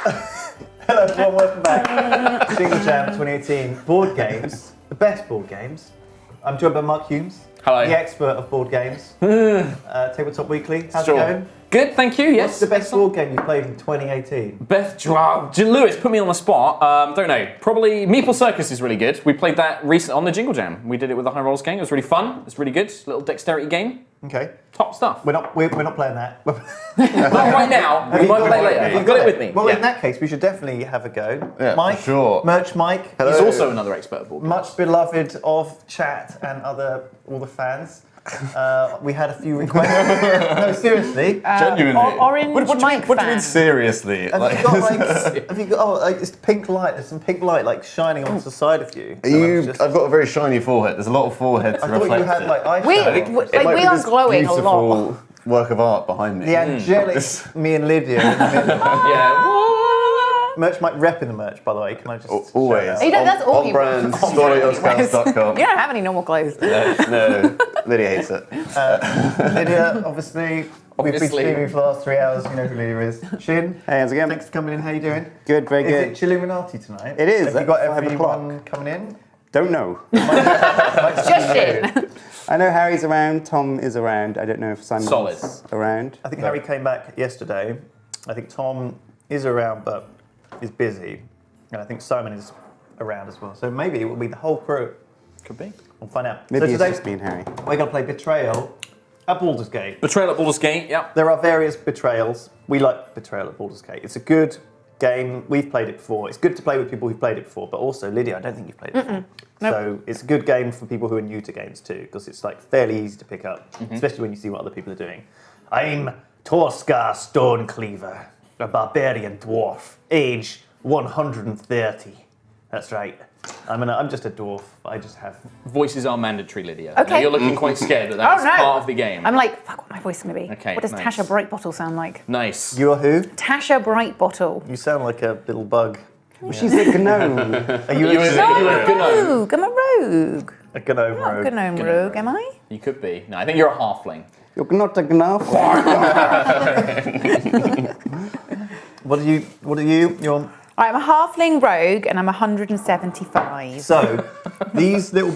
Hello everyone, welcome back. Jingle Jam 2018. Board games, the best board games. I'm joined by Mark Hulmes. Hello. The expert of board games. Tabletop Weekly, how's it going? Good, thank you, yes. What's the best board game you played in 2018? Lewis put me on the spot. Don't know. Probably Meeple Circus is really good. We played that recently on the Jingle Jam. We did it with the High Rollers gang. It was really fun. It's really good. Little dexterity game. Okay. Top stuff. We're not playing that. Not right now. We might play later. I've got it with me. Well, in that case, we should definitely have a go. Yeah, Mike, for sure. Merch Mike. He's also another expert of board games. Much beloved of chat and all the fans. We had a few requests. No, seriously. Genuinely. Orange Mike What do you mean seriously? Have you got it's pink light? There's some pink light shining onto the side of you. I've got a very shiny forehead. There's a lot of forehead to I thought reflect you had it. eyeshadow. we are glowing a lot. Beautiful work of art behind me. The angelic me and Lydia in the middle. Yeah. Merch Mike repping the merch, by the way. Can I just always. shout out? You know, that's all on you brand, store at yogscast.com. You don't have any normal clothes. No, Lydia hates it. Lydia, obviously. We've been streaming for the last 3 hours. You know who Lydia is. Sjin. Hey, how's it going? Thanks for coming in. How you doing? Good, very good. Is it Chilluminati tonight? It is, Have you at got 5 everyone coming in? Don't know. Just Sjin. I know Harry's around, Tom is around. I don't know if Simon's Solid. around. I think Harry came back yesterday. I think Tom is around, but is busy. And I think Simon is around as well. So maybe it will be the whole crew. Could be. We'll find out. Maybe so it's today, just me and Harry. we're going to play Betrayal at Baldur's Gate. Betrayal at Baldur's Gate, yeah. There are various betrayals. We like Betrayal at Baldur's Gate. It's a good game. We've played it before. It's good to play with people who've played it before, but also, Lydia, I don't think you've played it before. So it's a good game for people who are new to games too, because it's fairly easy to pick up, especially when you see what other people are doing. I'm Torskar Stonecleaver, a barbarian dwarf, age 130. That's right. I'm just a dwarf. I just have... Voices are mandatory, Lydia. Okay. Now, you're looking quite scared that that's Oh, no. part of the game. I'm like, fuck what my voice is going to be. Okay, What does nice. Tasha Brightbottle sound like? Nice. You're who? Tasha Brightbottle. You sound like a little bug. She's a gnome. Are you You a a gnome. Rogue. I'm a rogue. A gnome I'm not a rogue? gnome rogue, am I? You could be. No, I think you're a halfling. You're not a gnome. What are you? You're... Right, I'm a halfling rogue and I'm 175. So, these little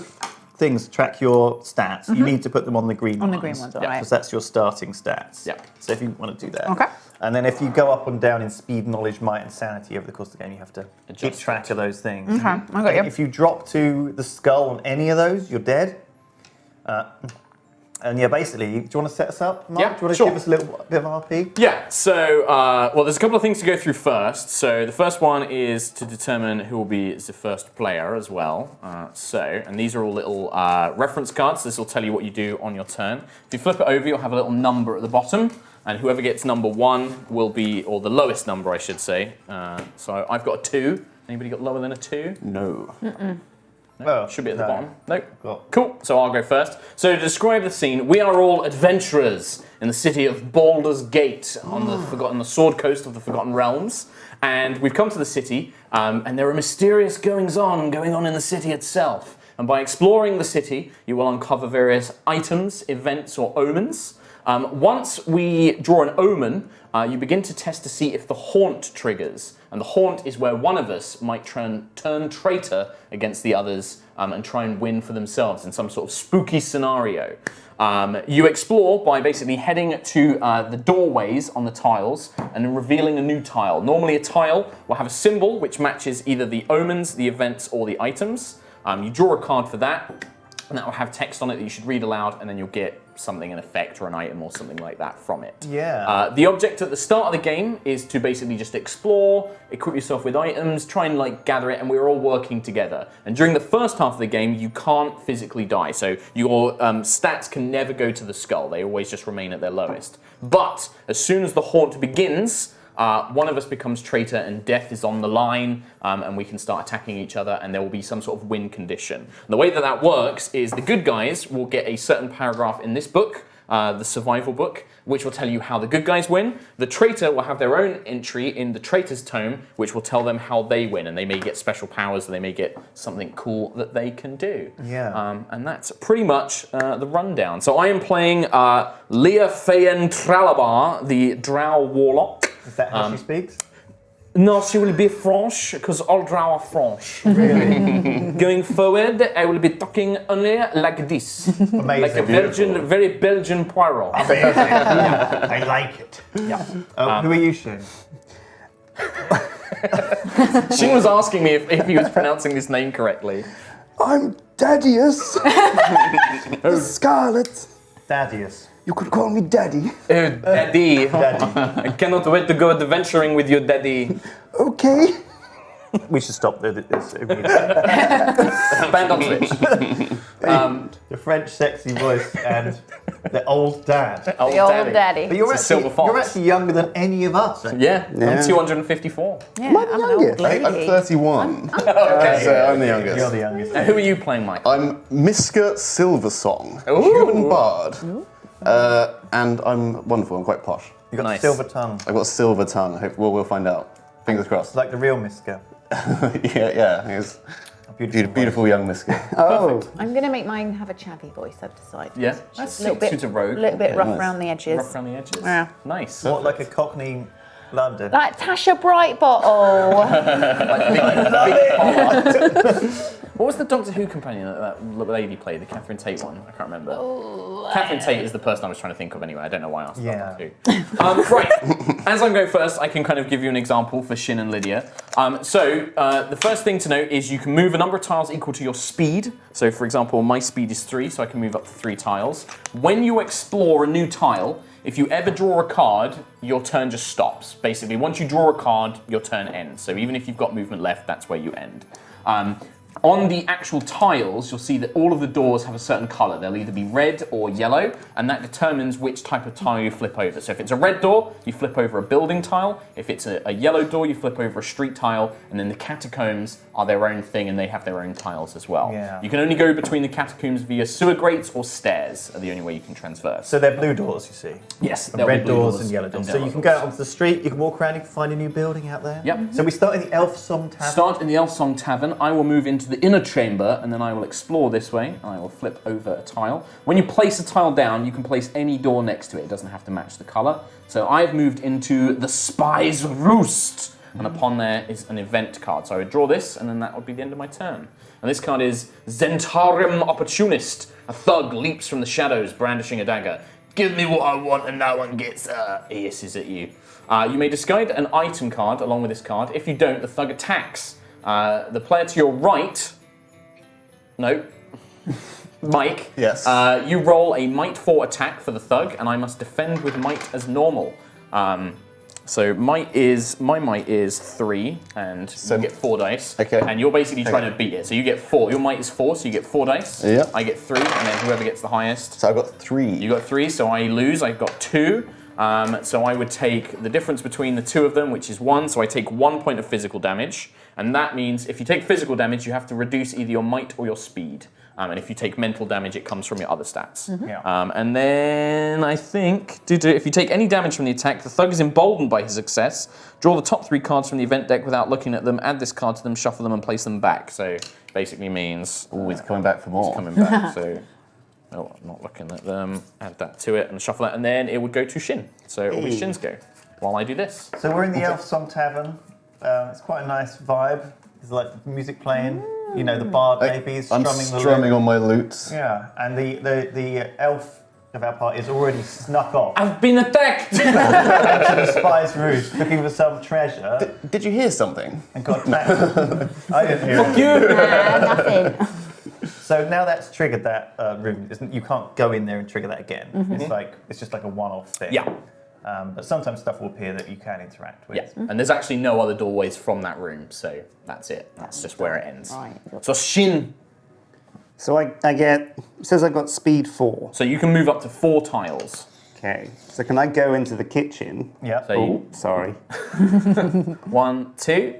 things track your stats. You need to put them on the green On ones. the green ones, all Yeah, right. because that's your starting stats. Yeah. So if you want to do that. Okay. And then if you go up and down in speed, knowledge, might, and sanity over the course of the game, you have to keep Adjust track of those things. Okay, I got you. If you drop to the skull on any of those, you're dead. And yeah, basically, do you want to set us up, Mark? Yeah, Do you want to sure. give us a little bit of RP? Yeah, so, well, there's a couple of things to go through first. So the first one is to determine who will be the first player as well. And these are all little reference cards. This will tell you what you do on your turn. If you flip it over, you'll have a little number at the bottom. And whoever gets number 1 will be, or the lowest number, I should say. So I've got a 2. Anybody got lower than a 2? No. Oh, Should be at the no. bottom. Nope. Got- Cool. So I'll go first. So to describe the scene, we are all adventurers in the city of Baldur's Gate on the Sword Coast of the Forgotten Realms. And we've come to the city, and there are mysterious goings on going on in the city itself. And by exploring the city, you will uncover various items, events, or omens. Once we draw an omen, you begin to test to see if the haunt triggers. And the haunt is where one of us might turn traitor against the others and try and win for themselves in some sort of spooky scenario. You explore by basically heading to the doorways on the tiles and then revealing a new tile. Normally a tile will have a symbol which matches either the omens, the events, or the items. You draw a card for that, and that will have text on it that you should read aloud, and then you'll get something, an effect or an item or something like that from it. Yeah. The object at the start of the game is to basically just explore, equip yourself with items, try and gather it, and we're all working together. And during the first half of the game, you can't physically die, so your stats can never go to the skull. They always just remain at their lowest. But as soon as the haunt begins, one of us becomes traitor and death is on the line, and we can start attacking each other, and there will be some sort of win condition. And the way that that works is the good guys will get a certain paragraph in this book, the survival book, which will tell you how the good guys win. The traitor will have their own entry in the traitor's tome, which will tell them how they win, and they may get special powers, or they may get something cool that they can do. Yeah. And that's pretty much the rundown. So I am playing Leah Fayen Tralabar, the Drow Warlock. Is that how she speaks? No, she will be French, because all drow are French. Really? Going forward, I will be talking only like this. Amazing. Like a Belgian, very Belgian Poirot. Amazing. Yeah, I like it. Yeah. Who are you, Sjin? Sjin was asking me if he was pronouncing this name correctly. I'm Daddius. Scarlet. Thaddeus. You could call me Daddy. Oh, daddy. Daddy. I cannot wait to go adventuring with you, daddy. Okay. We should stop this. Banned on Twitch. The French sexy voice and the old dad. The old daddy. But you're It's a silver actually, fox. you're actually younger than any of us. Actually. Yeah, Yeah. I'm 254. Yeah, Am I I'm an youngest? old I think I'm lady. 31. Okay. So I'm the You're youngest. the youngest. Who are you playing, Mike? I'm Miska Silversong, Ooh. human bard. And I'm wonderful, I'm quite posh. You got Nice. the silver tongue. I've got a silver tongue, I hope we'll find out. Fingers crossed. It's like the real Miska. yeah, I think it's A beautiful, beautiful young Miska. Oh. I'm going to make mine have a chavvy voice, I've decided. Yeah, Just that's a little bit, suits a rogue. little bit rough nice. around the edges. Rough around the edges. Yeah. Nice. What, like a Cockney London? Like Tasha Brightbottle. What was the Doctor Who companion that lady played? The Catherine Tate one? I can't remember. Catherine Tate is the person I was trying to think of anyway. I don't know why I asked Yeah. Doctor Who. Right, as I'm going first, I can kind of give you an example for Sjin and Lydia. The first thing to note is you can move a number of tiles equal to your speed. So for example, my speed is 3, so I can move up to 3 tiles. When you explore a new tile, if you ever draw a card, your turn just stops. Basically, once you draw a card, your turn ends. So even if you've got movement left, that's where you end. On the actual tiles, you'll see that all of the doors have a certain colour. They'll either be red or yellow, and that determines which type of tile you flip over. So if it's a red door, you flip over a building tile. If it's a yellow door, you flip over a street tile, and then the catacombs are their own thing, and they have their own tiles as well. Yeah. You can only go between the catacombs via sewer grates or stairs, are the only way you can transverse. So they're blue doors, you see. Yes, And there'll be red blue doors and yellow doors. So you can go out onto the street, you can walk around, you can find a new building out there. Yep. So we start in the Elf Song Tavern. Start in the Elf Song Tavern. I will move into the inner chamber, and then I will explore this way. I will flip over a tile. When you place a tile down, you can place any door next to it. It doesn't have to match the colour. So I've moved into the Spy's Roost, and upon there is an event card. So I would draw this, and then that would be the end of my turn. And this card is Zentarum Opportunist. A thug leaps from the shadows, brandishing a dagger. Give me what I want, and no one gets he hisses at you. You may discard an item card along with this card. If you don't, the thug attacks. The player to your right, Mike. Yes. You roll a Might 4 attack for the thug, and I must defend with Might as normal. So my Might is 3, and you get 4 dice. Okay. And you're basically trying to beat it. So you get 4. Your Might is 4, so you get 4 dice. Yep. I get 3, and then whoever gets the highest. So I've got 3. You got 3, so I lose. I've got 2. So I would take the difference between the two of them, which is 1. So I take 1 point of physical damage. And that means if you take physical damage, you have to reduce either your might or your speed. And if you take mental damage, it comes from your other stats. Yeah. And then I think, if you take any damage from the attack, the thug is emboldened by his success. Draw the top 3 cards from the event deck without looking at them, add this card to them, shuffle them, and place them back. So basically means Ooh, he's coming back for more. coming back. So no, I'm not looking at them. Add that to it and shuffle that, and then it would go to Sjin. So it will be Shin's go while I do this. So we're in the Elf Song Tavern. It's quite a nice vibe. There's like music playing. You know, the bard maybe is I'm strumming the strumming lute. on my lutes. Yeah, and the elf of our party is already snuck off I've been attacked! to the spy's roost looking for some treasure Did you hear something? and got attacked. I didn't hear it. You! Nothing. So now that's triggered that room. You can't go in there and trigger that again. It's just like a one-off thing. Yeah. But sometimes stuff will appear that you can interact with. Yeah, and there's actually no other doorways from that room, so that's it. That's just where it ends. Right. So Sjin, So I get, it says I've got speed 4. so you can move up to 4 tiles. Okay. So can I go into the kitchen? Yeah. So you, Oh, sorry. 1, 2,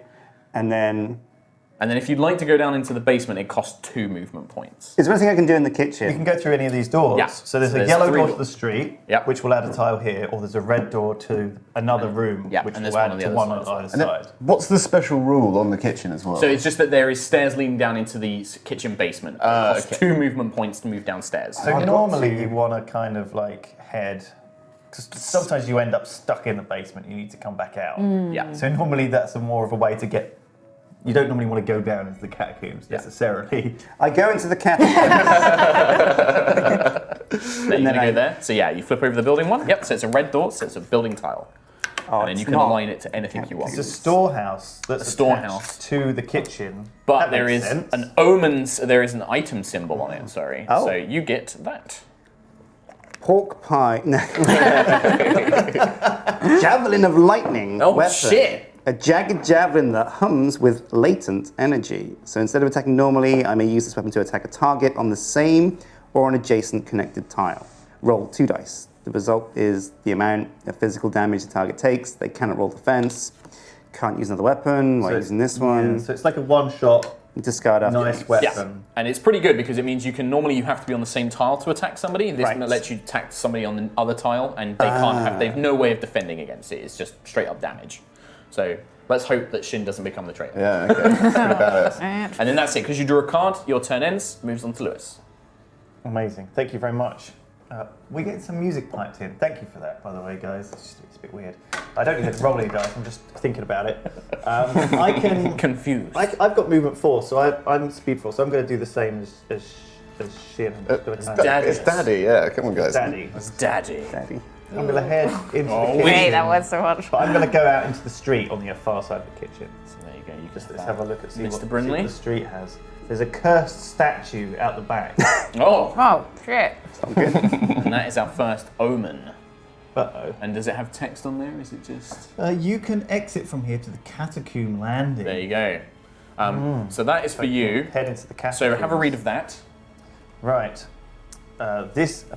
And then, and then if you'd like to go down into the basement, it costs 2 movement points. is there anything I can do in the You kitchen? can go through any of these doors. Yeah. So there's So a there's yellow 3 door to doors. the street, Yep. which will add a tile here, or there's a red door to another room, yeah, which and there's will one add on the to other one side on as well. either And then, side. what's the special rule on the kitchen as well? So it's just that there is stairs leading down into the kitchen basement. It costs okay. 2 movement points to move downstairs. So normally you want to kind of like head 'Cause sometimes you end up stuck in the basement. You need to come back out. Yeah. So normally that's more of a way to get. You don't normally want to go down into the catacombs necessarily. I go into the catacombs. Then you're going to go there. So yeah, you flip over the building one. Yep, so it's a red door, so it's a building tile. Oh, And then you it's can not. align it to anything you want. It's a storehouse that's A storehouse. attached to the kitchen. But That there makes is sense. there is an item symbol on it, sorry. Oh. So you get that. Pork pie. No. Javelin of lightning. Oh, weapon. shit. A jagged javelin that hums with latent energy. So instead of attacking normally, I may use this weapon to attack a target on the same or an adjacent connected tile. Roll 2 dice. The result is the amount of physical damage the target takes. They cannot roll defense. Can't use another weapon while using this one. Yeah, so it's like a one-shot, Discard after. nice use. weapon. Yeah. And it's pretty good because it means you have to be on the same tile to attack somebody. This Right. lets you attack somebody on the other tile and they've no way of defending against it. It's just straight up damage. So let's hope that Sjin doesn't become the traitor. Yeah, okay. That's pretty badass. And then that's it, because you drew a card, your turn ends, moves on to Lewis. Amazing. Thank you very much. We get some music piped in. Thank you for that, by the way, guys. It's a bit weird. I don't need to roll any dice. I'm just thinking about it. I can. Confused. I've got movement 4, so I'm speed 4. So I'm going to do the same as Sjin. I'm just going to Daddy. It's Daddy, yeah. Come on, guys. Daddy. It's Daddy. Daddy. I'm going to head into the kitchen. Hey, that was so much. But I'm going to go out into the street on the far side of the kitchen. So there you go. You Just can let's have a look at see Mr. what Brinley. the street has. There's a cursed statue out the back. Oh, Oh, shit. and that is our first omen. Uh-oh. And does it have text on there? Is it just... You can exit from here to the catacomb landing. There you go. So that is for you. Head into the catacomb. So have a read of that. Right. A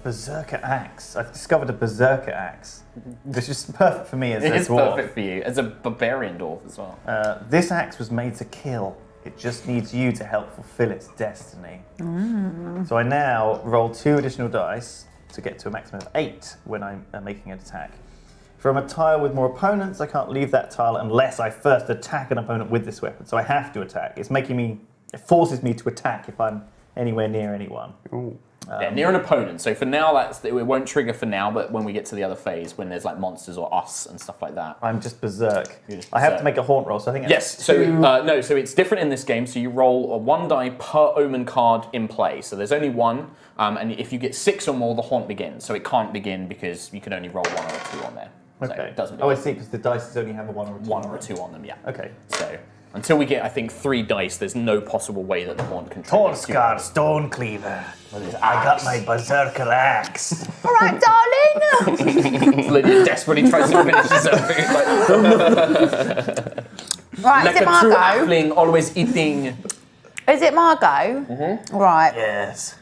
berserker axe. I've discovered a berserker axe. This is perfect for me as It a is dwarf. perfect for you. As a barbarian dwarf as well. This axe was made to kill. It just needs you to help fulfill its destiny. So I now roll 2 additional dice to get to a maximum of 8 when I'm making an attack. From a tile with more opponents, I can't leave that tile unless I first attack an opponent with this weapon. So I have to attack. It forces me to attack if I'm anywhere near anyone. Ooh. Yeah, near an opponent. So for now, it won't trigger for now, but when we get to the other phase, when there's like monsters or us and stuff like that. I'm just berserk. You're just I have to berserk. make a haunt roll, so I think Yes, that's so two- no, so it's different in this game. So you roll a 1 die per omen card in play. So there's only 1, and if you get 6 or more, the haunt begins. So it can't begin because you can only roll 1 or 2 on there. So Okay. it doesn't Oh, I begin. see, because the dice only have a 1 or a 2. 1 or 2 on them, yeah. Okay. So until we get, I think, 3 dice, there's no possible way that the haunt can trigger. Thornscar, Stone Cleaver. I got my berserker axe. All right, darling. Lydia desperately tries to finish herself. Right, Like is a it true Margot? halfling, always eating. Is it Margot? Right. Yes.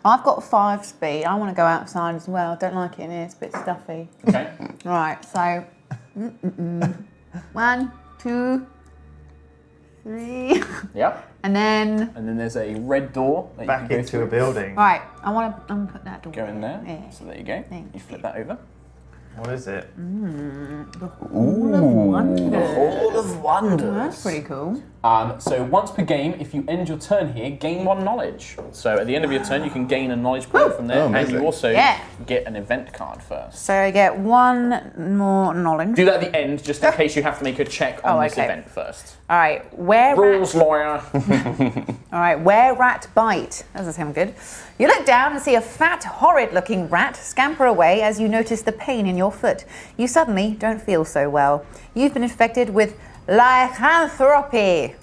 I've got 5 speed. I want to go outside as well. I don't like it in here. It's a bit stuffy. Okay. Right, so 1, 2, 3, Yep. and then And then there's a red door that you Back can go into through. a building. right. I'm gonna put that door. Go in there. Yeah. So there you go. Thank You flip that over. What is it? Wonders. All of wonders. That's pretty cool. So once per game, if you end your turn here, gain 1 knowledge. So at the end of your turn, you can gain a knowledge point from there, Oh, and amazing. you also Yeah. get an event card first. So I get 1 more knowledge. Do that at the end, just in case you have to make a check on this okay. event first. All right, where Rules, lawyer. All right, where rat bite. That doesn't sound good. You look down and see a fat, horrid-looking rat scamper away as you notice the pain in your foot. You suddenly don't feel so well. You've been infected with lycanthropy.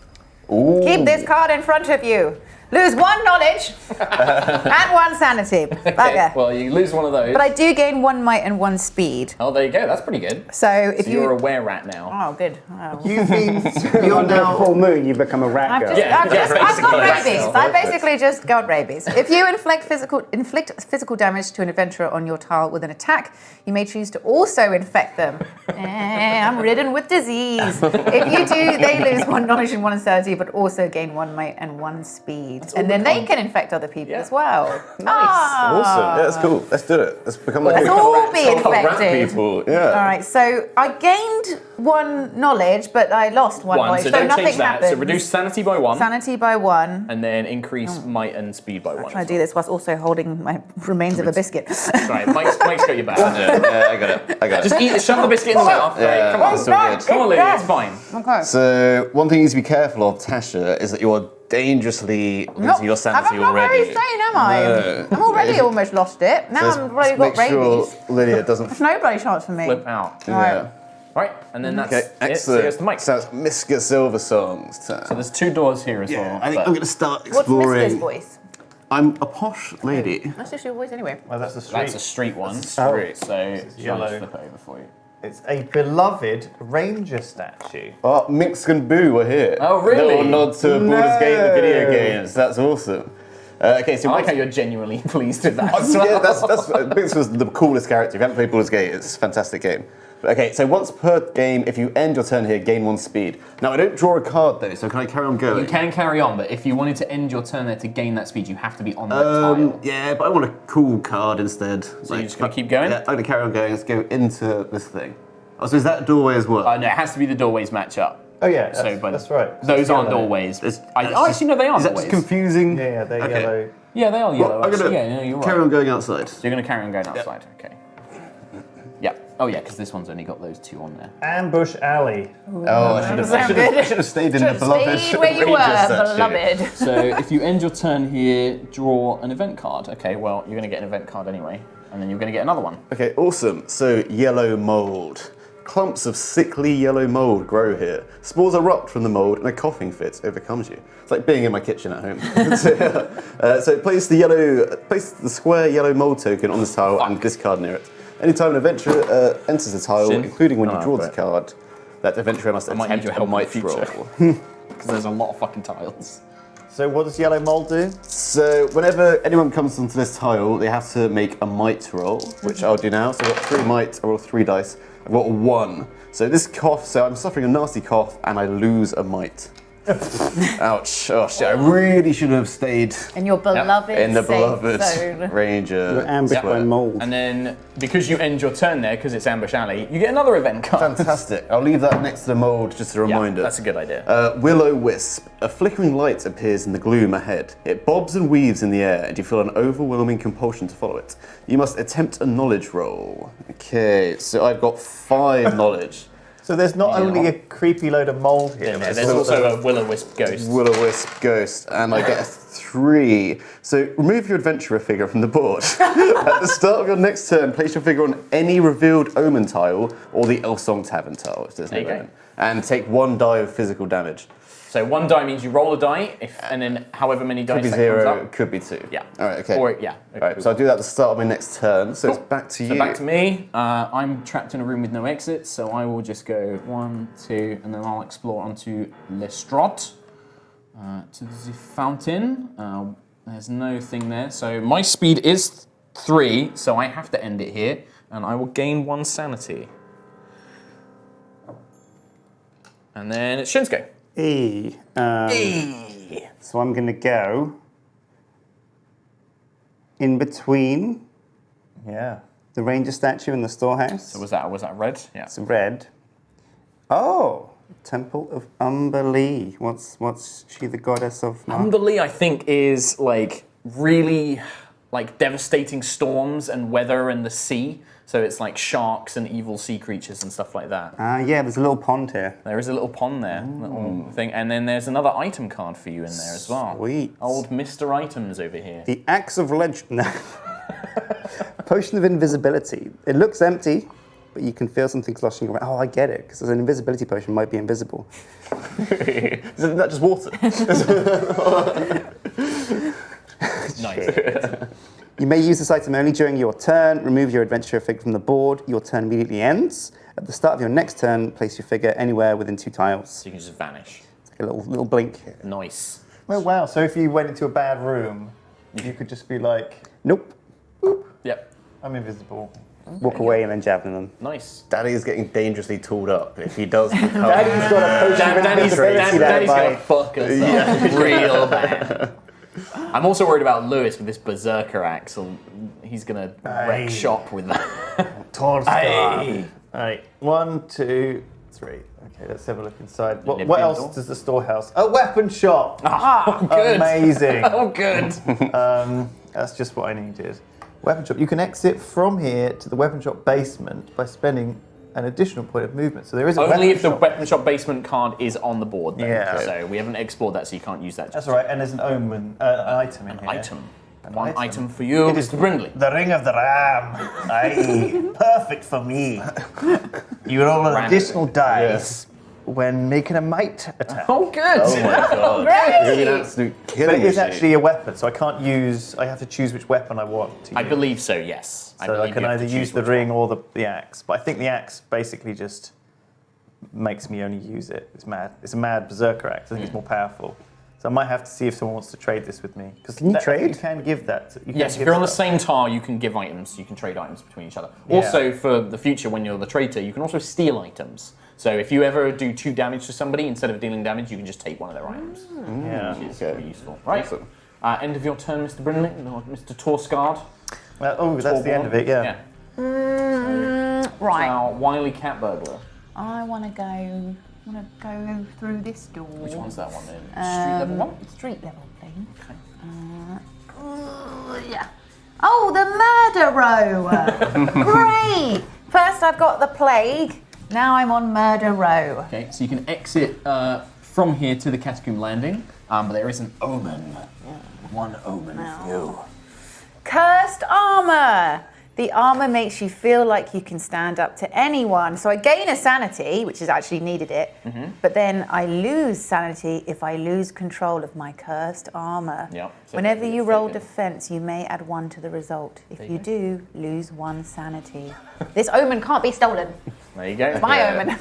Ooh. Keep this card in front of you. Lose 1 knowledge and 1 sanity. Okay, Bugger. well, you lose one of those. But I do gain 1 might and 1 speed. Oh, there you go. That's pretty good. So if So you... you're a were-rat now. Oh, good. Oh. You've been. You're Under a now. full moon, you become a rat I've girl. just, Yeah, I've, yeah, just, I've got basically. rabies. I basically just got rabies. If you inflict physical damage to an adventurer on your tile with an attack, you may choose to also infect them. I'm ridden with disease. If you do, they lose 1 knowledge and 1 sanity, but also gain 1 might and 1 speed. speed. And then they can infect other people as well. Nice. Awesome. Yeah, that's cool. Let's do it. Let's become like Let's all be rat infected. people. Yeah. All right, so I gained 1 knowledge, but I lost 1 knowledge. So don't nothing change that. happened. So reduce sanity by 1. Sanity by 1. And then increase might and speed by 1. I'm trying to do this whilst also holding my remains of a biscuit. Right, Mike's got your back. Yeah, I got it. Just eat it, shove the biscuit in the mouth. Yeah, Right, come on. it's all good. Come on, Lydia, it's fine. Okay. So one thing you need to be careful of, Tasha, is that you are dangerously losing your sanity I'm not very already. sane, am I? No. I'm already almost lost it. Now So I've already make got sure rabies. Lydia doesn't. There's no bloody chance for me. Flip out. Yeah. Right, and then that's Okay, it. So excellent. here's the mic. So that's Miska Silversong's turn. So there's 2 doors here as well. I think but I'm going to start What's exploring. Mr.'s voice? I'm a posh lady. That's just your voice anyway. Well, that's a street. that's a street one. Oh. So This is shall I yellow. just flip it over for you? It's a beloved ranger statue. Oh, Mix and Boo are here. Oh, really? Little nod to Baldur's Gate, the video games. That's awesome. Okay, so I like what's- how you're genuinely pleased with that as well. yeah, that's Mix was the coolest character. If you haven't played Baldur's Gate, it's a fantastic game. Okay, so once per game, if you end your turn here, gain 1 speed. Now, I don't draw a card though, so can I carry on going? You can carry on, but if you wanted to end your turn there to gain that speed, you have to be on that tile. Yeah, but I want a cool card instead. So you're just going to keep going? Yeah, I'm going to carry on going. Let's go into this thing. Oh, so is that doorway as well? No, it has to be the doorways match up. Oh yeah, So, but that's right. Those aren't Yellow. doorways. It's- Actually, no, they are is that doorways. just confusing? Yeah, they're Okay. yellow. Yeah, they are yellow. Well, I'm actually. going Yeah, no, you're to carry right. on going outside. So you're going to carry on going outside. Okay. Yeah. Oh yeah, because this one's only got those 2 on there. Ambush alley. Oh, I should Sound good? have stayed in the beloved Stay where you Ranger were, statue. beloved. So if you end your turn here, draw an event card. Okay, well you're going to get an event card anyway, and then you're going to get another one. Okay, awesome. So, yellow mold. Clumps of sickly yellow mold grow here. Spores erupt from the mold and a coughing fit overcomes you. It's like being in my kitchen at home. So place the square yellow mold token on this tile and discard near it. Anytime an adventurer enters the tile, Sjin? including when you Oh, draw the right. card, that adventurer must I might need attempt your a help in the might future. roll. Because there's a lot of fucking tiles. So what does yellow mold do? So whenever anyone comes onto this tile, they have to make a might roll, which I'll do now. So I've got 3 might, I roll 3 dice. I've got 1. So this cough, so I'm suffering a nasty cough and I lose a might. Ouch. Oh shit, I really should have stayed In your beloved in the safe beloved zone. Ranger. You're ambushed by square. mold. And then because you end your turn there, because it's Ambush Alley, you get another event card. Fantastic. I'll leave that next to the mold, just a Yeah, reminder. that's a good idea. Willow Wisp. A flickering light appears in the gloom ahead. It bobs and weaves in the air, and you feel an overwhelming compulsion to follow it. You must attempt a knowledge roll. Okay, so I've got 5 knowledge. So there's not Yeah. only a creepy load of mold here. Yeah, but there's also a Will-O-Wisp ghost. Will-O-Wisp ghost, and I get a 3. So remove your adventurer figure from the board. At the start of your next turn, place your figure on any revealed omen tile or the Elsong Tavern tile, if there's no There you go. omen, and take 1 die of physical damage. So 1 die means you roll a die, and then however many Could dice be that 0, comes up. could be 2. Yeah. All right, okay. Or, yeah. All right, so I'll do that at the start of my next turn. So it's back to you. So back to me. I'm trapped in a room with no exit, so I will just go 1, 2, and then I'll explore onto Lestrade, to the fountain. There's no thing there. So my speed is 3, so I have to end it here, and I will gain 1 sanity. And then it's Shin's go. So I'm going to go in between Yeah. the ranger statue and the storehouse. So was that red? Yeah. It's red. Oh, Temple of Umberlee. What's she the goddess of? Umberlee, I think, is like really like devastating storms and weather and the sea. So it's like sharks and evil sea creatures and stuff like that. Yeah, there's a little pond here. There is a little pond there, little thing, and then there's another item card for you in there as well. Sweet. Old Mr. Items over here. The Axe of Legend. No. Potion of Invisibility. It looks empty, but you can feel something sloshing around. Oh, I get it, because an invisibility potion might be invisible. Isn't that just water? Nice. You may use this item only during your turn. Remove your adventurer figure from the board. Your turn immediately ends. At the start of your next turn, place your figure anywhere within 2 tiles. So you can just vanish. It's like a little blink. Nice. Oh wow. So if you went into a bad room, you could just be like, Nope. Yep. I'm invisible. Walk away and then javelin them. Nice. Daddy is getting dangerously tooled up. If he does become... Daddy's got a potion of Daddy's invisibility there gonna by... fuck us up real bad. I'm also worried about Lewis with this berserker axe. He's gonna wreck shop with that. Torscar. Alright, 1, 2, 3. Okay, let's have a look inside. What else does the storehouse? A weapon shop! Good. Amazing. Oh, good. That's just what I needed. Weapon shop. You can exit from here to the weapon shop basement by spending an additional point of movement. So there is a Only if the shop. weapon shop basement card is on the board. Then. Yeah. So we haven't explored that, so you can't use that. That's all right. And there's an omen, an item in here. One item for you, Mr. Brindley. The Ring of the Ram. Aye, perfect for me. You roll an additional dice when making a might attack. Oh, good. Oh my god. Great. You're an absolute killing But it is machine. actually a weapon, so I can't use. I have to choose which weapon I want to use. I believe so, yes. So I can either use the ring or the axe. But I think the axe basically just makes me only use it. It's mad. It's a mad berserker axe. I think it's more powerful. So I might have to see if someone wants to trade this with me. Can you trade? You can give that. Yes, if you're on the same tile, you can give items. You can trade items between each other. Also, for the future, when you're the trader, you can also steal items. So if you ever do 2 damage to somebody, instead of dealing damage, you can just take one of their items. Yeah. Which is pretty useful. Right. Awesome. End of your turn, Mr. Brindley, or Mr. Torscard. That's the end of it. Yeah. Right. Our wily cat burglar. I want to go through this door. Which one's that one then? Street level one? Street level, please. Okay. Yeah. Oh, the murder row. Great. First I've got the plague. Now I'm on murder row. Okay, so you can exit from here to the catacomb landing, but there is an omen. One omen for you. Cursed armor. The armor makes you feel like you can stand up to anyone. So I gain a sanity, which is actually needed it, but then I lose sanity if I lose control of my cursed armor. Yep. So Whenever you roll taken. defense, you may add 1 to the result. If you do, lose 1 sanity. This omen can't be stolen. There you go. My Yeah. omen.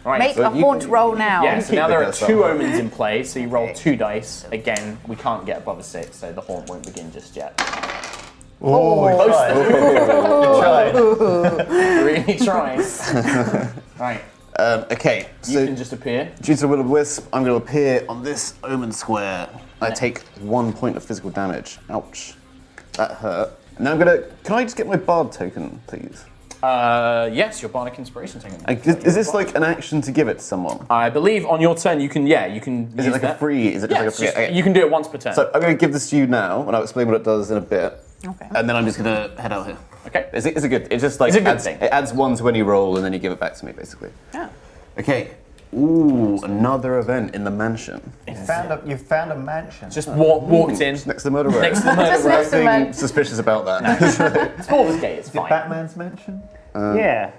Right, Make so a haunt roll now. Yeah, so keep now the there are curse 2 up. omens in play, so you roll 2 dice. Again, we can't get above a 6, so the haunt won't begin just yet. Good try. Really trying. Right, Okay, you so can just appear. due to the will of the wisp, I'm going to appear on this omen square. I take 1 point of physical damage. Ouch. That hurt. Now I'm going to... Can I just get my bard token, please? Yes, your bardic inspiration taken. Is this like an action to give it to someone? I believe on your turn you can Is it like a free? Is it just Yeah, like a free? Okay. you can do it once per turn. So I'm going to give this to you now, and I'll explain what it does in a bit. Okay. And then I'm just going to head out here. Okay. Is it good? It just like It's a good adds, thing. It adds 1 to any roll, and then you give it back to me, basically. Oh. Okay. Ooh, another event in the mansion. You found a mansion. Just walked in. Next to the murder row. Next to the murder Just row. next to the Nothing murder- suspicious about that. It's Baldur's it's fine. Batman's mansion. Yeah.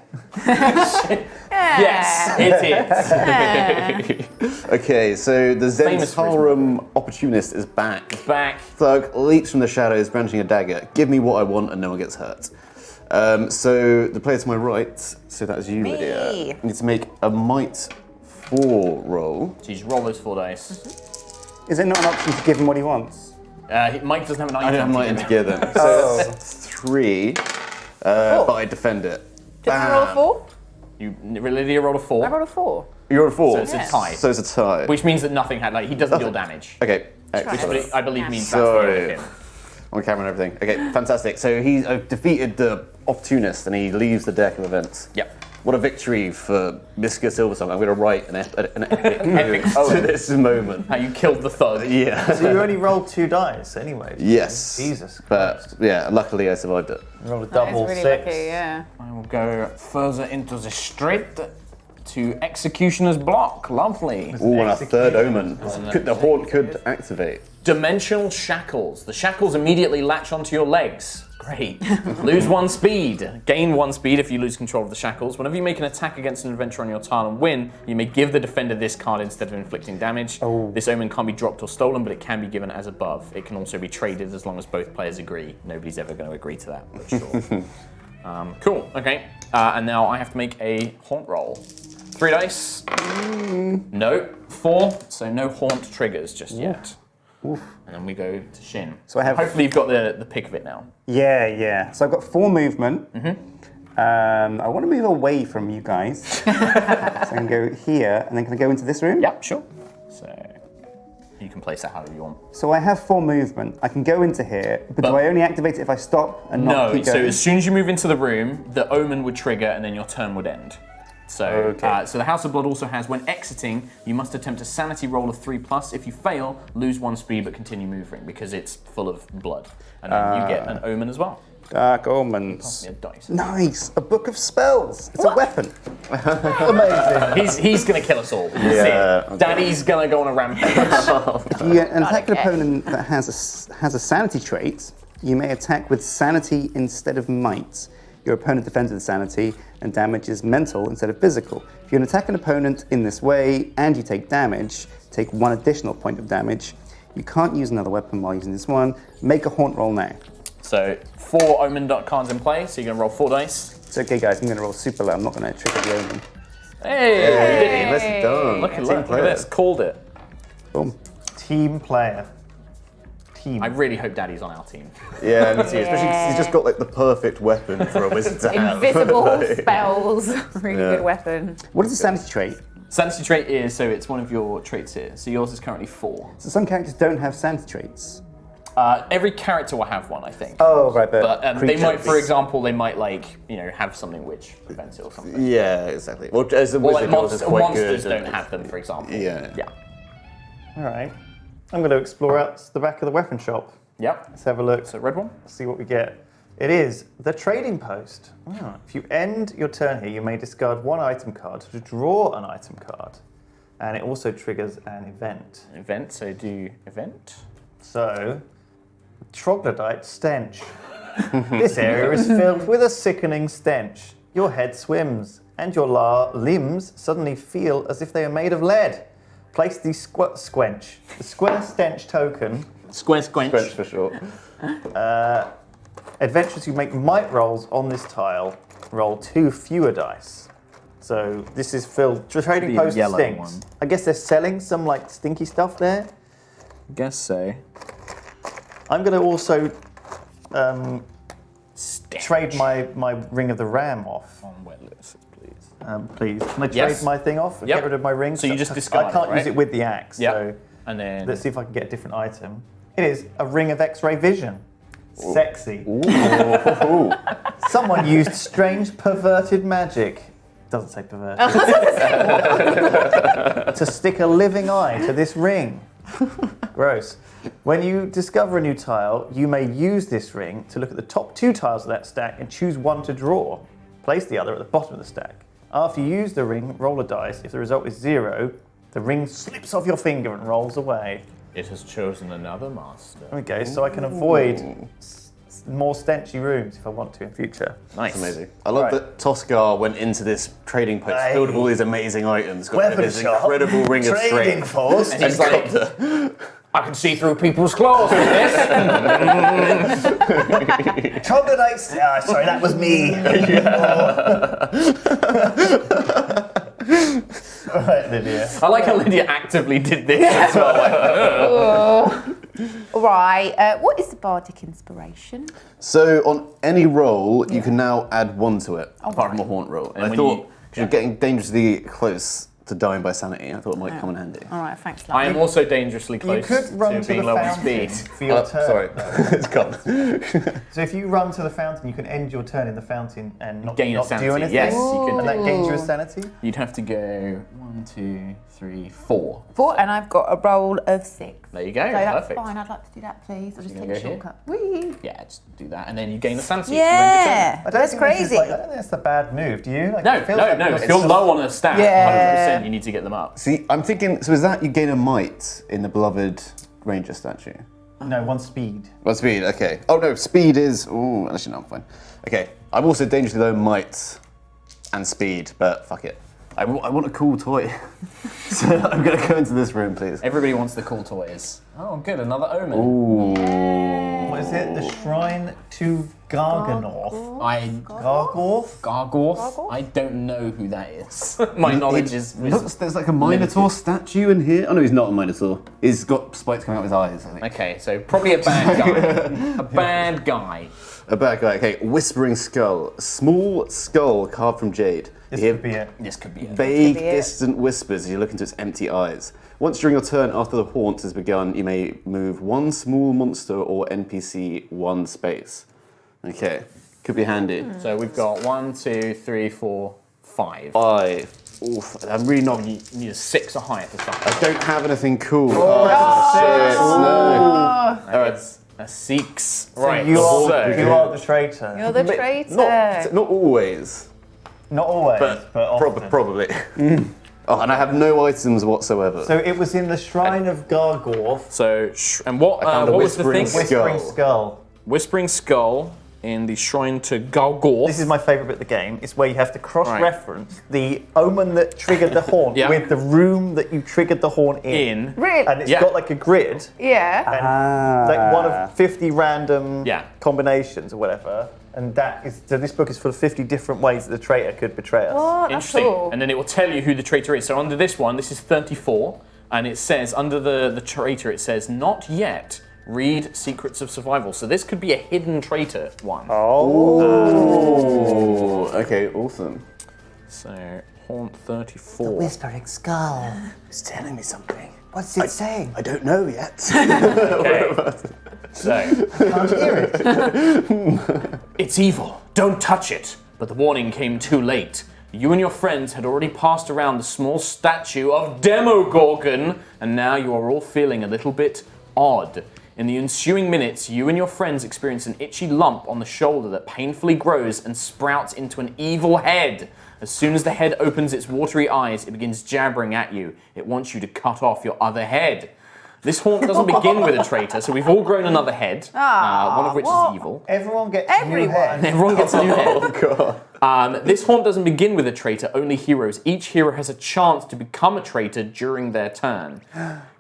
Yes, it is. Okay, so the Famous Zentarum opportunist is back. Back. Thug leaps from the shadows, brandishing a dagger. Give me what I want, and no one gets hurt. So the player to my right, so that is you, Me. Lydia. Need to make a might 4 roll. So you just roll those 4 dice. Is it not an option to give him what he wants? Mike doesn't have an I don't have item. might to give them. So that's 3, but I defend it. Did you roll a 4? You Lydia rolled a 4. I rolled a 4. You're a 4. So it's a tie. So it's a tie. Which means that nothing had, he doesn't deal damage. Okay. Which Excellent. I believe means Sorry. that's the end of him. On camera and everything. Okay, fantastic. So he's defeated the opportunist and he leaves the deck of events. Yep. What a victory for Mr. Silversong. I'm going to write an epic to this moment. How you killed the thug. Yeah. So you only rolled 2 dice anyway. Yes. Jesus But Christ. yeah, luckily I survived it. You rolled a That is double really 6. lucky, yeah. I will go further into the street to Executioner's Block. Lovely. Ooh, and a third omen. The haunt could activate. Dimensional Shackles. The shackles immediately latch onto your legs. Great. Lose 1 speed. Gain 1 speed if you lose control of the shackles. Whenever you make an attack against an adventurer on your tile and win, you may give the defender this card instead of inflicting damage. This omen can't be dropped or stolen, but it can be given as above. It can also be traded as long as both players agree. Nobody's ever going to agree to that, but sure. Cool, okay. And now I have to make a haunt roll. 3 dice. No. 4, so no haunt triggers just yet. And then we go to Sjin. So I have- Hopefully you've got the pick of it now. Yeah. So I've got 4 movement. I want to move away from you guys. So I can go here, and then can I go into this room? Yep, sure. So You can place it however you want. So I have 4 movement. I can go into here, but do I only activate it if I stop and not keep so going? as soon as you move into the room, the omen would trigger and then your turn would end. So, so the House of Blood also has, when exiting, you must attempt a sanity roll of 3+. If you fail, lose 1 speed but continue moving because it's full of blood. And then you get an omen as well. Dark Omens. Yeah, dice. Nice! A book of spells! It's a weapon. Amazing. He's gonna kill us all. Yeah. Daddy's gonna go on a rampage. If you attack an opponent that has a sanity trait, you may attack with sanity instead of might. Your opponent defends with sanity, and damage is mental instead of physical. If you attack an opponent in this way and you take damage, take 1 additional point of damage. You can't use another weapon while using this one. Make a haunt roll now. So 4 omen cards in play, so you're gonna roll 4 dice. It's okay, guys. I'm going to roll super low. I'm not going to trigger the omen. Hey! Nicely done. Look at this, called it. Boom. Team player. Team. I really hope Daddy's on our team. Yeah, me too. Especially he's just got like the perfect weapon for a wizard to have. Invisible spells. Really Yeah. good weapon. What is the sanity trait? Sanity trait is, so it's one of your traits here. So yours is currently 4. So some characters don't have sanity traits. Every character will have one, I think. Oh, right, But they might, creatures. for example, have something which prevents it or something. Yeah, exactly. Well, as a Well, wizard, like yours is quite monsters good. don't have them, for example. Yeah. Yeah. All right. I'm going to explore out the back of the weapon shop. Yep. Let's have a look. So red one. See what we get. It is the trading post. If you end your turn here, you may discard 1 item card to draw an item card. And it also triggers an event. Event. So do event. So, troglodyte stench. This area is filled with a sickening stench. Your head swims, and your limbs suddenly feel as if they are made of lead. Place the square stench token. Square squench. French for sure. Adventurers who make might rolls on this tile roll 2 fewer dice. So this is filled. Trading Be a post yellow stinks. one. I guess they're selling some like stinky stuff there. Guess so. I'm going to also Stench. trade my Ring of the Ram off. On wet lists, please. Please. Can I trade Yes. my thing off? Yep. Get rid of my ring? So you just I discard can't it, use right? it with the axe. Yep. So And then let's see if I can get a different item. It is a Ring of X-ray vision. Sexy. Someone used strange perverted magic. Doesn't say perverted. To stick a living eye to this ring. Gross. When you discover a new tile, you may use this ring to look at the top 2 tiles of that stack and choose 1 to draw. Place the other at the bottom of the stack. After you use the ring, roll a dice. If the result is 0, the ring slips off your finger and rolls away. it has chosen another master. There we go, so I can avoid more stenchy rooms if I want to in future. Nice. Amazing. I love Right. that Toscar went into this trading post Hey. filled with all these amazing items. Got rid of Weapon his shop, incredible ring of trading strength. force. And he's like, I can see through people's clothes with this. Troglodyte. Sorry, that was me. All right, Lydia. I like how Lydia actively did this as well. Right, what is the bardic inspiration? So on any roll, you can now add 1 to it, apart from a right. haunt roll. And And I when thought, you- because you're getting dangerously close to dying by sanity, I thought it might come in handy. All right, thanks, I love. am also dangerously You close could run to to being the low on fountain speed. for your turn. Sorry, it's gone. So if you run to the fountain, you can end your turn in the fountain and not, Gain a not do sanity. anything. Yes, you could. And that gains you a sanity. You'd have to go 1, 2, 3, 4. 4, and I've got a roll of 6. There you go. So that's Perfect. fine, I'd like to do that, please. I'll just You take gonna a go here? shortcut. Whee! Yeah, just do that, and then you gain a sanity. Yeah, I don't that's think this is crazy. Like, I don't think that's a bad move. Do you? Like, No, it feels no, like no. it's If you're just- low on a stat, Yeah. 100%, you need to get them up. See, I'm thinking, so is that you gain a might in the beloved ranger statue? No, 1 speed. Well, speed, okay. Oh no, speed is, ooh, actually no, I'm fine. Okay, I'm also dangerously low in might and speed, but fuck it. I want a cool toy. So I'm gonna go into this room, please. Everybody wants the cool toys. Oh, good, another omen. Ooh. What is it? The Shrine to Garganorth. Gargorth? Gargorth? I don't know who that is. My knowledge is Looks, there's like a Minotaur statue in here. Oh no, he's not a Minotaur. He's got spikes coming out of his eyes, I think. Okay, so probably a bad guy. A bad guy. A bad guy. Okay, Whispering Skull. A small skull carved from jade. This You hear could be it. This could be it. vague, Could be it. distant whispers as you look into its empty eyes. Once during your turn after the haunt has begun, you may move one small monster or NPC one space. Okay, could be handy. So we've got 1, 2, 3, 4, 5. 5. Oof, I'm really not. You need a 6 or higher to start. I don't have anything cool. Oh, No. All right. A 6. So Right. you so- are the traitor. You're the traitor. Not always, Not always, but often. probably. Oh, and I have no items whatsoever. So it was in the Shrine of Gargorth. So, and what found a what was the whispering thing? skull. Whispering Skull. Whispering Skull in the Shrine to Gargorth. This is my favourite bit of the game. It's where you have to cross-reference the omen that triggered the haunt Yeah. with the room that you triggered the haunt in. Really? And it's Yeah. got like a grid, Yeah. and like one of 50 random Yeah. combinations or whatever. And that is, so this book is full of 50 different ways that the traitor could betray us. Oh, that's Interesting. cool. And then it will tell you who the traitor is. So under this one, this is 34, and it says, under the traitor, it says, not yet. Read Secrets of Survival. So this could be a hidden traitor one. Oh, okay, awesome. So, Haunt 34. Whispering Skull. It's telling me something. What's it saying? I don't know yet. Okay. So, Can't hear it. it's evil. Don't touch it. But the warning came too late. You and your friends had already passed around the small statue of Demogorgon, and now you are all feeling a little bit odd. In the ensuing minutes, you and your friends experience an itchy lump on the shoulder that painfully grows and sprouts into an evil head. As soon as the head opens its watery eyes, it begins jabbering at you. It wants you to cut off your other head. This haunt doesn't begin with a traitor, so we've all grown another head, one of which is evil. Everyone gets a new head. Everyone gets a new head. Oh god. This haunt doesn't begin with a traitor, only heroes. Each hero has a chance to become a traitor during their turn.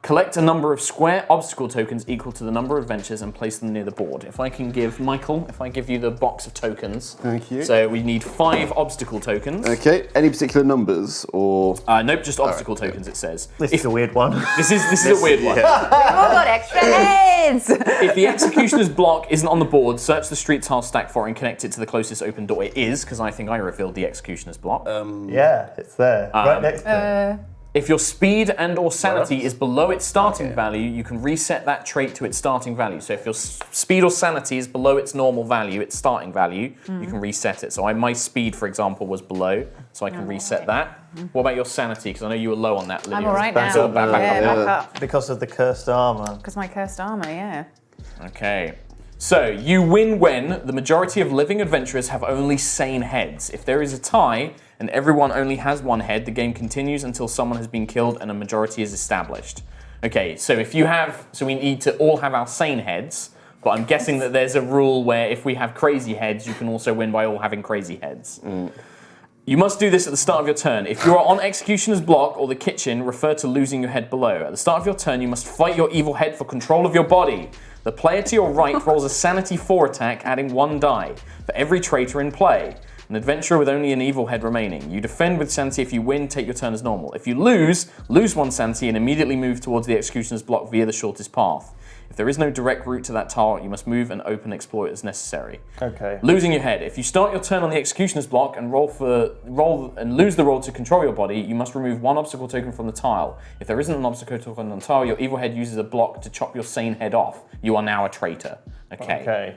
Collect a number of square obstacle tokens equal to the number of adventures and place them near the board. If I can give Michael, if I give you the box of tokens. Thank you. So we need 5 obstacle tokens. Okay, any particular numbers or? Nope, just obstacle tokens, it says. This is a weird one. This is a weird one. We've all got extra heads. If the executioner's block isn't on the board, search the street tile stack for it and connect it to the closest open door. It is, because I think I revealed the executioner's block. Yeah, it's there. Right next to it. If your speed and or sanity is below its starting value, you can reset that trait to its starting value. So if your speed or sanity is below its normal value, its starting value, you can reset it. So my speed, for example, was below, so I can reset that. What about your sanity? Because I know you were low on that, Lydia. I'm all right now. So back up. Yeah, back up. Because of the cursed armour. Because my cursed armor, yeah. Okay. So, you win when the majority of living adventurers have only sane heads. If there is a tie and everyone only has one head, the game continues until someone has been killed and a majority is established. Okay, so we need to all have our sane heads, but I'm guessing that there's a rule where if we have crazy heads, you can also win by all having crazy heads. You must do this at the start of your turn. If you are on Executioner's block or the kitchen, refer to losing your head below. At the start of your turn, you must fight your evil head for control of your body. The player to your right rolls a Sanity 4 attack, adding 1 die for every traitor in play. An adventurer with only an evil head remaining. You defend with Sanity. If you win, take your turn as normal. If you lose 1 Sanity and immediately move towards the Executioner's block via the shortest path. If there is no direct route to that tile, you must move and open exploit as necessary. Okay. Losing your head. If you start your turn on the Executioner's block and roll and lose the roll to control your body, you must remove 1 obstacle token from the tile. If there isn't an obstacle token on the tile, your evil head uses a block to chop your sane head off. You are now a traitor. Okay.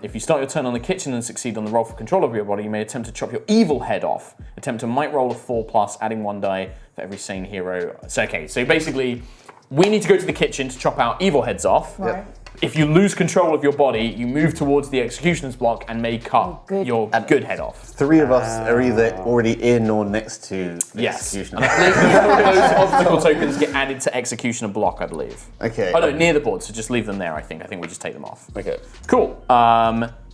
If you start your turn on the kitchen and succeed on the roll for control of your body, you may attempt to chop your evil head off. Attempt a might roll of 4+, adding 1 die for every sane hero. So basically, we need to go to the kitchen to chop our evil heads off. Right. If you lose control of your body, you move towards the Executioner's block and may cut your good head off. 3 of us are either already in or next to the Yes. executioner. And I believe those obstacle tokens get added to Executioner block, I believe. Okay. Oh no, near the board, so just leave them there, I think. I think we just take them off. Okay. Cool.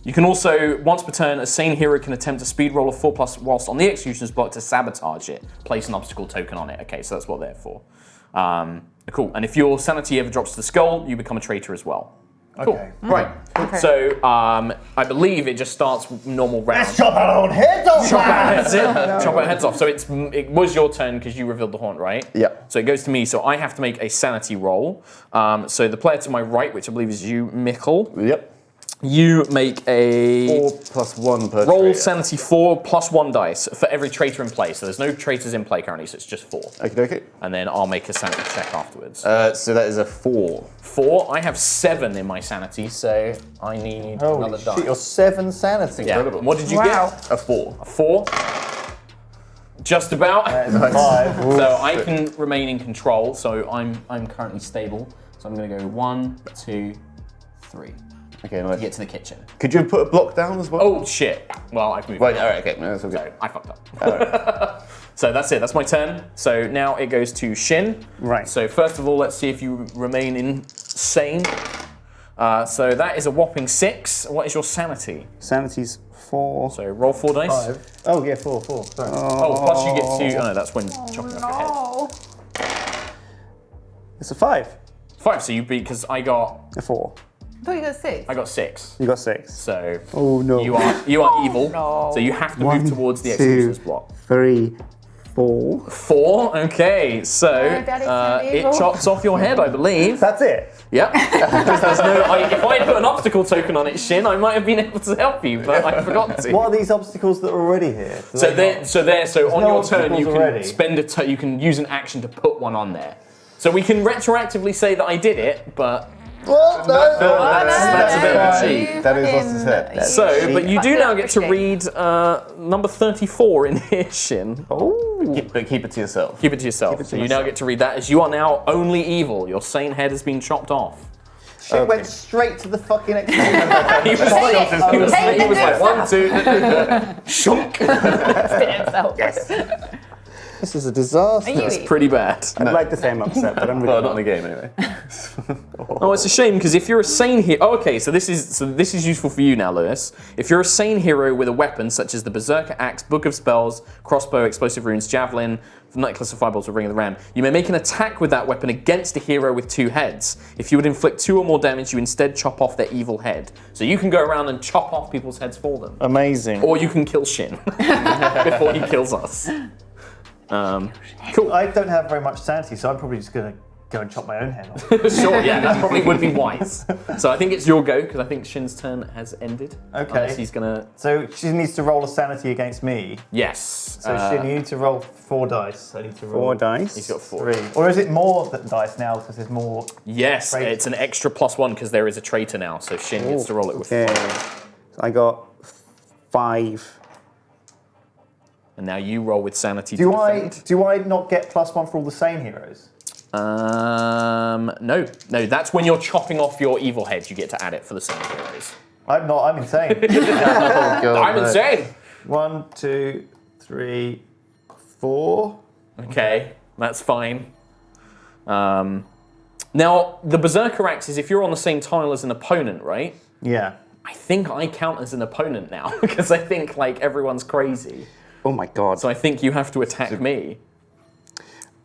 You can also, once per turn, a sane hero can attempt a speed roll of 4+ whilst on the Executioner's block to sabotage it. Place an obstacle token on it. Okay, so that's what they're for. Cool. And if your sanity ever drops to the skull, you become a traitor as well. Cool. Okay. Right. Okay. So I believe it just starts normal round. Let's chop our own heads off! Chop our heads in. Chop our heads off. So it was your turn because you revealed the haunt, right? Yep. So it goes to me. So I have to make a sanity roll. So the player to my right, which I believe is you, Mikkel. Yep. You make a 4 plus 1 per roll traitor. sanity 4 plus 1 dice for every traitor in play. So there's no traitors in play currently, so it's just 4. Okay. And then I'll make a sanity check afterwards. So that is a 4. 4. I have 7 in my sanity, so I need another die. You're 7 sanity. Yeah. Incredible. What did you Wow. get? A 4. A 4. Just about. That is a 5. So I can remain in control. So I'm currently stable. So I'm going to go 1, 2, 3. Okay, To nice. get to the kitchen. Could you have put a block down as well? Oh shit! Well, I've moved. Right, on. alright, okay. No, that's all good. So I fucked up. So that's it. That's my turn. So now it goes to Sjin. Right. So first of all, let's see if you remain insane. So that is a whopping 6. What is your sanity? Sanity's 4. So roll 4 dice. 5. Oh, yeah, 4. Sorry. Oh, plus you get 2. Oh no, that's when chopping off your head. It's a 5. 5. So you beat because I got A 4. I thought you got 6. 6. You got 6. So Oh no. you are evil. no. So you have to One, move towards the 2, executioner's block. 3, 4. 4. Okay. So Daddy's so it evil. chops off your head, I believe. That's it. Yep. Because there's no. If I had put an obstacle token on it, Sjin, I might have been able to help you, but I forgot to. What are these obstacles that are already here? Do So they not- so on no your turn you obstacles can already. spend you can use an action to put one on there. So we can retroactively say that I did it, but What? that's a bit of a cheat. That is lost his head. So, but you do Fucking now get to appreciate. read number 34 in here, Sjin. But keep it to yourself. Keep it to yourself. So you now get to read that as you are now only evil. Your sane head has been chopped off. Shit went straight to the fucking execution. He was like 1, 2, shunk. Spit himself. This is a disaster. Are you It's pretty bad. I'd like to say I'm upset, but I'm really Well, not in the game anyway. Oh, it's a shame because if you're a sane hero, okay, so this is useful for you now, Lewis. If you're a sane hero with a weapon such as the Berserker Axe, Book of Spells, Crossbow, Explosive Runes, Javelin, Necklace of Fireballs, or Ring of the Ram, you may make an attack with that weapon against a hero with 2 heads. If you would inflict 2 or more damage, you instead chop off their evil head. So you can go around and chop off people's heads for them, Amazing. or you can kill Sjin before he kills us. Cool. I don't have very much sanity, so I'm probably just going to go and chop my own head off. Sure, yeah, that probably would be wise. So I think it's your go, because I think Shin's turn has ended. Okay. Unless he's gonna... So she needs to roll a sanity against me. Yes. So Shin, you need to roll 4 dice. I need to roll 4 dice. He's got 4. 3. Or is it more than dice now because there's more? Yes, Traitor. it's an extra +1 because there is a traitor now, so Shin gets to roll it with Okay. 5. So I got 5. And now you roll with sanity Do to I defend. not get +1 for all the same heroes? No, that's when you're chopping off your evil head, you get to add it for the same heroes. I'm not. I'm insane. Oh, God, I'm no. insane! 1, 2, 3, 4. Okay, that's fine. Now, the Berserker Axe is if you're on the same tile as an opponent, right? Yeah. I think I count as an opponent now, because I think, like, everyone's crazy. Oh my god. So I think you have to attack me.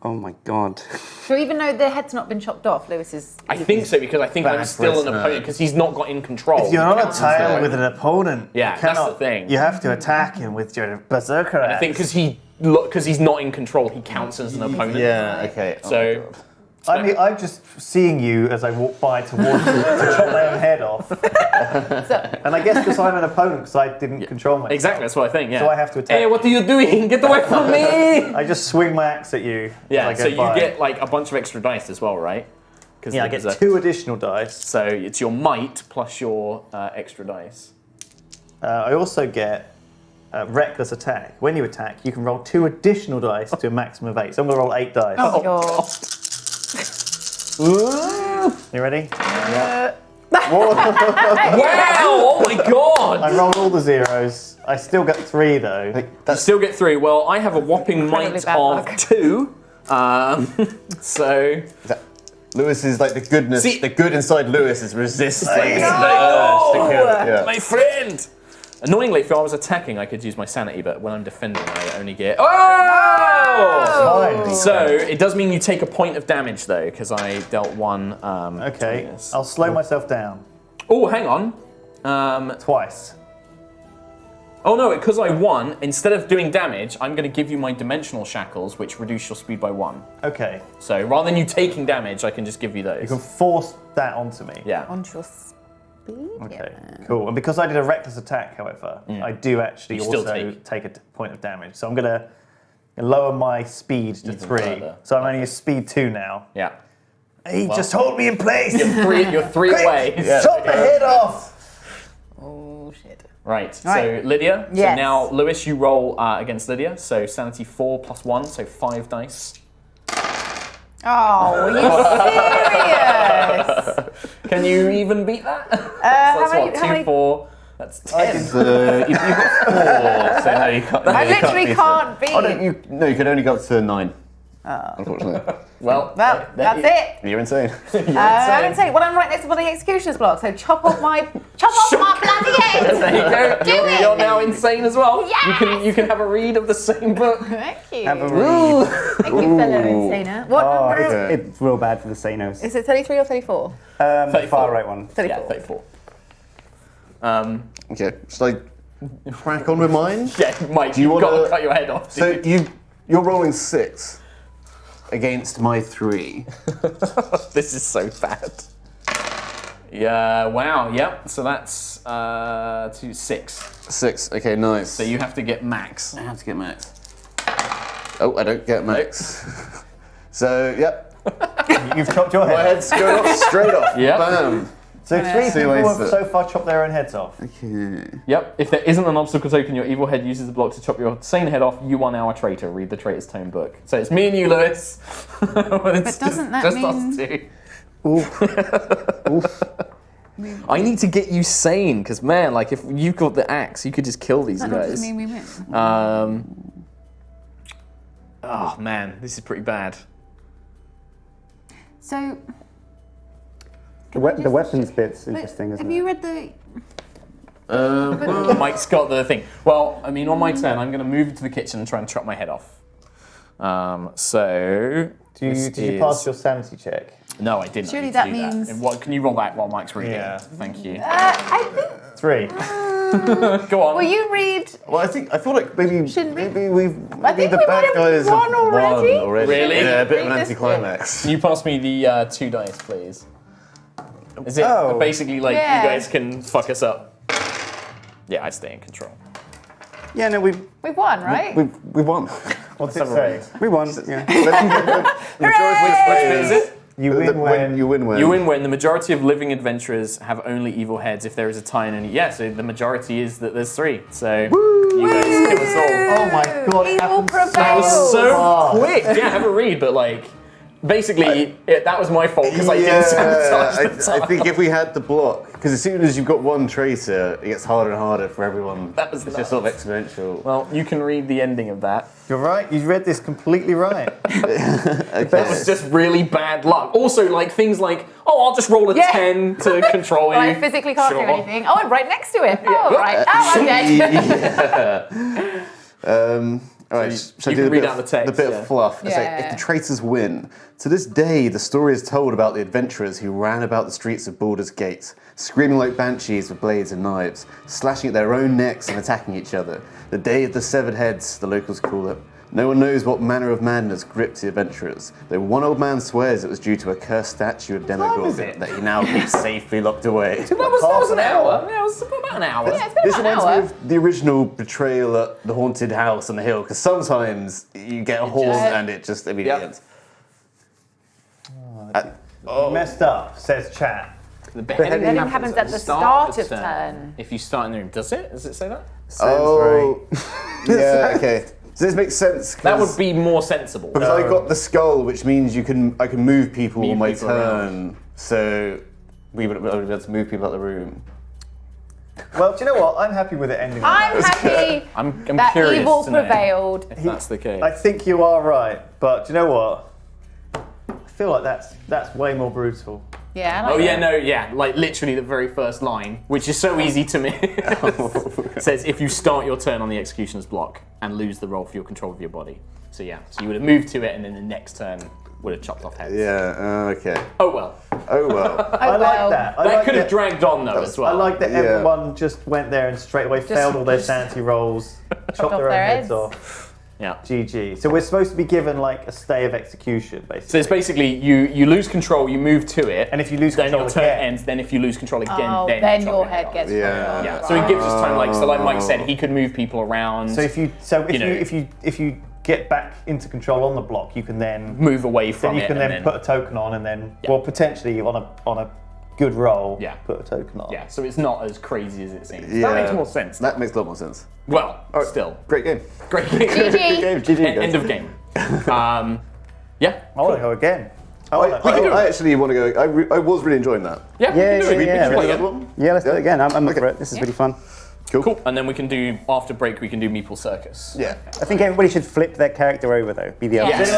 Oh my god. So even though the head's not been chopped off, Lewis is. I think so, because I think I'm still an opponent, because he's not got in control. If you're on a Counts as tile the- with an opponent, Yeah, you that's cannot, the thing. You have to attack him with your berserker axe. I think because he's not in control, he counts as an opponent. Yeah, okay. Oh my So, God. I mean, I'm just seeing you as I walk by towards you to chop my own head off. And I guess because I'm an opponent, because I didn't control myself. exactly, that's what I think, yeah. So I have to attack. Hey, what are you doing? Get away from me! I just swing my axe at you. Yeah, as I so go you by. get, like, a bunch of extra dice as well, right? Yeah, I get 2 additional dice. So it's your might plus your extra dice. I also get reckless attack. When you attack, you can roll 2 additional dice to a maximum of 8. So I'm going to roll 8 dice. Oh my god. You ready? Wow! Oh my god! I rolled all the zeros. I still get 3 though. You still get 3. Well, I have a whopping Incredibly might bad of luck. 2. So Lewis is like the goodness. See- the good inside Lewis is resists like, the No! urge to kill. Yeah. my friend. Annoyingly, if I was attacking, I could use my sanity, but when I'm defending, I only get. Oh! Fine. So it does mean you take a point of damage though, because I dealt 1. Okay, Yes. I'll slow myself down. Oh, hang on. Twice. Oh no, because I won, instead of doing damage, I'm going to give you my dimensional shackles, which reduce your speed by 1. Okay, So rather than you taking damage, I can just give you those. you can force that onto me. Yeah. Onto your Okay, cool. And because I did a reckless attack, however, I do actually You still also take a point of damage. So I'm going to lower my speed to Even 3. further. So I'm only a speed 2 now. Yeah. Hey, just hold me in place. You're 3 Quick, away. chop my head off. Oh, shit. Right, so Right. Lydia. So Yes. now, Lewis, you roll against Lydia. So sanity 4 plus 1, so 5 dice. Oh, are you serious? Can you even beat that? So how that's many- what, how 2, many- 4. That's 10. You've got 4, so no, you can't. I you can't literally beat can't beat. Oh, no, you can only go up to 9. Unfortunately. Well, Well, that's it. You're insane. I'm insane. Well, I'm right next to the executioner's block, so chop off my bloody head. There you go. Do it. You're now insane as well. Yes. You can have a read of the same book. Thank you. Have a read. Thank you, fellow insaner. What number is okay. It's real bad for the Sanos. Is it 33 or 34? 34. Far right one. 34. Yeah, 34. Okay, should I crack on with mine? Yeah, Mike, you you've got wanna- to cut your head off. So dude. you're rolling 6 against my 3. This is so bad. Yeah, wow, yep. So that's 2, 6. 6. Okay, nice. So you have to get max. I have to get max. Oh, I don't get max. So, yep. You've chopped your My head. head's going off straight off. Yep. Bam. So 3 See you people have later. so far chopped their own heads off. Okay. Yep. If there isn't an obstacle token, your evil head uses the block to chop your sane head off. You are now a traitor. Read the traitor's tome book. So it's me and you, Lewis. But doesn't that just mean- us two. I need to get you sane, because man, like if you got the axe, you could just kill these That doesn't guys. mean we win. Oh man, this is pretty bad. So, The weapons bit's interesting, isn't have it? you read the... Mike's got the thing. Well, I mean, on my turn, I'm going to move into the kitchen and try and chop my head off. Did you pass your sanity check? No, I didn't. I Surely need to that do means- And what, can you roll that while Mike's reading? Yeah. Thank you. I think... 3. Go on. Will you read... Well, I feel like maybe Shouldn't we- maybe think the we bad might have guys won have already. won already. Really? Yeah, a bit of an Read this anticlimax. Can you pass me the 2 dice, please? Is it Oh. basically like Yeah. you guys can fuck us up? Yeah, I stay in control. Yeah, no, We've won, right? we won. What's it say? We won. Yeah. The majority of Which players- bit is it? You win when... you win when. You win when the majority of living adventurers have only evil heads if there is a tie in any. Yeah, so the majority is that there's 3. So you guys kill us all. Oh my god, it Evil happened prevails. That was so fast. quick. Yeah, have a read, but like, basically, that was my fault because I didn't sabotage the I think if we had the block, because as soon as you've got one traitor, it gets harder and harder for everyone. That was it's just sort of exponential. Well, you can read the ending of that. You're right, you read this completely right. That was just really bad luck. Also, like things like, oh, I'll just roll a 10 to control you. Well, I physically can't Sure. do anything. Oh, I'm right next to it. Oh, right. Oh, okay. All right, So shall I you do can the read bit out of- the text, The bit yeah. of fluff. It's like, Yeah. if the traitors win, to this day the story is told about the adventurers who ran about the streets of Baldur's Gate, screaming like banshees with blades and knives, slashing at their own necks and attacking each other. The Day of the Severed Heads, the locals call it. No one knows what manner of madness gripped the adventurers, though one old man swears it was due to a cursed statue of Demogorgon that he now keeps safely locked away. That was an hour. Yeah, it was about an hour. Yeah, it's been This about an reminds me hour. of the original betrayal at the haunted house on the hill, because sometimes you get a horse and it just immediately Yep. ends. Messed up, says chat. The Beheading happens at the start of turn. If you start in the room, does it? Does it say that? Oh, yeah, okay. So this makes sense. That would be more sensible. because I got the skull, which means I can move people Move on my people turn. So we would be able to move people out the room. Well, do you know what? I'm happy with it ending like I'm that. happy I'm that curious evil to know prevailed. if that's the case. I think you are right, but do you know what? I feel like that's way more brutal. Yeah, I like Oh yeah, that. no, yeah, like literally the very first line, which is so easy to me, says if you start your turn on the executioner's block and lose the roll for your control of your body. So yeah, so you would have moved to it and then the next turn would have chopped off heads. Yeah, okay. Oh well. Oh well. I well. like that. I That like could have that- dragged on though as well. I like that Yeah. everyone just went there and straight away failed all their sanity rolls, chopped their own their heads heads. off. Yeah. GG. So we're supposed to be given like a stay of execution, basically. So it's basically you lose control, you move to it, and if you lose then control your turn again, ends. Then if you lose control again, then then chop your your head off. gets Yeah. Yeah. So it gives us time, like Mike said, he could move people around. So if you get back into control on the block, you can then move away from then you it. can then put a token on, and then well potentially on a good roll, put a token on. Yeah. So it's not as crazy as it seems. Yeah. That makes more sense. That makes a lot more sense. Well, still Great game. great game. GG. Great game. GG, guys. End of game. Yeah. I want to go again. I actually want to go. I was really enjoying that. Yeah. Yeah, we can do it. We yeah, can yeah. play Another again. one? Yeah, let's do it again. I'm up for it. This is really fun. Cool. And then we can do after break. We can do Meeple Circus. Yeah. I think everybody should flip their character over though. Be the other. Yes.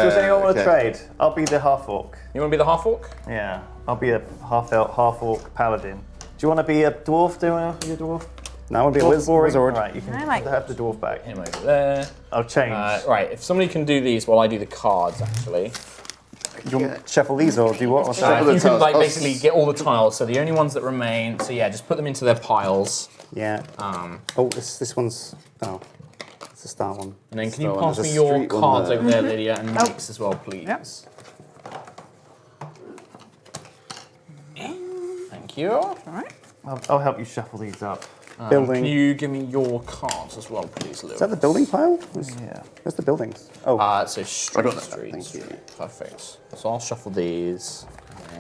Does anyone want to Okay. trade? I'll be the half orc. You want to be the half orc? Yeah, I'll be a half elf, half orc paladin. Do you want to be a dwarf? Do you want to be a dwarf? No, I want to be a Dwarf boring. wizard. Right, you can I like- have the dwarf back. Him over there. I'll change. Right. If somebody can do these while I do the cards, actually. Do you want to shuffle these or do what? Or Shuffle the You can tiles. like Oh, basically get all the tiles. So the only ones that remain. So yeah, just put them into their piles. Yeah. Oh, this one's. Oh, it's the star one. And then can So you pass there's me a your street one cards there. over there, Lydia, and Mike's as well, please? Yep. Thank you. All right. I'll help you shuffle these up. Building. Can you give me your cards as well, please, Lewis? Is that the building pile? Yeah. Where's the buildings? Oh, So street, got that, street, thank you. street. Perfect. So I'll shuffle these.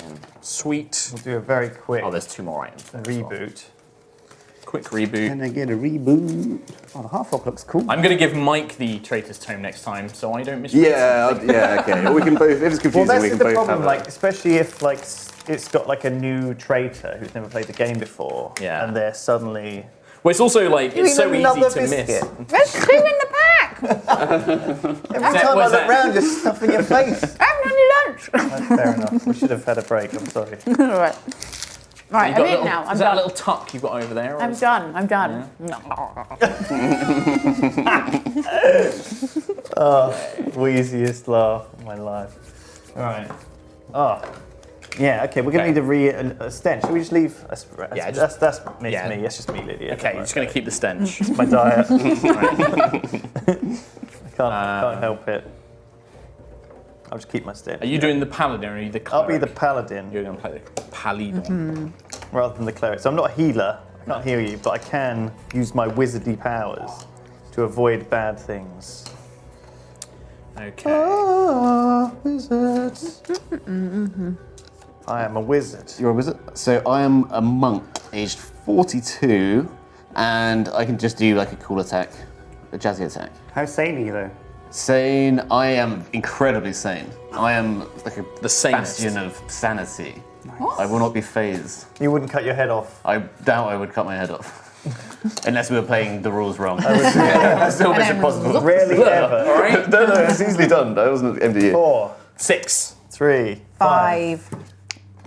And sweet. We'll do a very quick Oh, there's two more items. there as well. reboot. Quick reboot. can I get a reboot? Oh, the half rock looks cool. I'm going to give Mike the Traitor's Tome next time, so I don't miss. Okay. Or we can both. If it's Well, confusing, that's we can the both problem. have Like, especially if like it's got like a new traitor who's never played the game before, Yeah. and they're suddenly. Well, it's also like it's so even easy another to miss. biscuit? There's two in the pack. Every time I was look that? round, you're stuffing your face. I haven't had any lunch. That's fair enough. We should have had a break. I'm sorry. All right. Right, You've I'm got a in little- now. I'm is that a done. little tuck you've got over there? or I'm is- done. I'm done. Wheeziest laugh of my life. All right. Oh. Yeah. Okay. We're gonna Okay. need a stench. Should we just leave? Yeah, That's me. yeah. Me. That's just me, Lydia. Okay, you're just going to keep the stench. It's my diet. I can't help it. I'll just keep my stench. Are you doing the paladin or are you the cleric? I'll be the paladin You're going to play the paladin. rather than the cleric. So I'm not a healer. I can't heal you, but I can use my wizardy powers to avoid bad things. Okay. Ah, wizards. I am a wizard. You're a wizard. So I am a monk, aged 42, and I can just do like a cool attack, a jazzy attack. How sane are you though? Sane. I am incredibly sane. I am like a The sanest. bastion of sanity. I will not be phased. You wouldn't cut your head off. I doubt I would cut my head off. Unless we were playing the rules wrong. That still makes it possible. Rarely ever. All right. No, it's easily done. I wasn't at MDU. 4, 6. 3, 5. 5.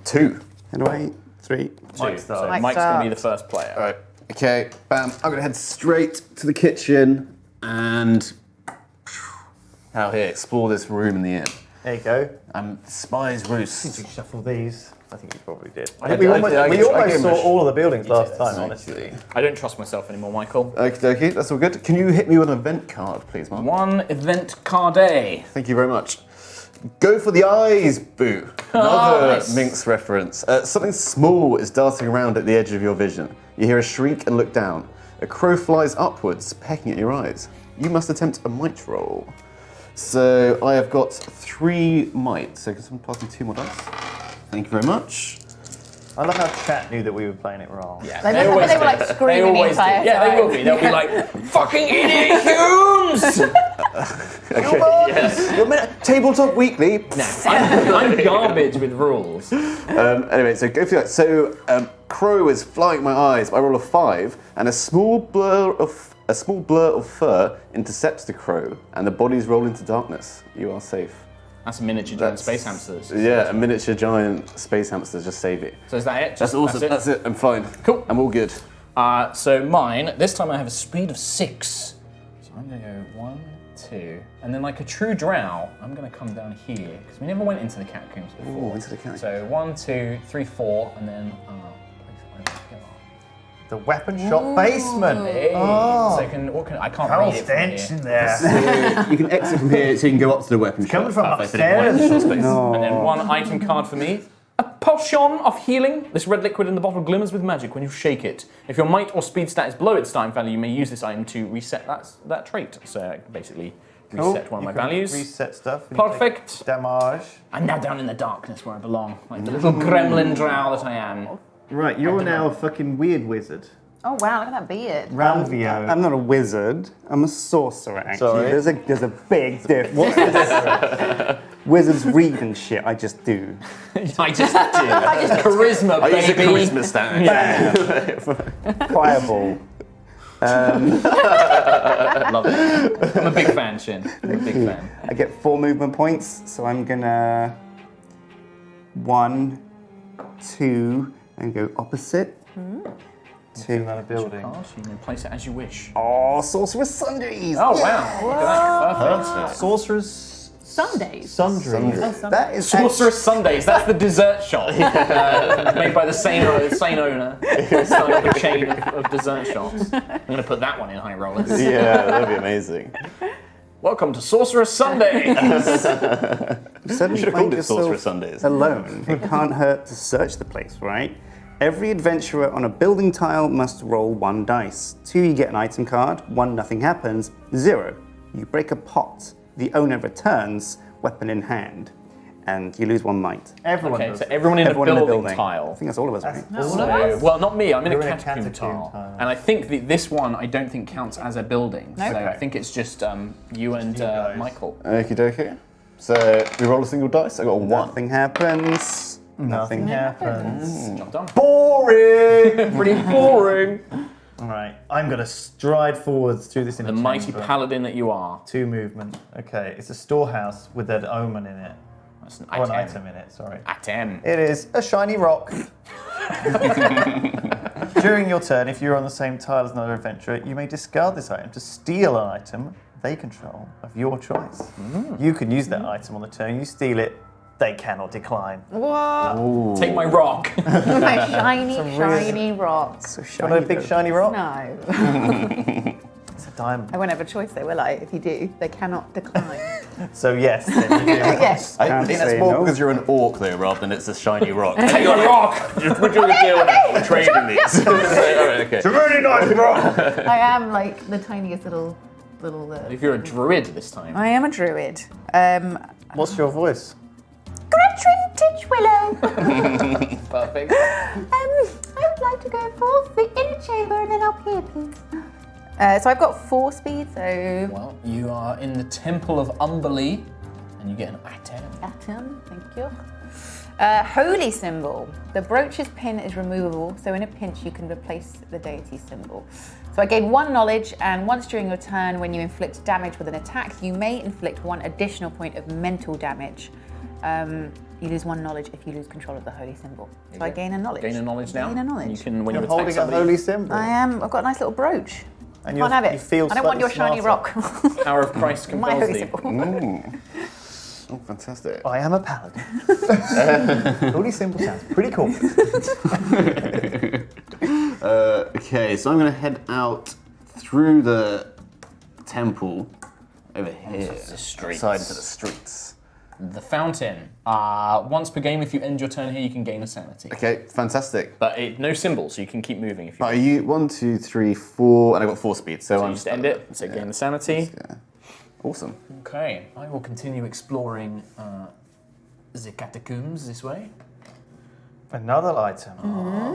2. Anyway, 3. Mike So starts. Mike Mike's going to be the starts. first player. All right. Okay. Bam. I'm gonna head straight to the kitchen and out here explore this room in the inn. There you go. Spies roost. Did you shuffle these? I think you probably did. I we did, almost, I we gave almost him saw a all of the buildings last did, time, thank honestly. I don't trust myself anymore, Michael. Okie dokie, that's all good. Can you hit me with an event card, please, Mark? One event card A. Thank you very much. Go for the eyes, boo. Another nice. Minx reference. Something small is darting around at the edge of your vision. You hear a shriek and look down. A crow flies upwards, pecking at your eyes. You must attempt a might roll. So I have got 3 might. So can someone pass me 2 more dice? Thank you very much. I love how chat knew that we were playing it wrong. Yeah, They must have been- they were, like, do. screaming the always entire do. Yeah, they time. will be. They'll be like, fucking idiot Humes! Tabletop Weekly. I'm garbage with rules. Anyway, so go for that. So crow is flying at my eyes. I roll a 5, and a small blur of fur intercepts the crow, and the bodies roll into darkness. You are safe. That's a miniature giant space hamsters. Yeah, a miniature giant space hamster just save it. So is that it? That's awesome. That's it. I'm fine. Cool. I'm all good. So mine, this time I have a speed of 6. So I'm going to go 1, 2, and then like a true drow, I'm going to come down here, because we never went into the catacombs before. Ooh, into the catacombs. So 1, 2, 3, 4, and then place it over together. The weapon shop basement. Hey, Oh. so I can't Carol read it from stench here. in there. So you can exit from here, so you can go up to the weapon shop. Coming from Perfect, I didn't want upstairs. it in space. And then one item card for me. A potion of healing. This red liquid in the bottle glimmers with magic when you shake it. If your might or speed stat is below its starting value, you may use this item to reset that trait. So I can basically reset one of my values. Reset stuff. and Perfect. take Damage. I'm now down in the darkness where I belong, like the little gremlin drow that I am. Right, you're now a fucking weird wizard. Oh wow, look at that beard. Ranvio. I'm not a wizard. I'm a sorcerer, actually. Sorry. There's a big difference. Wizards read and shit. I just do. I just do. Charisma, I baby. use a charisma stat. Fireball. Love it. I'm a big fan, Sjin. I'm a big fan. I get 4 movement points, so I'm gonna 1, 2, and go opposite. 2. Another building. You can place it as you wish. Oh, Sorcerer's Sundries! Oh wow! Look at that. Perfect. Sorcerer's Sundays. Sundry. That is Sorcerer's Sundays. That's the dessert shop made by the same owner. It's like a chain of dessert shops. I'm going to put that one in high rollers. Yeah, that'd be amazing. Welcome to Sorcerer's Sundays. Suddenly Should have find called it yourself Sorcerer's Sundays. alone. It can't hurt to search the place, right? Every adventurer on a building tile must roll 1 dice. 2, you get an item card. 1, nothing happens. 0, you break a pot. The owner returns, weapon in hand, and you lose 1 might. Everyone Okay, does so it. everyone in Everyone a in the building building. tile. I think that's all of us, right? So, well, not me. I'm in You're a in a catacomb catacomb tile, tile. and I think this one I don't think counts as a building. So Okay. I think it's just you and guys. Michael. Okie dokie. So we roll a single dice. I got a 1. Nothing happens. Nothing happens. Job done. Boring! Pretty boring. Alright, I'm going to stride forwards through this inner The mighty chamber. paladin that you are. 2 movement. Okay, it's a storehouse with an omen in it. That's an Or an item. item in it, sorry. Item. It is a shiny rock. During your turn, if you're on the same tile as another adventurer, you may discard this item to steal an item they control of your choice. You can use that item on the turn. You steal it, they cannot decline. What? Take my rock. My shiny rock. So Want shiny. a big shiny rock? No. It's a diamond. I won't have a choice though, will I? If you do, they cannot decline. So yes, then you do. Yes. I Can't think that's say more no. because you're an orc though, rather than it's a shiny rock. Take my rock. We're doing a deal now. We're trading these. Alright, okay. It's a really nice rock! I am like the tiniest little. If you're a druid this time. I am a druid. What's your voice? Gretchen Titchwillow. Perfect. I would like to go forth the inner chamber and then up here, please. So I've got 4 speed, so Well, you are in the Temple of Umberlee, and you get an item. atom, thank you. Holy symbol. The brooch's pin is removable, so in a pinch you can replace the deity symbol. So I gain 1 knowledge, and once during your turn, when you inflict damage with an attack, you may inflict 1 additional point of mental damage. You lose 1 knowledge if you lose control of the holy symbol. So I gain a knowledge. Gain a knowledge now. Gain a knowledge. You can, when You're you attack holding a somebody, holy symbol. I am. I've got a nice little brooch. And Can't have it. You feel I don't want your slightly shiny smarter. rock. power of Christ My compels holy thee. symbol. Oh, fantastic. I am a paladin. Holy symbol sounds pretty cool. Okay, so I'm going to head out through the temple over here, streets. outside into the streets. The fountain. Once per game, if you end your turn here, you can gain a sanity. Okay, fantastic. But no symbol, so you can keep moving if you Are want. you 1, 2, 3, 4, and I've got 4 speed, so So I'm you just end it, so gain the sanity. Yeah. Awesome. Okay, I will continue exploring the catacombs this way. Another item.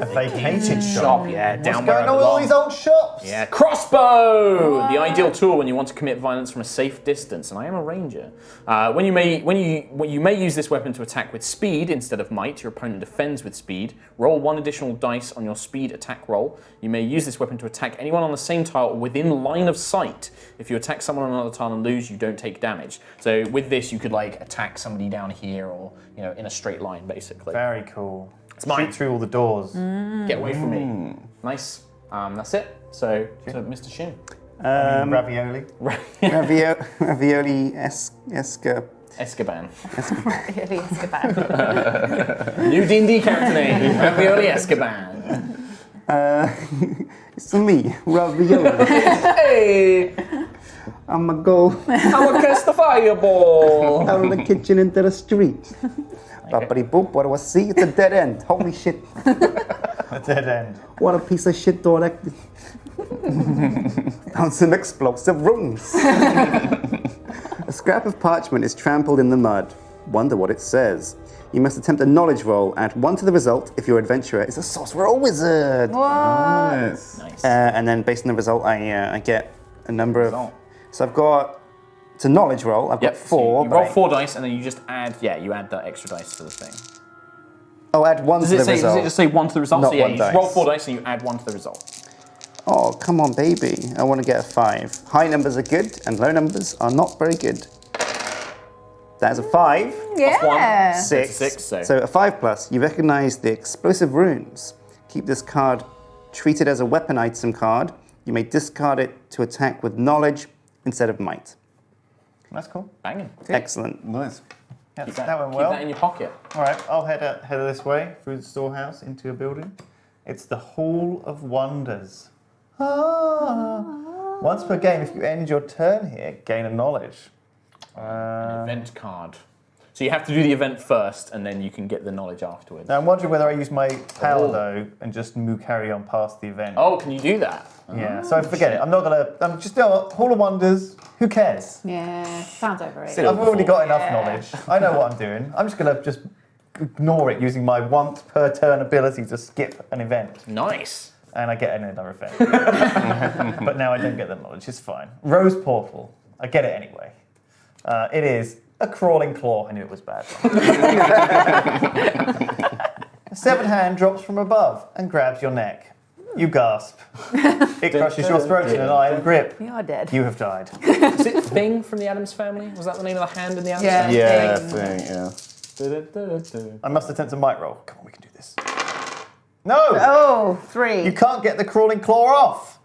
A vacated shop. Shop, yeah, What's down where going I on with all belong. these old shops? Yeah, crossbow! The ideal tool when you want to commit violence from a safe distance, and I am a ranger. When you may use this weapon to attack with speed instead of might, your opponent defends with speed. Roll 1 additional dice on your speed attack roll. You may use this weapon to attack anyone on the same tile or within line of sight. If you attack someone on another tile and lose, you don't take damage. So with this, you could like attack somebody down here, or in a straight line, basically. Very cool. It's mine. Shoot through all the doors. Get away from me. Nice. That's it. So to Mr. Sjin. Ravioli. Ravioli Esca. Escoban. Really, Azkaban. New D&D character name, Ravioli Escoban. It's me, Ravioli. Hey! I'm a go I'm gonna catch the fireball! out of the kitchen into the street. Boppity boop, what do I see? It's a dead end. Holy shit. A dead end. What a piece of shit door that... Found some explosive rooms. A scrap of parchment is trampled in the mud. Wonder what it says. You must attempt a knowledge roll. Add 1 to the result if your adventurer is a sorcerer or wizard. Nice. Nice. And then based on the result, I get a number of... So I've got... It's a knowledge roll. I've got 4. So you roll but 4 dice and then you just add, you add that extra dice to the thing. Oh, add 1 to the result. Does it just say 1 to the result? Not so yeah, 1 you just dice. roll 4 dice and you add 1 to the result. Oh, come on, baby. I want to get a 5. High numbers are good, and low numbers are not very good. That's a 5. Yeah. 6. That's a 6, So a 5 plus. You recognize the explosive runes. Keep this card treated as a weapon item card. You may discard it to attack with knowledge instead of might. That's cool. Banging. Excellent. Nice. That Keep went well. that in your pocket. All right, I'll head this way through the storehouse into a building. It's the Hall of Wonders. Once per game, if you end your turn here, gain a knowledge. Event card. So you have to do the event first and then you can get the knowledge afterwards. Now I'm wondering whether I use my power though and just carry on past the event. Oh, can you do that? Yeah, so forget it. I'm not gonna. I'm just Hall of Wonders. Who cares? Yeah, sounds overrated. I've already got enough knowledge. I know what I'm doing. I'm just gonna ignore it using my once per turn ability to skip an event, Nice. and I get another event. But now I don't get the knowledge. It's fine. Rose Portal. I get it anyway. It is a crawling claw. I knew it was bad. A 7th hand drops from above and grabs your neck. You gasp. It crushes your throat in an iron grip. You are dead. You have died. Is it Thing from the Addams Family? Was that the name of the hand in the Addams Yeah. Family? Yeah, Thing. thing, yeah. I must attempt a might roll. Come on, we can do this. No! Oh, 3. You can't get the crawling claw off.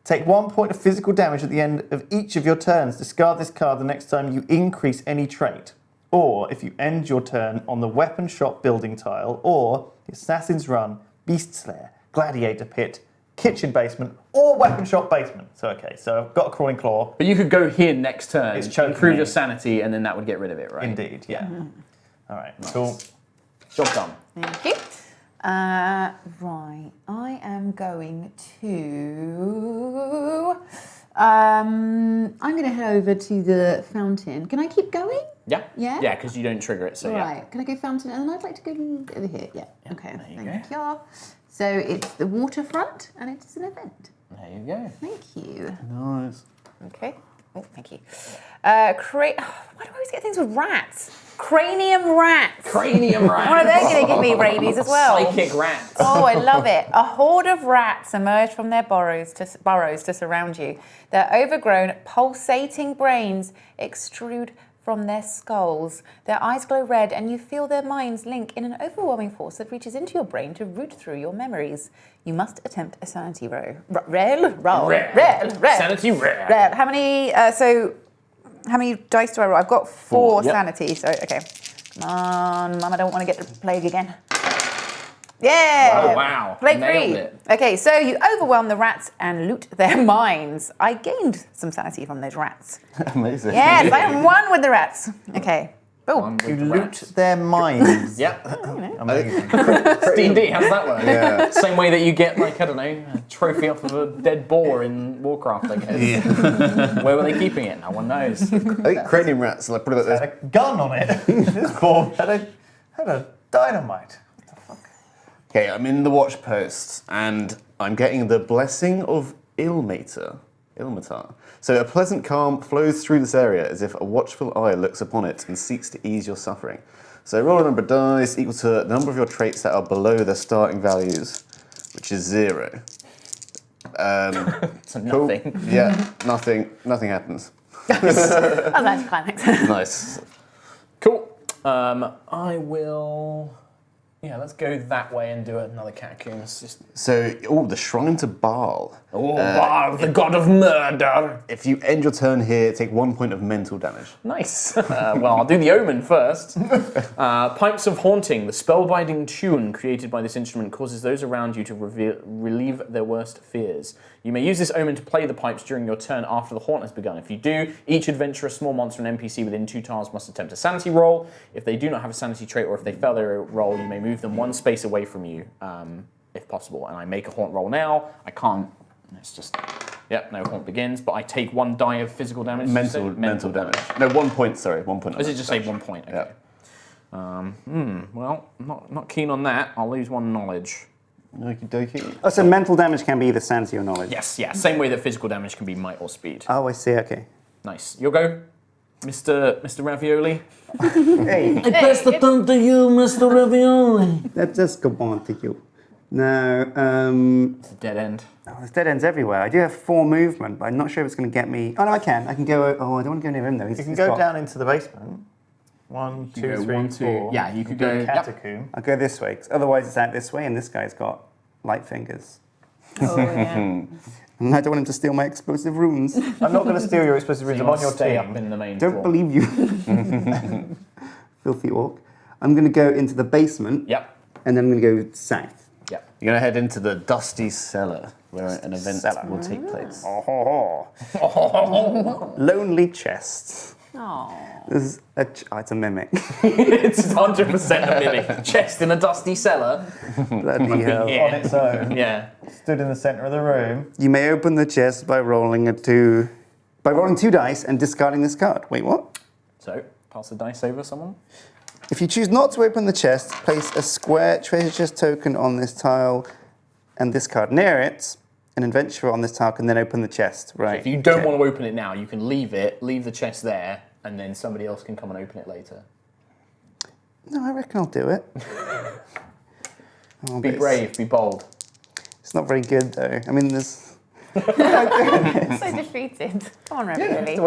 Take 1 point of physical damage at the end of each of your turns. Discard this card the next time you increase any trait. Or if you end your turn on the weapon shop building tile, or the Assassin's Run, Beast Slayer, Gladiator Pit, Kitchen Basement, or Weapon Shop Basement. So, okay, so I've got a crawling claw. But you could go here next turn, It's choking improve me. your sanity, and then that would get rid of it, right? Indeed, yeah. All right, cool. Job done. Thank you. Right, I am going to... I'm going to head over to the fountain. Can I keep going? Yeah? Yeah? Yeah, because you don't trigger it, so yeah. Right, can I go fountain? And then I'd like to go over here. Yeah, okay, there you thank you. So it's the waterfront, and it is an event. There you go. Thank you. Nice. Okay. Oh, thank you. Why do I always get things with rats? Cranium rats. Cranium Oh, rat. they're going to give me rabies as well. Psychic rat. Oh, I love it. A horde of rats emerge from their burrows to surround you. Their overgrown, pulsating brains extrude from their skulls. Their eyes glow red, and you feel their minds link in an overwhelming force that reaches into your brain to root through your memories. You must attempt a sanity roll. Roll. Sanity rare. How many? How many dice do I roll? I've got 4 Yep. sanity. So okay, come on, Mum. I don't want to get the plague again. Yeah. Wow. Plague Nailed free. it. Okay, so you overwhelm the rats and loot their minds. I gained some sanity from those rats. Amazing. Yes, I am 1 with the rats. Okay. Oh, One with You the loot rats. their minds. Yep. Amazing. D&D, how's that work? Yeah. Same way that you get, like, I don't know, a trophy off of a dead boar in Warcraft, I guess. Where were they keeping it? No one knows. I think cranium rats are like probably like Had a gun on it. This boar had a dynamite. Okay, I'm in the watch post, and I'm getting the blessing of Ilmater. So a pleasant calm flows through this area as if a watchful eye looks upon it and seeks to ease your suffering. So roll a number of dice equal to the number of your traits that are below their starting values, which is 0. So nothing. Cool. Yeah, nothing happens. oh, that's climax. Nice. Cool. I will Yeah, let's go that way and do another catacomb. It's just... So, the Shrine to Baal. Baal, the god of murder. If you end your turn here, take 1 point of mental damage. Nice. Well, I'll do the omen first. Pipes of Haunting. The spellbinding tune created by this instrument causes those around you to relieve their worst fears. You may use this omen to play the pipes during your turn after the haunt has begun. If you do, each adventurer, small monster, and NPC within 2 tiles must attempt a sanity roll. If they do not have a sanity trait, or if they fail their roll, you may move them 1 space away from you, if possible. And I make a haunt roll now. I can't. It's just. Yep, no haunt begins, but I take 1 die of physical damage. Mental damage. No, 1 point, sorry, 1 point. Or does it just say 1 point? Okay. Yeah. Well, not keen on that. I'll lose 1 knowledge. Okie dokie. Oh, so mental damage can be either sanity or knowledge? Yes, yeah. Same way that physical damage can be might or speed. Oh, I see, okay. Nice. You'll go, Mr. Ravioli. Hey, I pass the tongue to you, Mr. Ravioli. let's just go on to you. Now, It's a dead end. there's dead ends everywhere. I do have 4 movement, but I'm not sure if it's going to get me... Oh, no, I can. I can go... Oh, I don't want to go near him, though. You can go down into the basement. 1, 2, go 3, 1, 2. 4. Yeah, you could go- catacomb. I'll go this way, 'cause otherwise it's out this way, and this guy's got light fingers. Oh, yeah. And I don't want him to steal my explosive runes. I'm not going to steal your explosive runes. I'm on your Stay team. up in the main Don't floor. believe you. Filthy orc. I'm going to go into the basement, Yep. and then I'm going to go south. Yep. You're going to head into the Dusty Cellar, where an event Cellar. will take place. Lonely chest. Oh. This is it's a mimic. It's 100% a mimic. Chest in a dusty cellar. Bloody hell. Yeah. On its own. Yeah. Stood in the centre of the room. You may open the chest by rolling 2 dice and discarding this card. Wait, what? So, pass the dice over someone. If you choose not to open the chest, place a square treasure chest token on this tile and this card near it. An adventurer on this tile can then open the chest. Right. If you don't want to open it now, you can leave the chest there, and then somebody else can come and open it later. No, I reckon I'll do it. Be brave, be bold. It's not very good, though. I mean, there's... So defeated. Come on, Ravioli.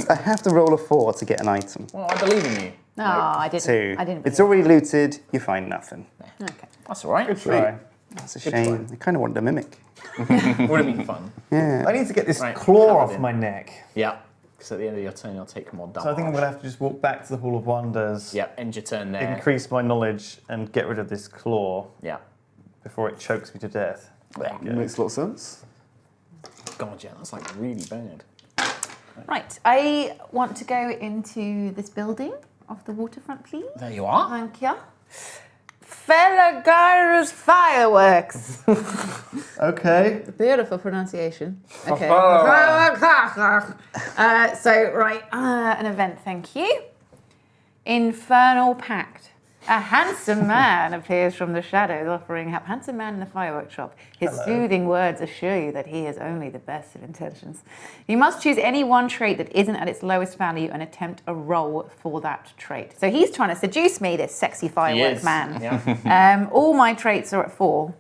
I have to roll a 4 to get an item. Well, I believe in you. No, I didn't. 2. I didn't. It's believe already looted. You find nothing. it. Okay. That's all right. Good try. That's a shame. I kind of wanted a mimic. Would have been fun. Yeah. I need to get this Right, claw off Paladin. my neck. Yeah. Because at the end of your turn, you'll take more damage. So I think I'm going to have to just walk back to the Hall of Wonders, Yeah, end your turn there. increase my knowledge, and get rid of this claw Yeah. before it chokes me to death. Makes a lot of sense. God, yeah, that's like really bad. Right. I want to go into this building off the waterfront, please. There you are. Thank you. Felagyrus Fireworks. Okay. Beautiful pronunciation. Okay. An event, thank you. Infernal Pact. A handsome man appears from the shadows offering up. Handsome man in the fireworks shop. His soothing words assure you that he has only the best of intentions. You must choose any one trait that isn't at its lowest value and attempt a roll for that trait. So he's trying to seduce me, this sexy fireworks man. Yeah. All my traits are at 4.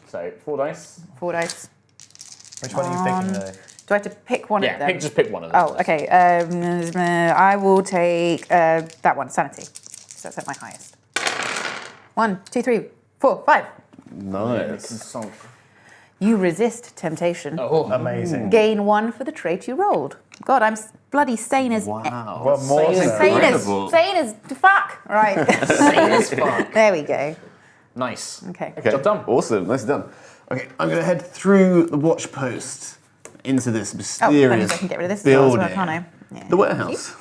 So 4 dice. 4 dice. Which one are you picking, though? Do I have to pick one of them? Just pick one of them. Oh, okay. I will take that one, sanity. So that's at my highest. 1, 2, 3, 4, 5. Nice. You resist temptation. Oh, Amazing. Gain 1 for the trait you rolled. God, I'm bloody sane as... Wow. Well, more Sane so. Sane as fuck. Right. Sane as fuck. There we go. Nice. Okay. Okay. Job done. Awesome. Nicely done. Okay, I'm going to head through the watch post into this Oh, mysterious that means I can get rid of this as well, building. can't I? Yeah. The warehouse.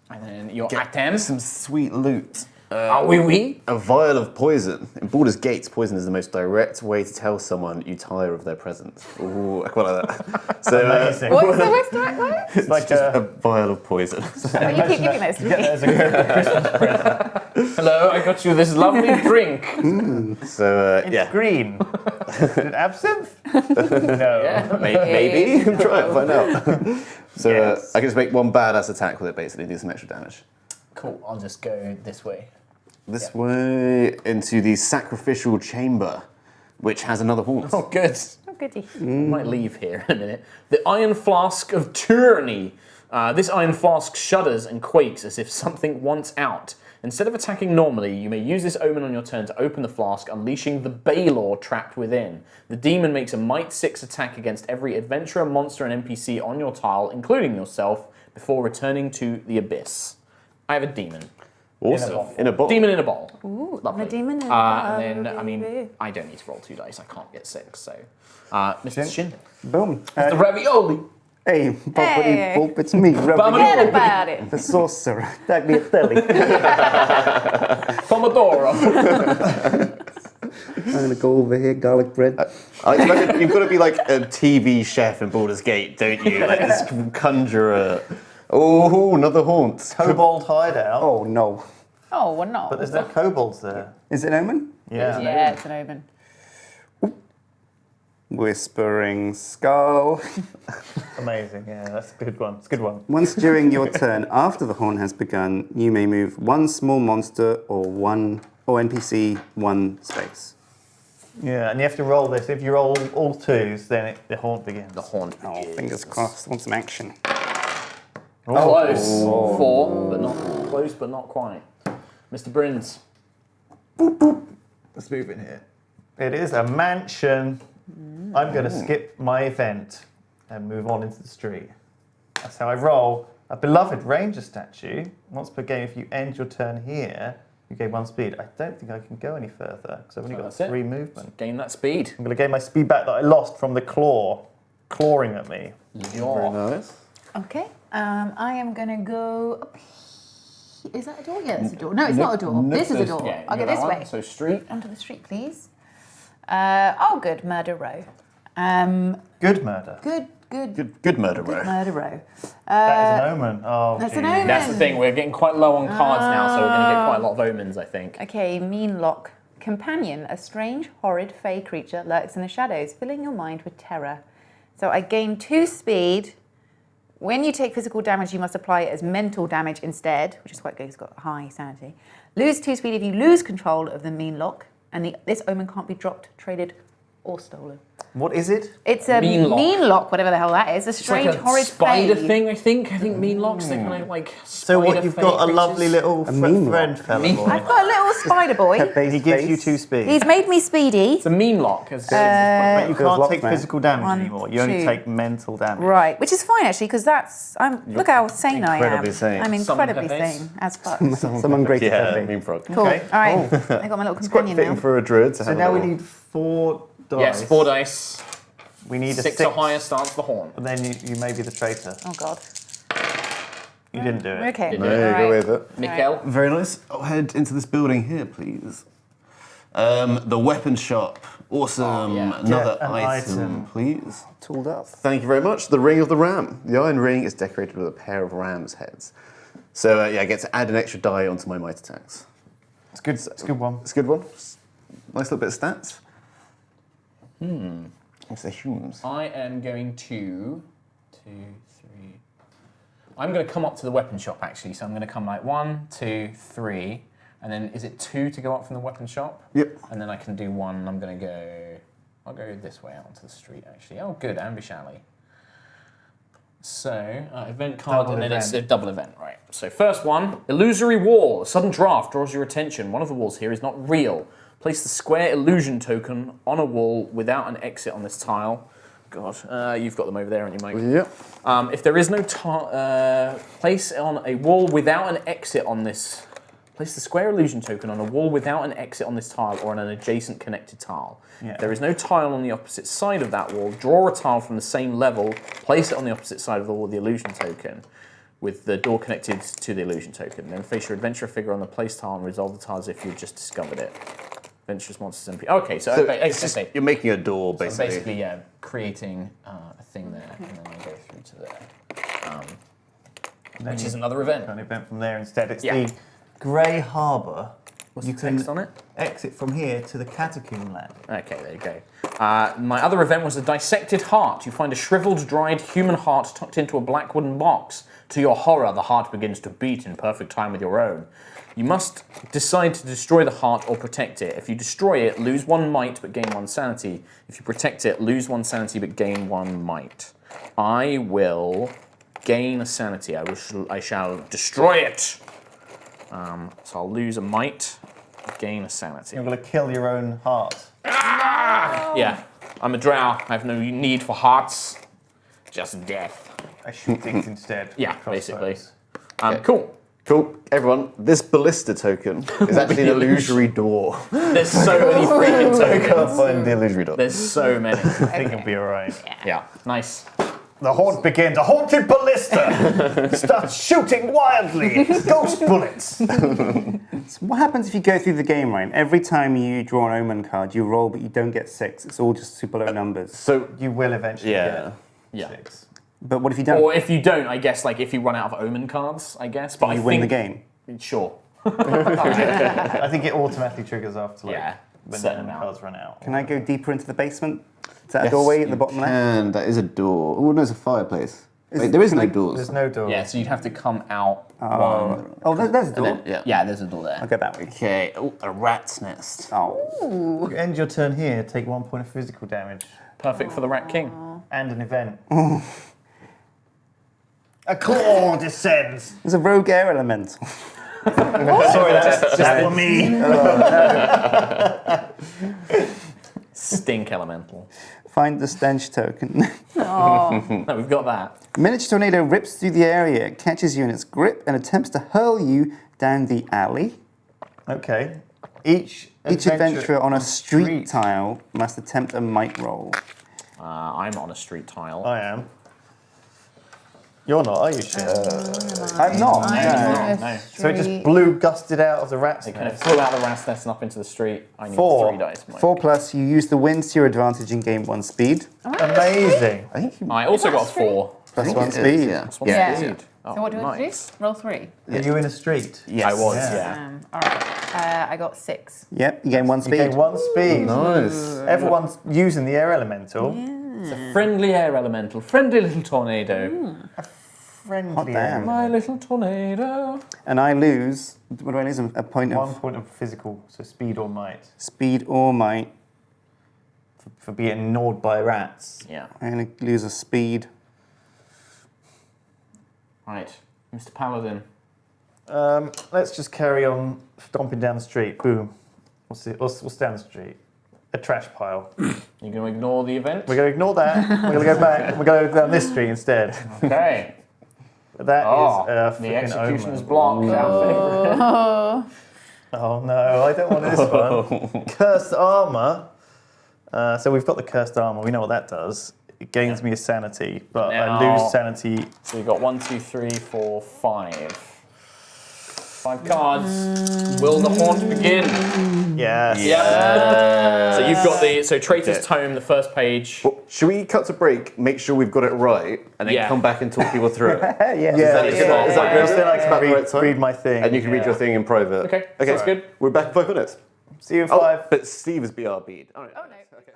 And then your items. Some sweet loot. Oui. A vial of poison. In Baldur's Gate, poison is the most direct way to tell someone you tire of their presence. Ooh, I quite like that. So, Amazing. What's the direct word? It's like just a vial of poison. Oh, you keep giving those to Get me. that as a good Christmas present. Hello, I got you this lovely drink. So, It's yeah. green. Is it absinthe? No. Yeah. Maybe. Try it, find out. So, Yes. I can just make one badass attack with it, basically, do some extra damage. Cool, I'll just go this way. This way into the sacrificial chamber, which has another haunt. Oh, good. Oh, goody. Might leave here in a minute. The Iron Flask of Tyranny. This iron flask shudders and quakes as if something wants out. Instead of attacking normally, you may use this omen on your turn to open the flask, unleashing the Baylor trapped within. The demon makes a Might 6 attack against every adventurer, monster, and NPC on your tile, including yourself, before returning to the abyss. I have a demon. Awesome. In a bowl. Demon in a bowl. Ooh, Lovely. a demon in a And then, bowl, I mean, baby. I don't need to roll 2 dice. I can't get 6, so... Mr. Sjin. Boom. The ravioli. Hey, boppity boop, it's me, Forget Ravioli, about it. the sorcerer, Tagliatelle. Pomodoro. I'm gonna go over here, garlic bread. I imagine you've got to be like a TV chef in Baldur's Gate, don't you? Like this conjurer. Oh, another haunt. Kobold hideout. Oh no. Oh, well, no. But there's no kobolds there. Is it an omen? Yeah. Yeah, it's an omen. Whispering Skull. Amazing. Yeah, that's a good one. It's a good one. Once during your turn, after the horn has begun, you may move one small monster or NPC 1 space. Yeah, and you have to roll this. If you roll all 2s, then the haunt begins. The haunt. Oh, fingers crossed. Want some action? Close. 4, but not close, but not quite. Mr. Brins. Let's move in here. It is a mansion. I'm going to skip my event and move on into the street. That's how I roll. A beloved ranger statue. Once per game, if you end your turn here, you gain 1 speed. I don't think I can go any further because I've only got That's it. 3 movement. Gain that speed. I'm going to gain my speed back that I lost from the clawing at me. Very nice. Okay. I am going to go up here. Is that a door? Yeah, it's a door. No, it's not a door. This is a door. Yeah, I'll you go got this that way. one. So street. Onto the street, please. Good. Murder row. Good murder. Good murder row. Murder row. That is an omen. Oh, That's an geez. omen. That's the thing. We're getting quite low on cards now, so we're going to get quite a lot of omens, I think. Okay, mean lock. Companion, a strange, horrid, fey creature lurks in the shadows, filling your mind with terror. So I gain 2 speed. When you take physical damage, you must apply it as mental damage instead, which is quite good. It's got high sanity. Lose 2 speed if you lose control of the mean lock, and this omen can't be dropped, traded, or stolen. What is it? It's a Mean lock. whatever the hell that is. A strange, It's like a horrid spider fey. thing, I think. I think mean locks, they're kind of like So what? spider You've fey got a creatures. lovely little mean friend fella Mean- boy. I've got a little spider boy. He gives you 2 speed. He's made me speedy. It's a mean lock. but you Feels can't locked, take man. physical damage 1, anymore. You only 2. take mental damage. Right, which is fine actually, because look how sane I am. incredibly sane. I'm incredibly Some sane as fuck. Someone great to Yeah, Pepe. mean frog. Cool. Okay. All right, I got my little It's quite companion fitting now. for a druid to So have now a we little- need 4 dice. Yes, 4 dice. We need a 6 6 or higher starts the horn. And then you may be the traitor. Oh god. You didn't do it. Okay. No, go All right. with it. Mikkel. Very nice. I'll head into this building here, please. The weapon shop. Awesome. yeah. Another Get an item, item. please. Tooled up. Thank you very much. The Ring of the Ram. The iron ring is decorated with a pair of ram's heads. So I get to add an extra die onto my might attacks. It's good. It's a good one. It's a good one. Nice little bit of stats. It's the Hulmes. I am going to... 2, 3... I'm going to come up to the weapon shop, actually. So I'm going to come like 1, 2, 3... And then is it 2 to go up from the weapon shop? Yep. And then I can do 1, and I'm going to go... I'll go this way out onto the street, actually. Oh, good, ambush alley. So, event card, Double and then it's a event. double event, right. So first one, illusory wall. A sudden draft draws your attention. One of the walls here is not real. Place the square illusion token on a wall without an exit on this tile. God, you've got them over there, haven't you, Mike? Yep. If there is no place on a wall without an exit on this. Place the square illusion token on a wall without an exit on this tile or on an adjacent connected tile. Yeah. If there is no tile on the opposite side of that wall, draw a tile from the same level, place it on the opposite side of the wall with the illusion token, with the door connected to the illusion token. Then face your adventurer figure on the place tile and resolve the tile as if you'd just discovered it. Adventurous monsters MP. Okay, so, It's just, you're making a door, so basically. basically, yeah, creating a thing there, and then I go through to there, which is another event. An event from there instead. It's Yeah. the Grey Harbour. What's You the can text on it? exit from here to the Catacomb Land. Okay, there you go. My other event was a dissected heart. You find a shriveled, dried human heart tucked into a black wooden box. To your horror, the heart begins to beat in perfect time with your own. You must decide to destroy the heart or protect it. If you destroy it, lose 1 might but gain 1 sanity. If you protect it, lose 1 sanity but gain 1 might. I will gain a sanity. I shall destroy it. So I'll lose a might, gain a sanity. You're going to kill your own heart. Yeah, I'm a drow. I have no need for hearts, just death. I shoot things instead. Yeah, Crossbows. basically. Cool. Cool. Everyone, this ballista token is actually an illusory door. There's so many freaking Can't tokens. find the illusory door. There's so many. I think it'll be alright. Yeah, nice. The haunt begins. A haunted ballista starts shooting wildly. Ghost bullets. So what happens if you go through the game, right? Every time you draw an omen card, you roll, but you don't get 6. It's all just super low numbers. So, You will eventually yeah. Yeah. get 6. But what if you don't? Or if you don't, I guess, like if you run out of omen cards, I guess. But you I win the think, game. Sure. I think it automatically triggers after like, Yeah, when certain the amount. cards run out. Can I go deeper into the basement? Is that a Yes, doorway at the you bottom left? can. That is a door. Oh, no, it's a fireplace. Wait, there is no doors. There's no door. Yeah, so you'd have to come out one. Oh, there's a door. And then- Yeah, there's a door there. I'll go that way. Okay. Oh, a rat's nest. Oh. You end your turn here, take 1 point of physical damage. Perfect for the Rat King. And an event. A claw descends. There's a rogue air elemental. Sorry, that were me. Stink elemental. Find the stench token. No, we've got that. Miniature tornado rips through the area, catches you in its grip, and attempts to hurl you down the alley. Okay. Each adventurer on a street tile must attempt a might roll. I'm on a street tile. I am. You're not, are you, Sjin? I'm not. No. So it just blew gusted out of the rat's They kind of nest. threw out the rat's nest and up into the street. I need 4. 3 dice. Mike. 4 plus, you use the wind to your advantage and gain 1 speed. Amazing. I think you I also got a Is that 4. Plus think 1 it is, speed. yeah. That's one Yeah. speed. Oh, So what do you want to nice. do? Roll 3. Are you in a street? I was, Yeah. yeah. All right. I got 6. Yep, you gain 1 You speed. gain 1 speed. Nice. Everyone's using the air elemental. It's a friendly air elemental. Friendly little tornado. Friendly Hot damn. air. My little tornado. And I lose, what do I lose? A point 1 of point of physical, so speed or might, speed or might. for being gnawed by rats. Yeah. I'm going to lose a speed. Right. Mr. Paladin. Let's just carry on stomping down the street. Boom. What's down the street? A trash pile. You going to ignore the event? We're going to ignore that. We're going to go back. We're going to go down this street instead. Okay. That is Oh, a the freaking executioner's omen. block. Our favourite. Oh no, I don't want this one. Cursed armor. So we've got the cursed armor. We know what that does. It gains me a sanity, but I Now- lose sanity. So you've got 1, 2, 3, 4, 5. 5 cards. Will the haunt begin? Yes. Yeah. So you've got the Traitor's Tome, the first page. Well, should we cut to break, make sure we've got it right, and then Yeah. come back and talk people through it? Yeah. Yeah, Is that good? Then I Is can that the right time? read my thing. And you can read your thing in private. Okay, sounds good. We're back in 5 minutes. See you in 5. But Steve is BRB'd. All right. Oh, no. Okay.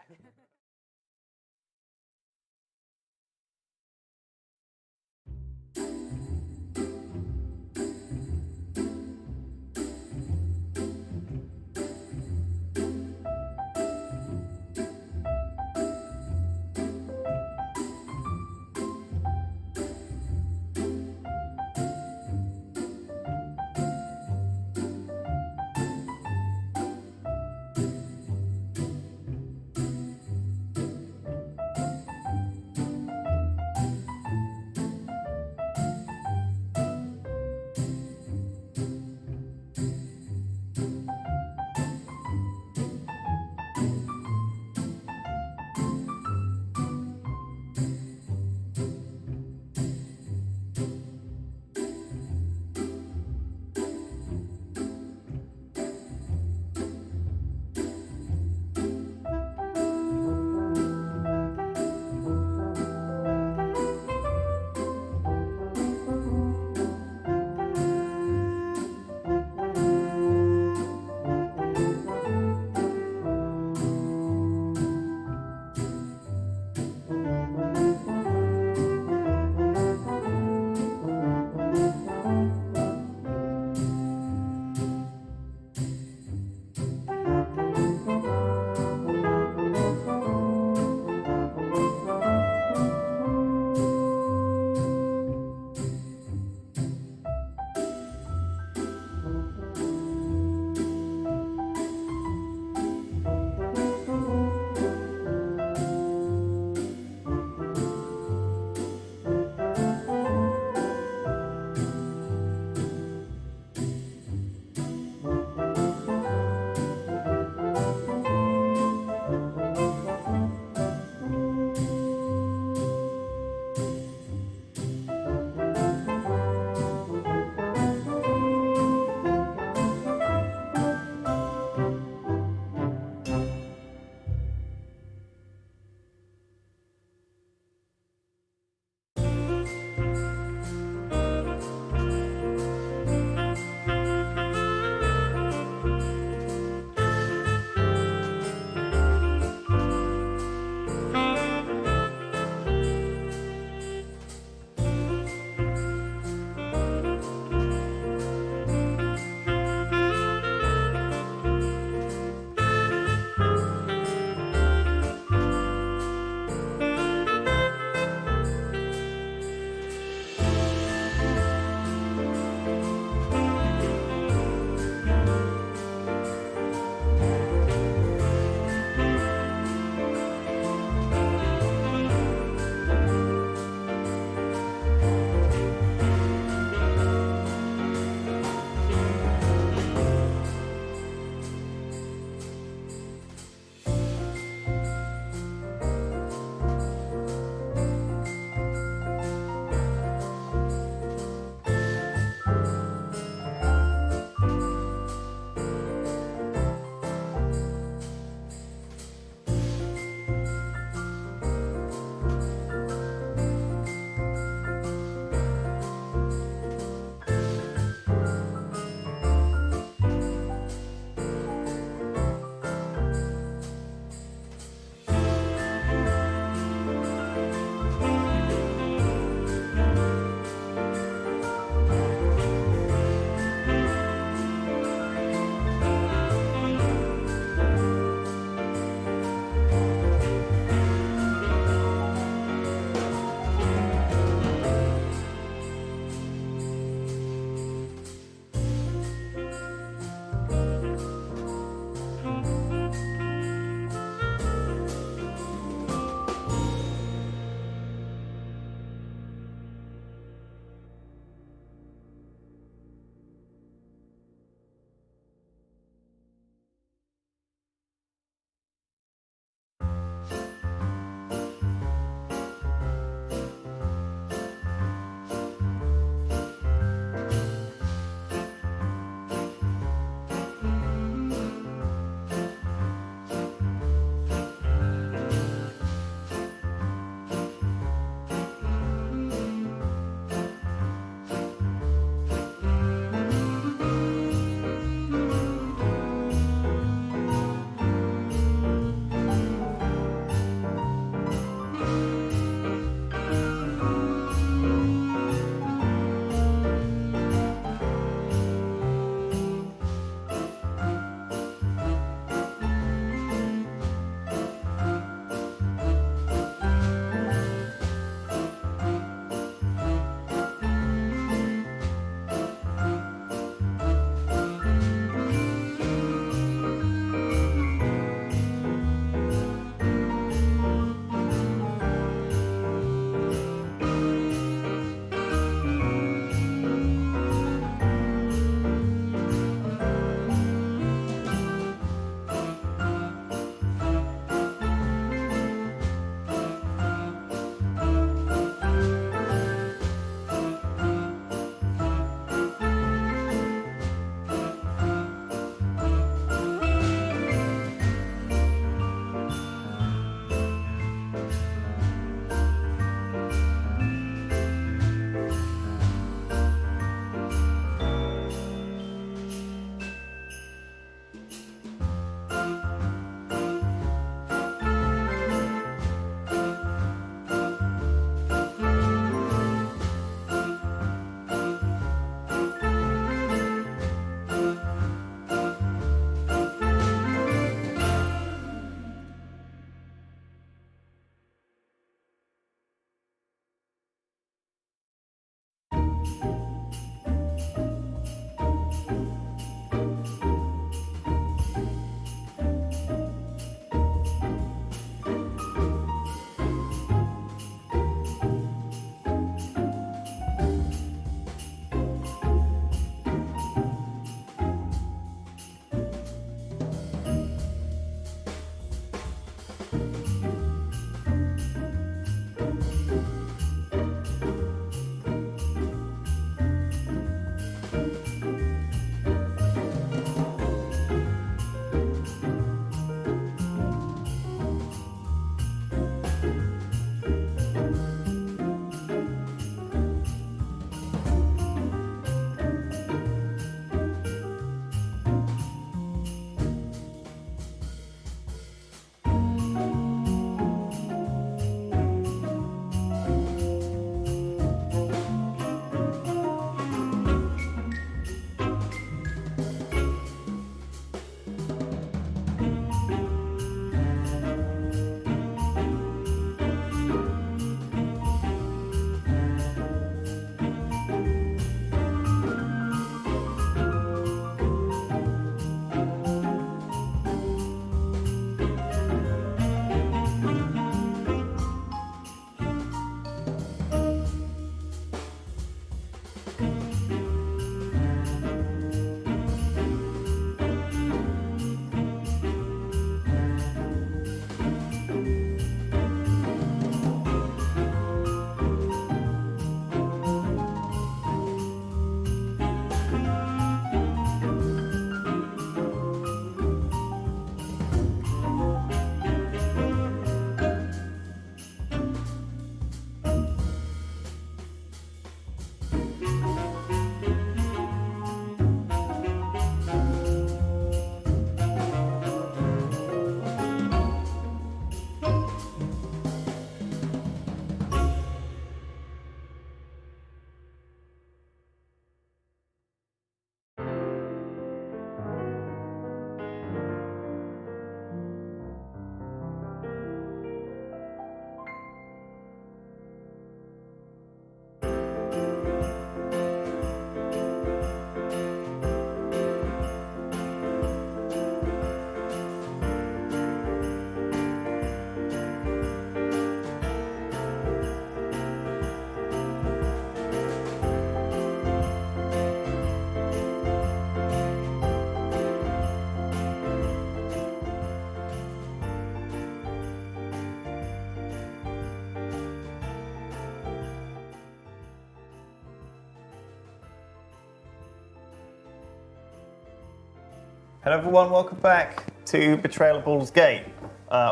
Hello everyone, welcome back to Betrayal at Baldur's Gate,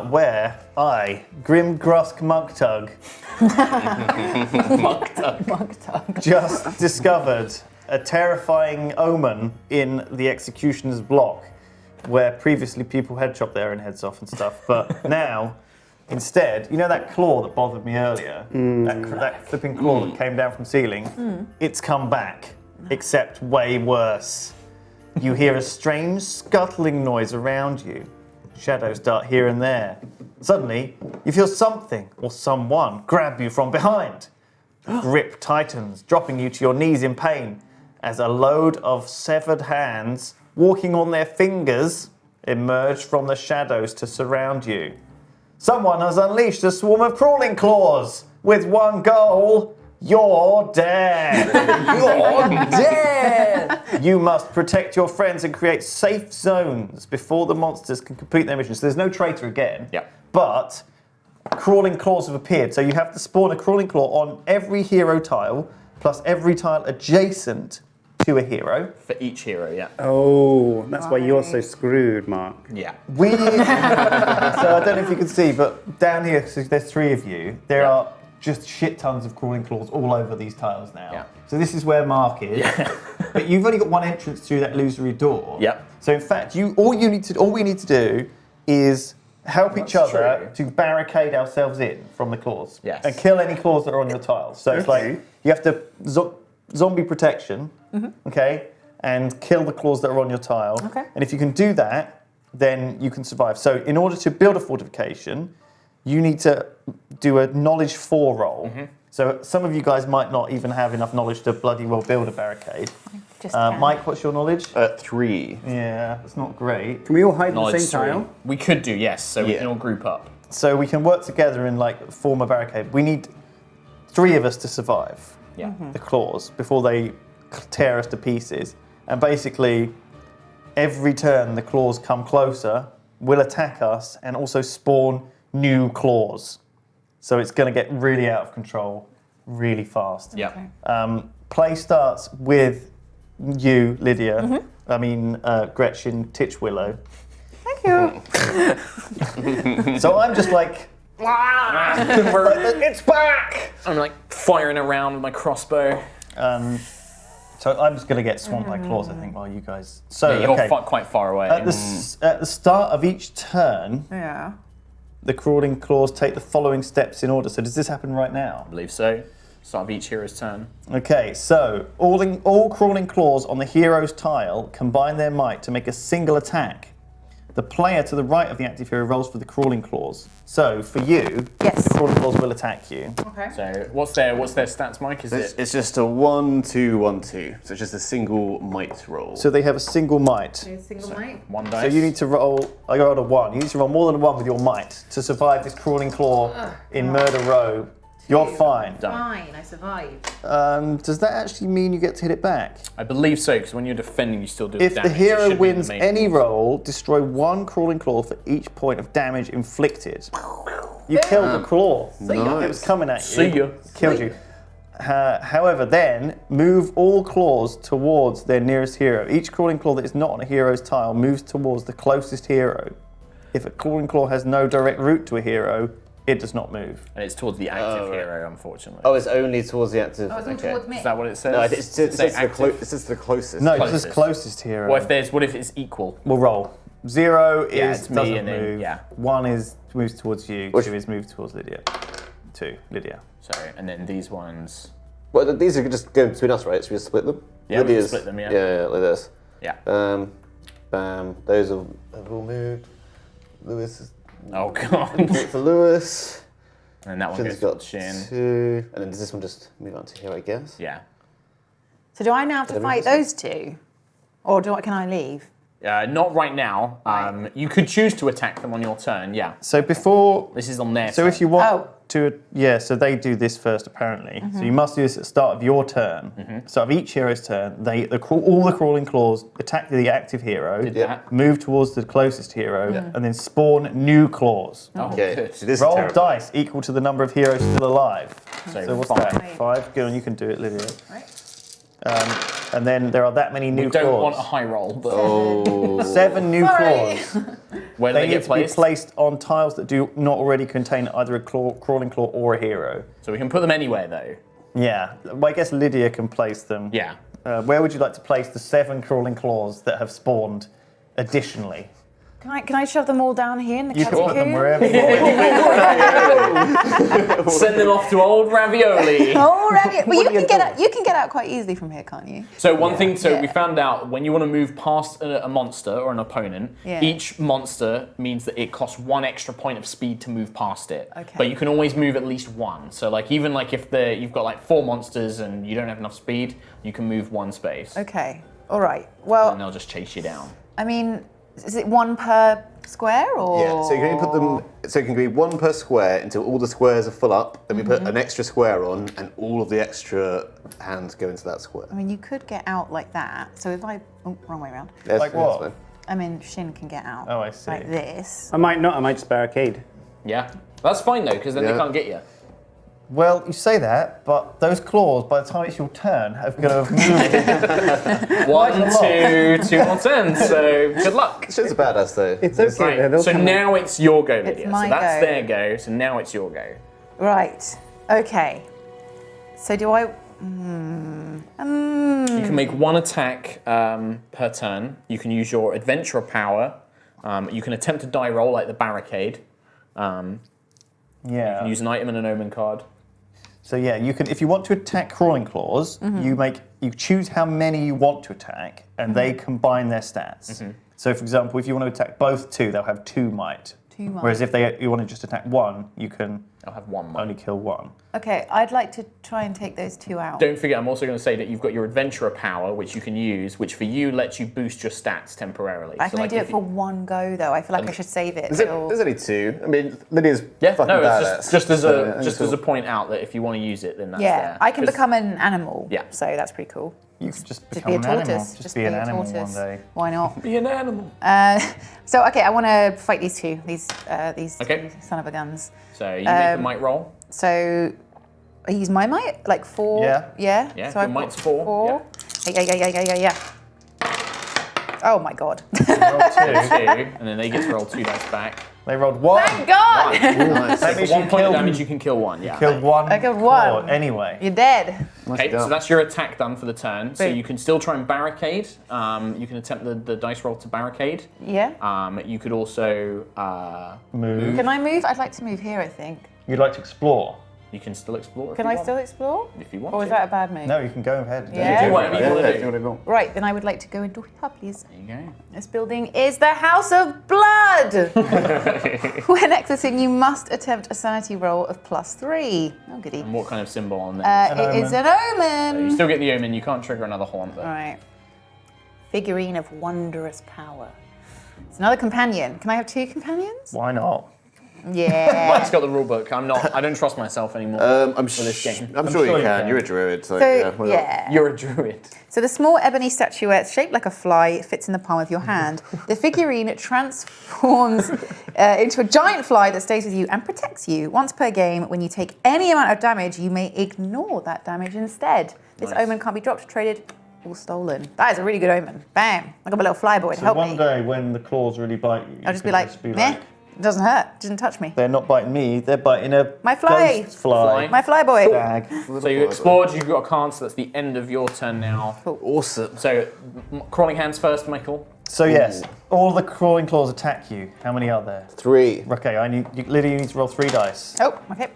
where I, Grim Grusk Monktug, just discovered a terrifying omen in the Executioner's block, where previously people head chop their own heads off and stuff, but now, instead, you know that claw that bothered me earlier? That flipping claw that came down from the ceiling? It's come back, except way worse. You hear a strange scuttling noise around you. Shadows dart here and there. Suddenly, you feel something or someone grab you from behind. The grip tightens, dropping you to your knees in pain as a load of severed hands, walking on their fingers, emerge from the shadows to surround you. Someone has unleashed a swarm of crawling claws with one goal. You're dead. You're dead. You must protect your friends and create safe zones before the monsters can complete their mission. So there's no traitor again. Yep. But crawling claws have appeared. So you have to spawn a crawling claw on every hero tile, plus every tile adjacent to a hero. For each hero, yeah. Oh, that's why you're so screwed, Mark. Yeah. So I don't know if you can see, but down here, so there's three of you. There are just shit tons of crawling claws all over these tiles now. Yeah. So this is where Mark is. Yeah. But you've only got one entrance through that illusory door. Yep. So in fact, all we need to do is help each other to barricade ourselves in from the claws. Yes. And kill any claws that are on your tiles. So it's like you have to zombie protection, okay, and kill the claws that are on your tile. Okay. And if you can do that, then you can survive. So in order to build a fortification, you need to do a knowledge 4 roll. So some of you guys might not even have enough knowledge to bloody well build a barricade. Mike, what's your knowledge? 3. Yeah, it's not great. Can we all hide in the Knowledge same 3. tile? We could do, yes, so we can all group up. So we can work together and like form a barricade. We need 3 of us to survive the claws before they tear us to pieces. And basically, every turn the claws come closer, will attack us and also spawn new claws. So it's going to get really out of control really fast. Yeah. Play starts with you, Lydia. I mean, Gretchen Titchwillow. Thank you. So I'm just like, it's back! I'm like firing around with my crossbow. So I'm just going to get swamped by claws, I think, while you guys... So, Yeah, you're okay. quite far away. At the start of each turn, Yeah. the crawling claws take the following steps in order. So does this happen right now? I believe so. Start of each hero's turn. Okay, so all crawling claws on the hero's tile combine their might to make a single attack. The player to the right of the active hero rolls for the crawling claws. So for you, Yes. the crawling claws will attack you. Okay. So what's their stats, Mike? Is it? It's just a 1-2-1-2. So it's just a single might roll. So they have a single might. Single might. One So dice. you need to roll. I rolled a 1. You need to roll more than a 1 with your might to survive this crawling claw in Murder Row. You're fine. Fine, I survived. Does that actually mean you get to hit it back? I believe so, because when you're defending, you still do If damage. the It hero should be the wins main any ones. roll, destroy 1 crawling claw for each point of damage inflicted. You killed the claw. Nice. It was coming at you. See ya. Killed you. However, then move all claws towards their nearest hero. Each crawling claw that is not on a hero's tile moves towards the closest hero. If a crawling claw has no direct route to a hero, it does not move. And it's towards the active right. hero, unfortunately. Oh, it's only towards the active. Oh, it's all okay. towards me. Is that what it says? No, it's Does it say active? the closest. No, Closest. it's just closest hero. What if it's equal? We'll roll. 0 is Yeah, it's me doesn't and then- move. yeah. 1 is moves towards you. Which- 2 is moves towards Lydia. 2, Lydia. So, and then these ones. Well, these are just going between us, right? So we just split them? Yeah, we can Lydia's- split them, yeah. Yeah, like this. Yeah. Bam. Those have all moved. Lewis is Oh god. point for Lewis. And that one Shin's goes got to Shin. 2. And then does this one just move on to here, I guess? Yeah. So do I now have to fight those two? Or can I leave? Not right now. You could choose to attack them on your turn. Yeah. So before. This is on their So turn. if you want Oh. to. Yeah, so they do this first apparently. So you must do this at the start of your turn. Start of each hero's turn, all the crawling claws attack the active hero, Did that. move towards the closest hero, and then spawn new claws. Oh, Okay. good. So this is Roll terrible. dice equal to the number of heroes still alive. So what's 5. that? 5? Good on, you can do it, Lydia. Right. And then there are that many new We don't claws. want a high roll, but Oh. 7 new Sorry. claws. where do They they need get to be placed? placed on tiles that do not already contain either a crawling claw or a hero. So we can put them anywhere, though. Yeah, well, I guess Lydia can place them. Yeah. Where would you like to place the 7 crawling claws that have spawned additionally? Can I shove them all down here in the You can put them catacomb? wherever you want. Send them off to old Ravioli. Oh, right. Well, What do you do? you can get out quite easily from here, can't you? So one thing, Yeah. we found out when you want to move past a monster or an opponent, Yeah. each monster means that it costs 1 extra point of speed to move past it. Okay. But you can always move at least 1. So even if you've got 4 monsters and you don't have enough speed, you can move 1 space. Okay. All right. Well, And they'll just chase you down. I mean, is it 1 per square or? Yeah, so you can only put them. So it can be 1 per square until all the squares are full up. Then we put an extra square on, and all of the extra hands go into that square. I mean, you could get out like that. So if I, wrong way around. That's- Like that's what? fine. I mean, Sjin can get out. Oh, I see. Like this. I might not. I might just barricade. Yeah. That's fine though, because then they Yeah. can't get you. Well, you say that, but those claws, by the time it's your turn, have got to have moved. 1, a lot. 2 more turns. So good luck. Shit's a badass though. It's okay. Right. they'll So come now it's your go, Lydia. my So that's go. their go. So now it's your go. Right. Okay. So do I? You can make 1 attack per turn. You can use your adventurer power. You can attempt a die roll like the barricade. Yeah. Use an item and an omen card. So yeah, you can if you want to attack crawling claws, you choose how many you want to attack, and they combine their stats. So for example, if you want to attack both 2, they'll have 2 might. 2 might. Whereas if you want to just attack 1, you can I'll have 1 more. only kill 1. Okay, I'd like to try and take those 2 out. Don't forget, I'm also going to say that you've got your adventurer power, which you can use, which for you lets you boost your stats temporarily. Can I do it for 1 go though? I feel like I should save it. There's only 2. I mean, Lydia's Yeah, fucking no, badass. it's just as So, a point out that if you want to use it, then that's yeah, there. I can 'Cause- become an animal. Yeah. So that's pretty cool. You could just Just become be a an animal. tortoise. Just be an a animal tortoise. one day. Why not? Be an animal. So okay, I want to fight these 2. These Okay. son of a guns. So you make a might roll. So I use my might, like 4. Yeah. Yeah. Yeah, So your I've might's got 4, Yeah. Oh my god. Roll 2. 2, and then they get to roll 2 dice back. They rolled 1. Thank God! Nice. That means 1 you point of killed, damage, you can kill 1, yeah. killed 1. I killed claw 1. anyway. You're dead. Okay, so that's your attack done for the turn. So Boom. you can still try and barricade. You can attempt the dice roll to barricade. Yeah. You could also Move. Can I move? I'd like to move here, I think. You'd like to explore? You can still explore. Can I still explore? If you want Or is to. that a bad move? No, you can go ahead. Yeah. Do whatever you want to do. what I want. Right, then I would like to go into here, please. There you go. This building is the House of Blood! When exiting, you must attempt a sanity roll of +3. Oh, goody. And what kind of symbol on there? It is an You omen! still get the omen. You can't trigger another haunt though. Alright. Figurine of wondrous power. It's another companion. Can I have 2 companions? Why not? Yeah. Mike's got the rule book. I don't trust myself anymore. I'm this game. I'm sure you you can. can. You're a druid, so, So, why not? yeah. You're a druid. So the small ebony statuette, shaped like a fly, fits in the palm of your hand. The figurine transforms into a giant fly that stays with you and protects you. Once per game, when you take any amount of damage, you may ignore that damage instead. This Nice. omen can't be dropped, traded, or stolen. That is a really good omen. Bam! I got my little fly boy to So help one me. day when the claws really bite you, I'll just be like, meh, like, it doesn't hurt, doesn't touch me. they're not biting me, they're biting a My fly. ghost fly. My fly boy. Bag. So you explored. You've got a card. So that's the end of your turn now. Awesome. So crawling hands first, Michael. So yes, all the crawling claws attack you. How many are there? 3. Okay, Lydia, you need to roll 3 dice. Oh, okay.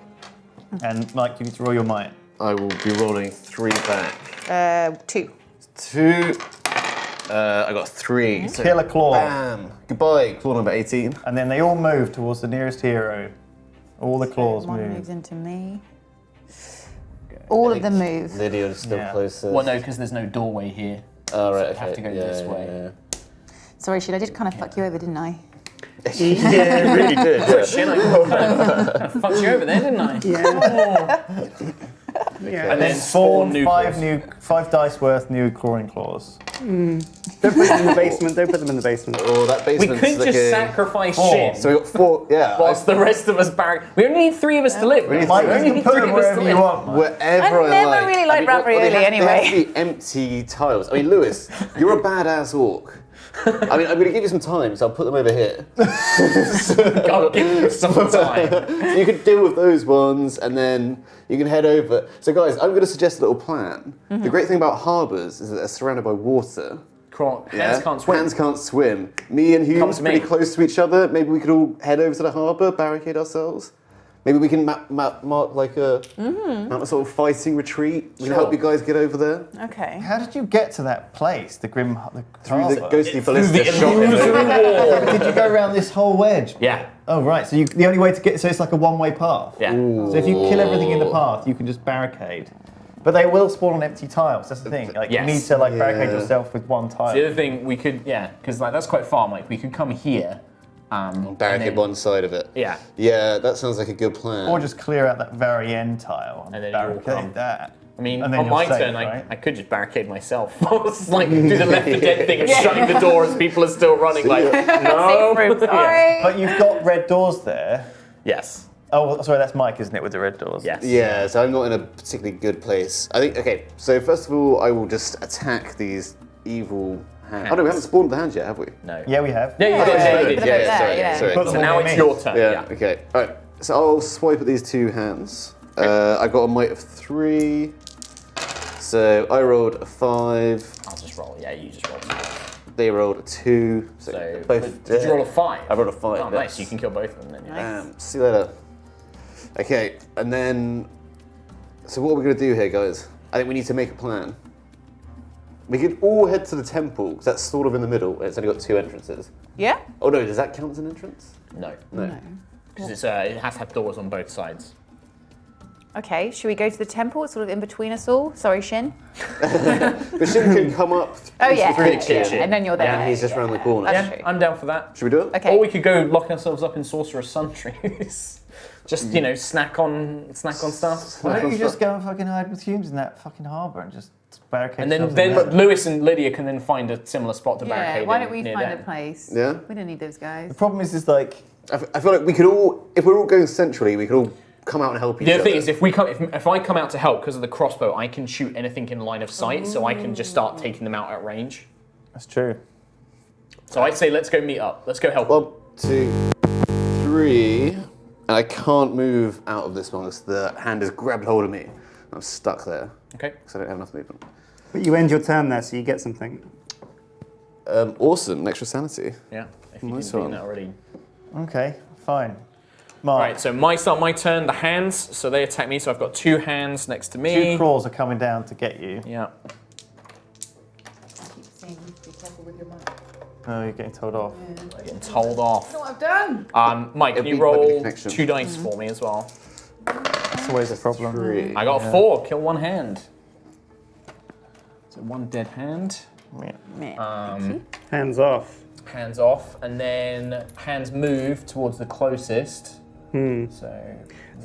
And Mike, you need to roll your might. I will be rolling 3 back. 2. 2. I got 3. So Kill a claw. bam. Goodbye. Claw number 18. And then they all move towards the nearest hero. All the claws One move. moves into me. All of them move. Lydia's still Yeah. closer. Well, no, because there's no doorway here. Oh, right, you have to go this way. Sorry, Sjin, I did kind of fuck you over, didn't I? Yeah, it really did. Yeah. Sjin, I kind of fucked you over there, didn't I? And then spawn spawn new 5 dice worth new clawing claws. Don't put them in the basement. Don't put them in the basement. Oh, that We basement's could looking... just sacrifice 4. Sjin. So we got 4, yeah. Whilst the rest of us barrack. We only need 3 of us to live. need Mike, three. you only can need put 3 them of us to wherever you live. want, Mike. Wherever I I never like. really liked well, ravioli they have anyway. to be empty tiles. I mean, Lewis, you're a badass orc. I mean, I'm going to give you some time, so I'll put them over here. I'll give you some time. So you could deal with those ones, and then you can head over. So, guys, I'm going to suggest a little plan. The great thing about harbours is that they're surrounded by water. Hands can't swim. Hands can't swim. Me and Come Hulmes to pretty me. close to each other. Maybe we could all head over to the harbour, barricade ourselves. Maybe we can mark like a sort of fighting retreat. We can help you guys get over there. Okay. How did you get to that place, the Grim Through the Harbour? ghostly Through ballista the shot. illusory wall. Did you go around this whole wedge? Yeah. Oh, right. So the only way to get... So it's like a one-way path. Yeah. So if you kill everything in the path, you can just barricade. But they will spawn on empty tiles. That's the thing. Like Yes. you need to barricade Yeah. yourself with one tile. The other thing we could, because that's quite far, Mike. We could come here. And Barricade then- one side of it. Yeah. Yeah, that sounds like a good plan. Or just clear out that very end tile and, And then you'll come. barricade that. I mean, And then on you're my safe, turn, right? I could just barricade myself. Just do the Left 4 Dead thing of shutting the door as people are still running. Like, no. Safe room, sorry. But you've got red doors there. Yes. Oh, well, sorry, that's Mike, isn't it, with the red doors? Yes. Yeah, so I'm not in a particularly good place. I think, okay, so first of all, I will just attack these evil hands. Oh no, we haven't spawned the hands yet, have we? No. Yeah, we have. Yeah, you Yeah, did. yeah, Yeah, you yeah. did. Put them over there, yeah. sorry. Put So them now on it's me. your turn. Yeah, okay. Alright, so I'll swipe at these 2 hands. I got a might of 3. So I rolled a 5. I'll just roll. Yeah, you just roll. They rolled a 2. So, both did you roll a 5? I rolled a 5. Oh, nice. You can kill both of them then. Yeah. See you later. Okay, and then... So what are we going to do here, guys? I think we need to make a plan. We could all head to the temple, because that's sort of in the middle, and it's only got 2 entrances. Yeah? Oh no, does that count as an entrance? No. No. Because it has to have doors on both sides. Okay, should we go to the temple? It's sort of in between us all. Sorry, Sjin. But Sjin can come up Oh, yeah. through the Yeah, kitchen, and then you're there. and he's just round the corner. That's Yeah, true. I'm down for that. Should we do it? Okay. Or we could go lock ourselves up in Sorcerer's Sun trees. Just, snack on stuff. Why don't you just go and fucking hide with Hulmes in that fucking harbour and just barricade And then yourselves in there? Lewis and Lydia can then find a similar spot to Yeah, barricade why in don't we near find them. a place? Yeah. We don't need those guys. The problem is like, I feel like we could all, if we're all going centrally, we could all come out and help each The other. thing is, if I come out to help because of the crossbow, I can shoot anything in line of sight, so I can just start taking them out at range. That's true. So I'd say let's go meet up. Let's go help. 1, 2, 3, and I can't move out of this one because the hand has grabbed hold of me. I'm stuck there Okay. because I don't have enough movement. But you end your turn there, so you get something. Awesome, an extra sanity. Yeah. If you Nice didn't do one. that already. Okay, fine. Mark, Right. So my turn. The hands. So they attack me. So I've got 2 hands next to me. 2 claws are coming down to get you. Yeah. Keep saying be careful with your mic. Oh, you're getting told off. Getting told off. That's what I've done. Mike, can It'd you be like a roll connection. 2 dice for me as well? That's always a problem. 3. I got 4. Kill 1 hand. So 1 dead hand. Yeah. Hands off. Hands off, and then hands move towards the closest. So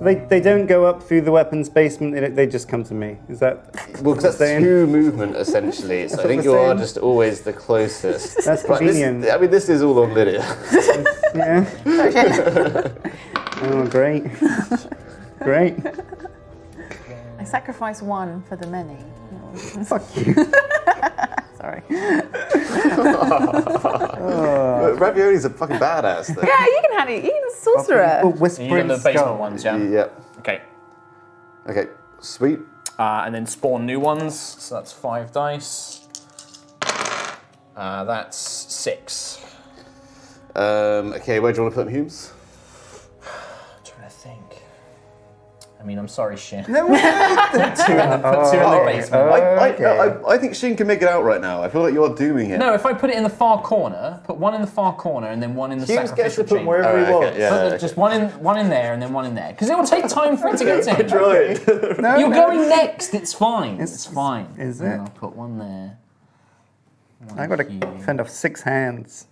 They don't go up through the weapons basement, they just come to me. Is that Well, because that's saying? 2 movement essentially, so I what think we're you are saying. just always the closest. That's Right, convenient. this is all on Lydia. Yeah. Oh, great. Great. I sacrifice 1 for the many. Fuck you. Sorry. Ravioli's a fucking badass though. Yeah, you can have it. You can sorcerer. Oh, you need whispering the basement skull. ones, yeah? Yep. Okay. Okay, sweet. And then spawn new ones. So that's 5 dice. That's 6. Okay, where do you want to put them, Hulmes? I'm trying to think. I mean, I'm sorry, Sjin. No, Put 2 in the basement. I think Sjin can make it out right now. I feel like you're dooming him. No, if I put it in the far corner, put 1 in the far corner and then 1 in the Hughes gets sacrificial to put chamber. wherever he okay, wants. yeah. Put just one in there and then 1 in there, because it will take time for it to get to him. Right. no, You're no. going next. It's fine. It's fine. Is And it? I'll put 1 there. I got to fend off 6 hands.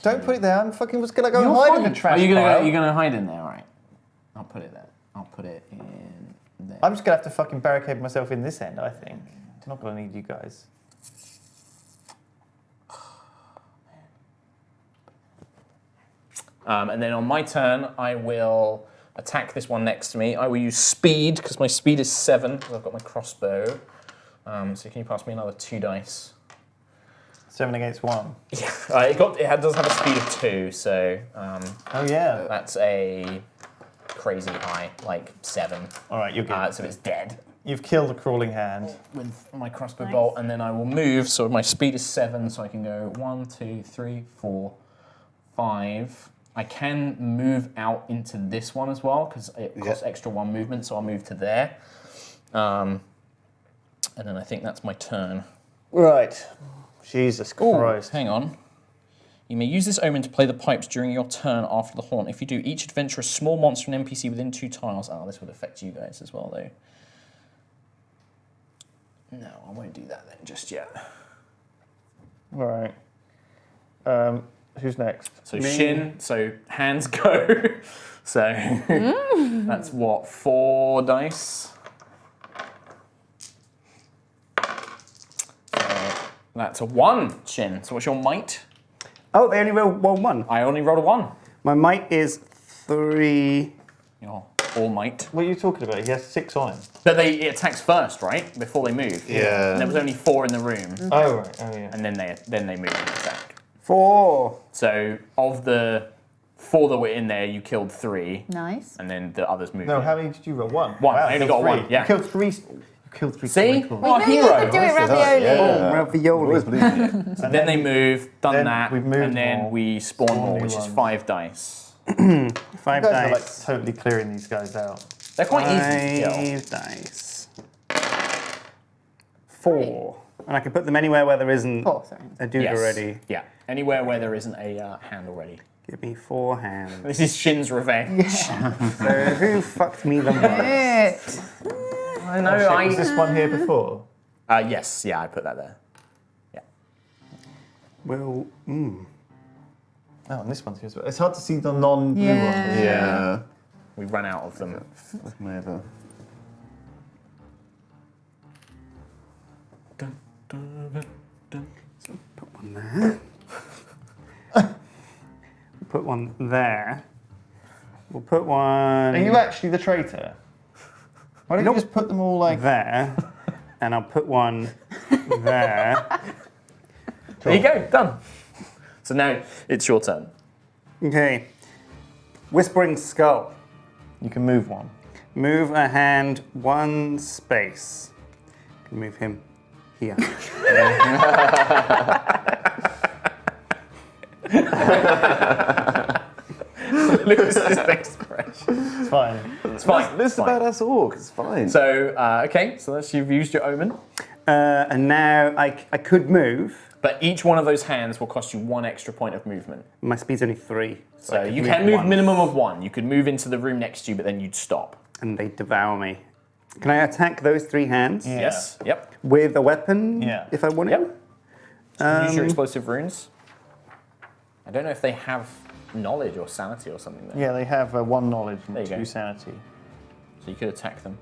Don't put it there. I'm fucking just gonna go and hide in the trash You're pile. gonna hide in there, all right? I'll put it there. I'll put it in there. I'm just gonna have to fucking barricade myself in this end, I think. I'm not gonna need you guys. And then on my turn, I will attack this one next to me. I will use speed, because my speed is 7, because I've got my crossbow. So can you pass me another 2 dice? 7 against 1. Yeah, does have a speed of 2, so Oh yeah. that's a crazy high, like 7. All right, you're good. So it's dead You've killed a crawling hand. with my crossbow bolt, and then I will move. So my speed is 7, so I can go 1, 2, 3, 4, 5. I can move out into this one as well because it costs extra 1 movement, so I'll move to there. And then I think that's my turn. Right. Jesus Christ. Hang on. You may use this omen to play the pipes during your turn after the haunt. If you do, each adventurer, a small monster and NPC within 2 tiles. Oh, this would affect you guys as well, though. No, I won't do that then just yet. All right. Who's next? So Sjin, so hands go. So that's what, 4 dice? So that's a 1, Sjin. So what's your might? Oh, they only roll 1. I only rolled a 1. My might is 3. Your all might. What are you talking about? He has 6 on him. But it attacks first, right? Before they move. Yeah. And there was only 4 in the room, Oh right. Oh yeah. and then they move and attack. 4. So of the 4 that were in there, you killed 3, Nice. and then the others moved. No, in. how many did you roll? 1. One. Wow, I only killed got 3. 1, yeah. You killed 3. You killed 3. See? claws. What a We knew hero. you could do it, Ravioli. Yeah. Ravioli. Always believed in you. So then they move, done then that, we've moved and then more. we spawn more, new which is ones. 5 dice. 5 You guys are like dice. totally clearing these guys out. They're quite easy to kill. 5 dice. 4. And I can put them anywhere where there isn't 4, sorry. a dude Yes. already. Yeah, anywhere where there isn't a hand already. Give me 4 hands. This is Shin's revenge. So who fucked me the most? I know, Oh, shit, was this one here before? Yes, yeah, I put that there. Yeah. Well, Oh, and this one's here as well. It's hard to see the non-blue Yeah. ones. Yeah. We ran out of them. Fuck me over. put one there. Put one there. We'll put one Are you actually the traitor? Why don't you just put them all like... there, and I'll put one there. There you go, done. So now it's your turn. Okay. Whispering Skull. You can move one. Move a hand 1 space. Can move him here. Lewis's expression. It's fine. It's fine. This is a badass orc. It's fine. So, okay, so you've used your omen. And now I could move. But each one of those hands will cost you 1 extra point of movement. My speed's only 3. So I could you can move once. minimum of 1. You could move into the room next to you, but then you'd stop. And they devour me. Can I attack those 3 hands? Yeah. Yes. Yep. With a weapon? Yeah. If I wanted? Yep. So use your explosive runes. I don't know if they have knowledge or sanity or something there. Yeah, they have 1 knowledge There and you 2 go. sanity. So you could attack them.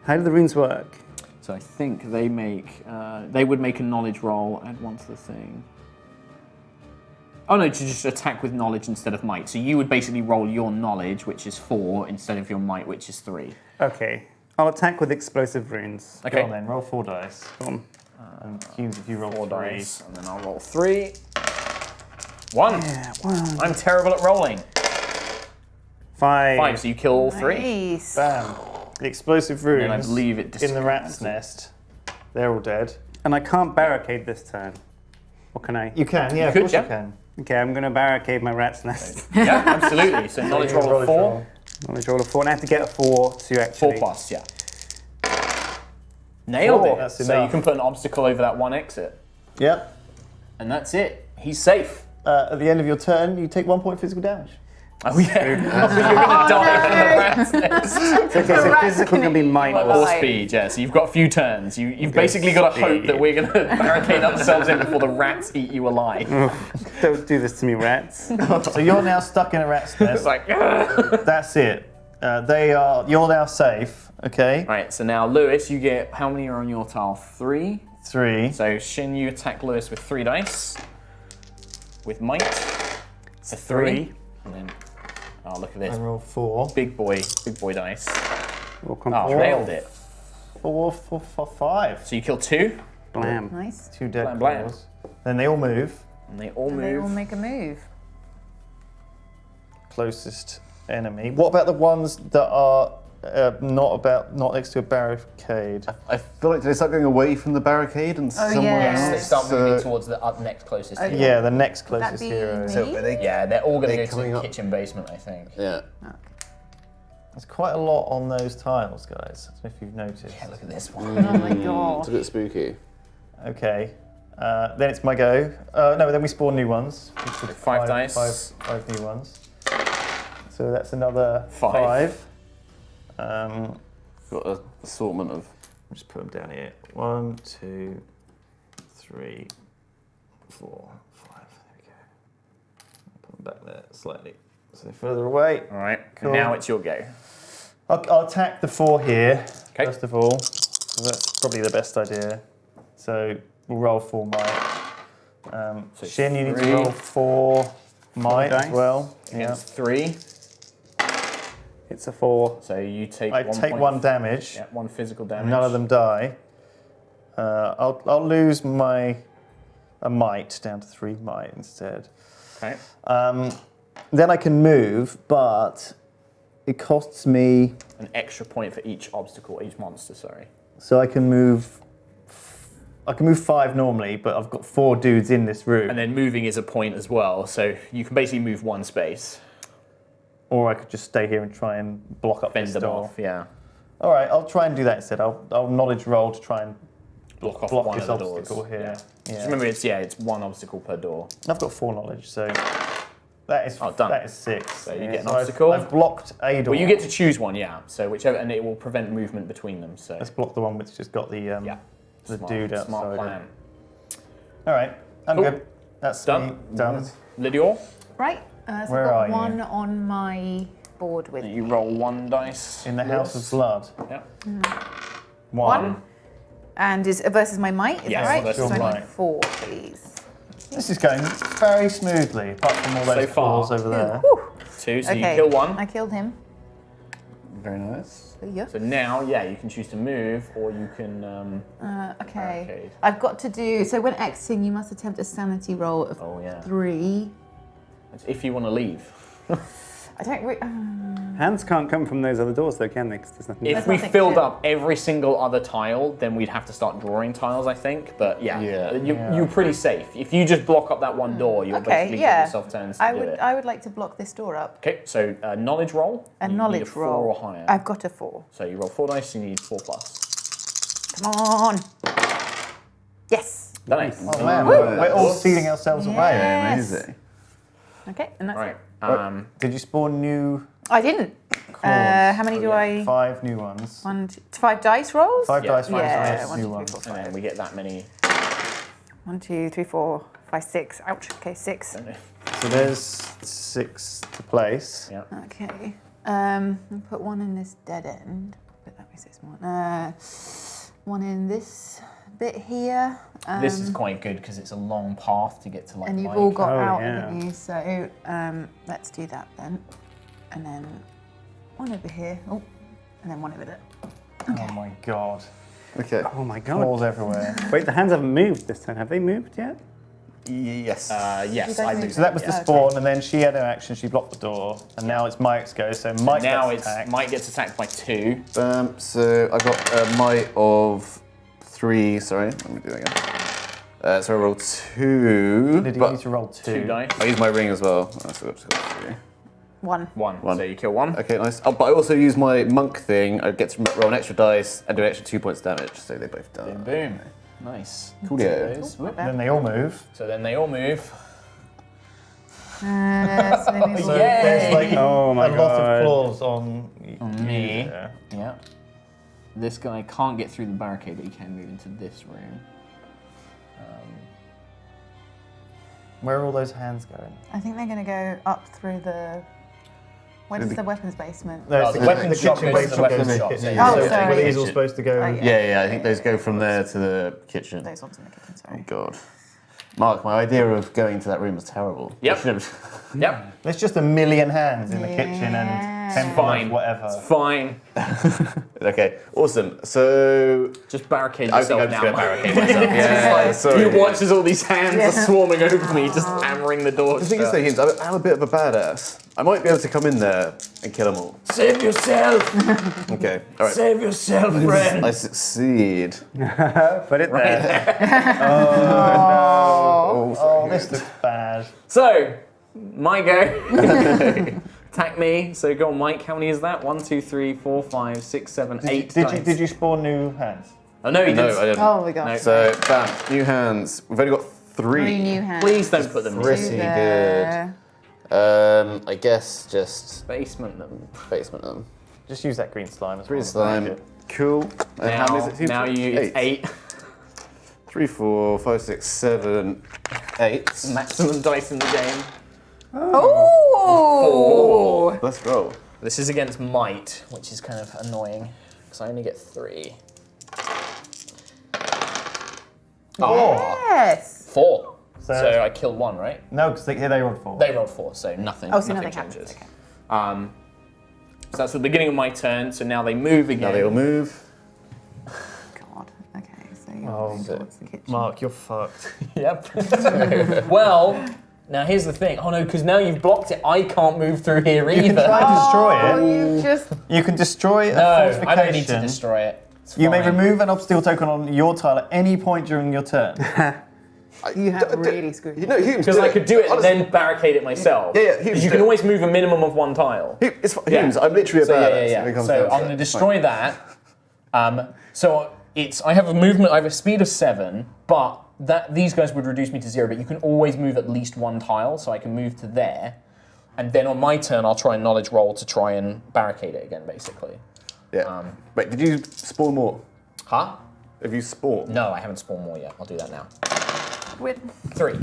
How do the runes work? So I think they they would make a knowledge roll, add 1 to the thing. Oh no, to just attack with knowledge instead of might. So you would basically roll your knowledge, which is 4, instead of your might, which is 3. Okay. I'll attack with explosive runes. Go Okay. on then, roll 4 dice. Go on. And Humes, if you roll 4 3. dice, and then I'll roll 3. 1. Yeah, 1. I'm terrible at rolling. 5. 5, so you kill all 3. Nice. Bam. The explosive runes And I believe it in the rat's nest. They're all dead. And I can't barricade this turn. Or can I? You can, yeah, You of could, course yeah. you can. Okay, I'm going to barricade my rat's nest. Yeah, absolutely. So knowledge roll of 4. Knowledge roll of 4. And I have to get a 4 to 4 actually... plus, yeah. Nailed 4, it. that's So you enough. can put an obstacle over that 1 exit. Yep. And that's it. He's safe. At the end of your turn, you take 1 point physical damage. Oh yeah. You're going to die from the rat's nest. Okay, so rat's physical can be gonna eat minus. you Or alive. speed, yeah. So you've got a few turns. You've basically got to hope that we're going to barricade ourselves in before the rats eat you alive. Don't do this to me, rats. So you're now stuck in a rat's It's nest. like, That's it. You're now safe, okay? Right, so now Lewis, you get, how many are on your tile? 3. 3. So Sjin, you attack Lewis with 3 dice. With might. So 3. And then, oh look at I this. roll 4. Big boy dice. We'll come Oh, forward. nailed it. 4, 5. So you kill 2, Blam. Nice. 2 dead Blam, blam. claws. Then they all move. and they all And they all move. make a move. Closest enemy. What about the ones that are not next to a barricade? I feel like they start going away from the barricade and somewhere yeah. else. Yes, they start moving Uh, towards the up next closest Okay. hero. Yeah, the next Would that closest be hero. me? So are they, Yeah, they're all going to They're go to coming the up. kitchen basement, I think. yeah. There's quite a lot on those tiles, guys, if you've noticed. Yeah, look at this one. Oh my god. It's a bit spooky. Okay. Then it's my go. No, then we spawn new ones. 5 dice. Five new ones. So that's another 5. 5. Got an assortment of. I'll just put them down here. 1, 2, 3, 4, 5. There we go. Put them back there slightly. So they're further away. All right, Cool. now it's your go. I'll attack the 4 here, Okay. first of all. So that's probably the best idea. So we'll roll 4 might. So Sjin, you need to 3 roll 4 might as dice. well. Yeah. against 3. It's a 4. So you take I 1 take point. 1 damage. Yeah, 1 physical damage. None of them die. I'll lose a might down to 3 might instead. Okay. Then I can move, but it costs me. An extra point for each obstacle, each monster, sorry. So I can move. I can move 5 normally, but I've got 4 dudes in this room. And then moving is a point as well, so you can basically move 1 space. Or I could just stay here and try and block up Fend this them door. off, yeah. All right, I'll try and do that instead. I'll knowledge roll to try and Block off block one this of the doors. obstacle here. Yeah. Yeah. Just remember, it's 1 obstacle per door. I've got 4 knowledge, so that is done. that is 6. So you get an So obstacle. I've blocked a door. Well, you get to choose one, yeah. So whichever, and it will prevent movement between them. So Let's block the one which just got the yeah, the smart, dude outside. Smart plan. All right, I'm Cool. good. That's Done. me done. Lydia, Right. So Where I've are got you? 1 on my board with you me. roll 1 dice. In the House of Blood. Yeah. 1. And is versus my might, is Yes, that right? versus So I your need might. 4, please. This is going very smoothly, apart from all those So far. flaws over there. Whew. 2, so Okay. you kill one. I killed him. Very nice. Yeah. So now, yeah, you can choose to move, or you can. Okay. Barricade. I've got to do. So when exiting, you must attempt a sanity roll of Oh yeah. 3. That's if you want to leave. I don't. Hands can't come from those other doors, though, can they? 'Cause there's nothing. If there. we nothing filled to- up every single other tile, then we'd have to start drawing tiles, I think. But yeah, Yeah. you're pretty safe. If you just block up that one door, you're Okay. basically giving Yeah. yourself turns to I do would. it. I would like to block this door up. Okay, so knowledge roll. A You need knowledge 4 roll. or higher. I've got a 4. So you roll 4 dice, you need 4 plus. Come on. Yes. Nice. Oh man, we're all sealing ourselves away. Yes. Amazing. Okay, and that's Right. it. Did you spawn new I didn't. How many do I? 5 new ones? 5 dice rolls? 5 Yeah. dice, 5 Yeah, dice, 1, new 2, 3, ones. 4, And 5. then we get that many. 1, 2, 3, 4, 5, 6. Ouch. Okay, 6. So there's 6 to place. Yeah. Okay. I'll put 1 in this dead end. But that makes 6 more. 1 in this bit here. This is quite good because it's a long path to get to like. And you've Mike. all got Oh, out, yeah. haven't you? So let's do that then. And then 1 over here. Oh, and then 1 over there. Oh my god. Okay. Oh my god. Balls everywhere. Wait, the hands haven't moved this turn. Have they moved yet? Yes. Yes, guys I move do. So that was the Okay. spawn, and then she had an action, she blocked the door, and now it's Mike's go, so Mike Now gets it's attacked. Mike gets attacked by 2. So I got a might of 3. Sorry, let me do that again. So I rolled 2. Did you but need to roll 2 2? dice. I use my ring as well. So I've just got 3. 1. 1. So you kill 1. Okay, nice. Oh, but I also use my monk thing. I get to roll an extra dice and do an extra 2 points damage. So they both die. Boom, boom. Nice. Coolio. Those. Whoop. Then they all move. So then they all move. So they move So Yay! there's like Oh my a lot God. of claws on me. Yeah. Yeah. This guy can't get through the barricade, but he can move into this room. Where are all those hands going? I think they're going to go up through the. Where does the weapons basement? No, Oh, the weapons shop kitchen goes to basement the weapons goes to shop, the so kitchen. yeah. Oh, So sorry. were these all supposed to go? Oh, yeah. Yeah, I think those go from there to the kitchen. Those ones in the kitchen, Oh sorry. god. Mark, my idea of going to that room was terrible. Yep. I should've- Yep. There's just a million hands in the kitchen and 10 Fine. whatever. Fine. Okay, awesome. So Just barricade I think yourself I'm just now. going to barricade myself. Yeah, sorry. You watch as all these hands are swarming over me, just hammering the door. The thing is, though, Humes, I'm a bit of a badass. I might be able to come in there and kill them all. Save yourself! Okay, all right. Save yourself, friend! I succeed. Put it there. Oh, this looks bad. So, my go. Attack me. So go on, Mike. How many is that? 1, 2, 3, 4, 5, 6, 7, 8. Did you spawn new hands? Oh no, he No, didn't. I didn't. Oh my god. No. So, bam, new hands. We've only got 3. 3 new hands. Please don't put them in Pretty the good. There. I guess just basement. Them. basement them. Just use that green slime as Green well. slime. Cool. And how many is it? Now it's 8. 3, 4, 5, 6, 7, 8. Maximum dice in the game. Oh! Let's roll. This is against might, which is kind of annoying because I only get 3. Yes! 4. So- So I killed 1, right? No, because they rolled 4. They rolled 4, so nothing. Oh, so nothing nothing happens. changes. Okay. So that's the beginning of my turn. So now they move again. Now they all move. God. Okay, so you're Oh, going towards the kitchen. Mark, you're fucked. Yep. Well, now here's the thing. Oh no, because now you've blocked it. I can't move through here You can either. try and destroy Oh, it. you just. You can destroy a No, fortification. I don't need to destroy it. It's You may fine. remove an obstacle token on your tile at any point during your turn. You have really screwed You know, Humes. Because I could do it and Honestly, then barricade it myself. Yeah, Humes, Because you do can it. always move a minimum of 1 tile. It's fine. Yeah. Humes, I'm literally a So badass. yeah, when yeah, it yeah. comes So down I'm to going to it. destroy that. So it's I have a movement. I have a speed of 7, but these guys would reduce me to 0. But you can always move at least 1 tile, so I can move to there, and then on my turn I'll try and knowledge roll to try and barricade it again, basically. Yeah. Wait, did you spawn more? Huh? Have you spawned? No, I haven't spawned more yet. I'll do that now. With 3.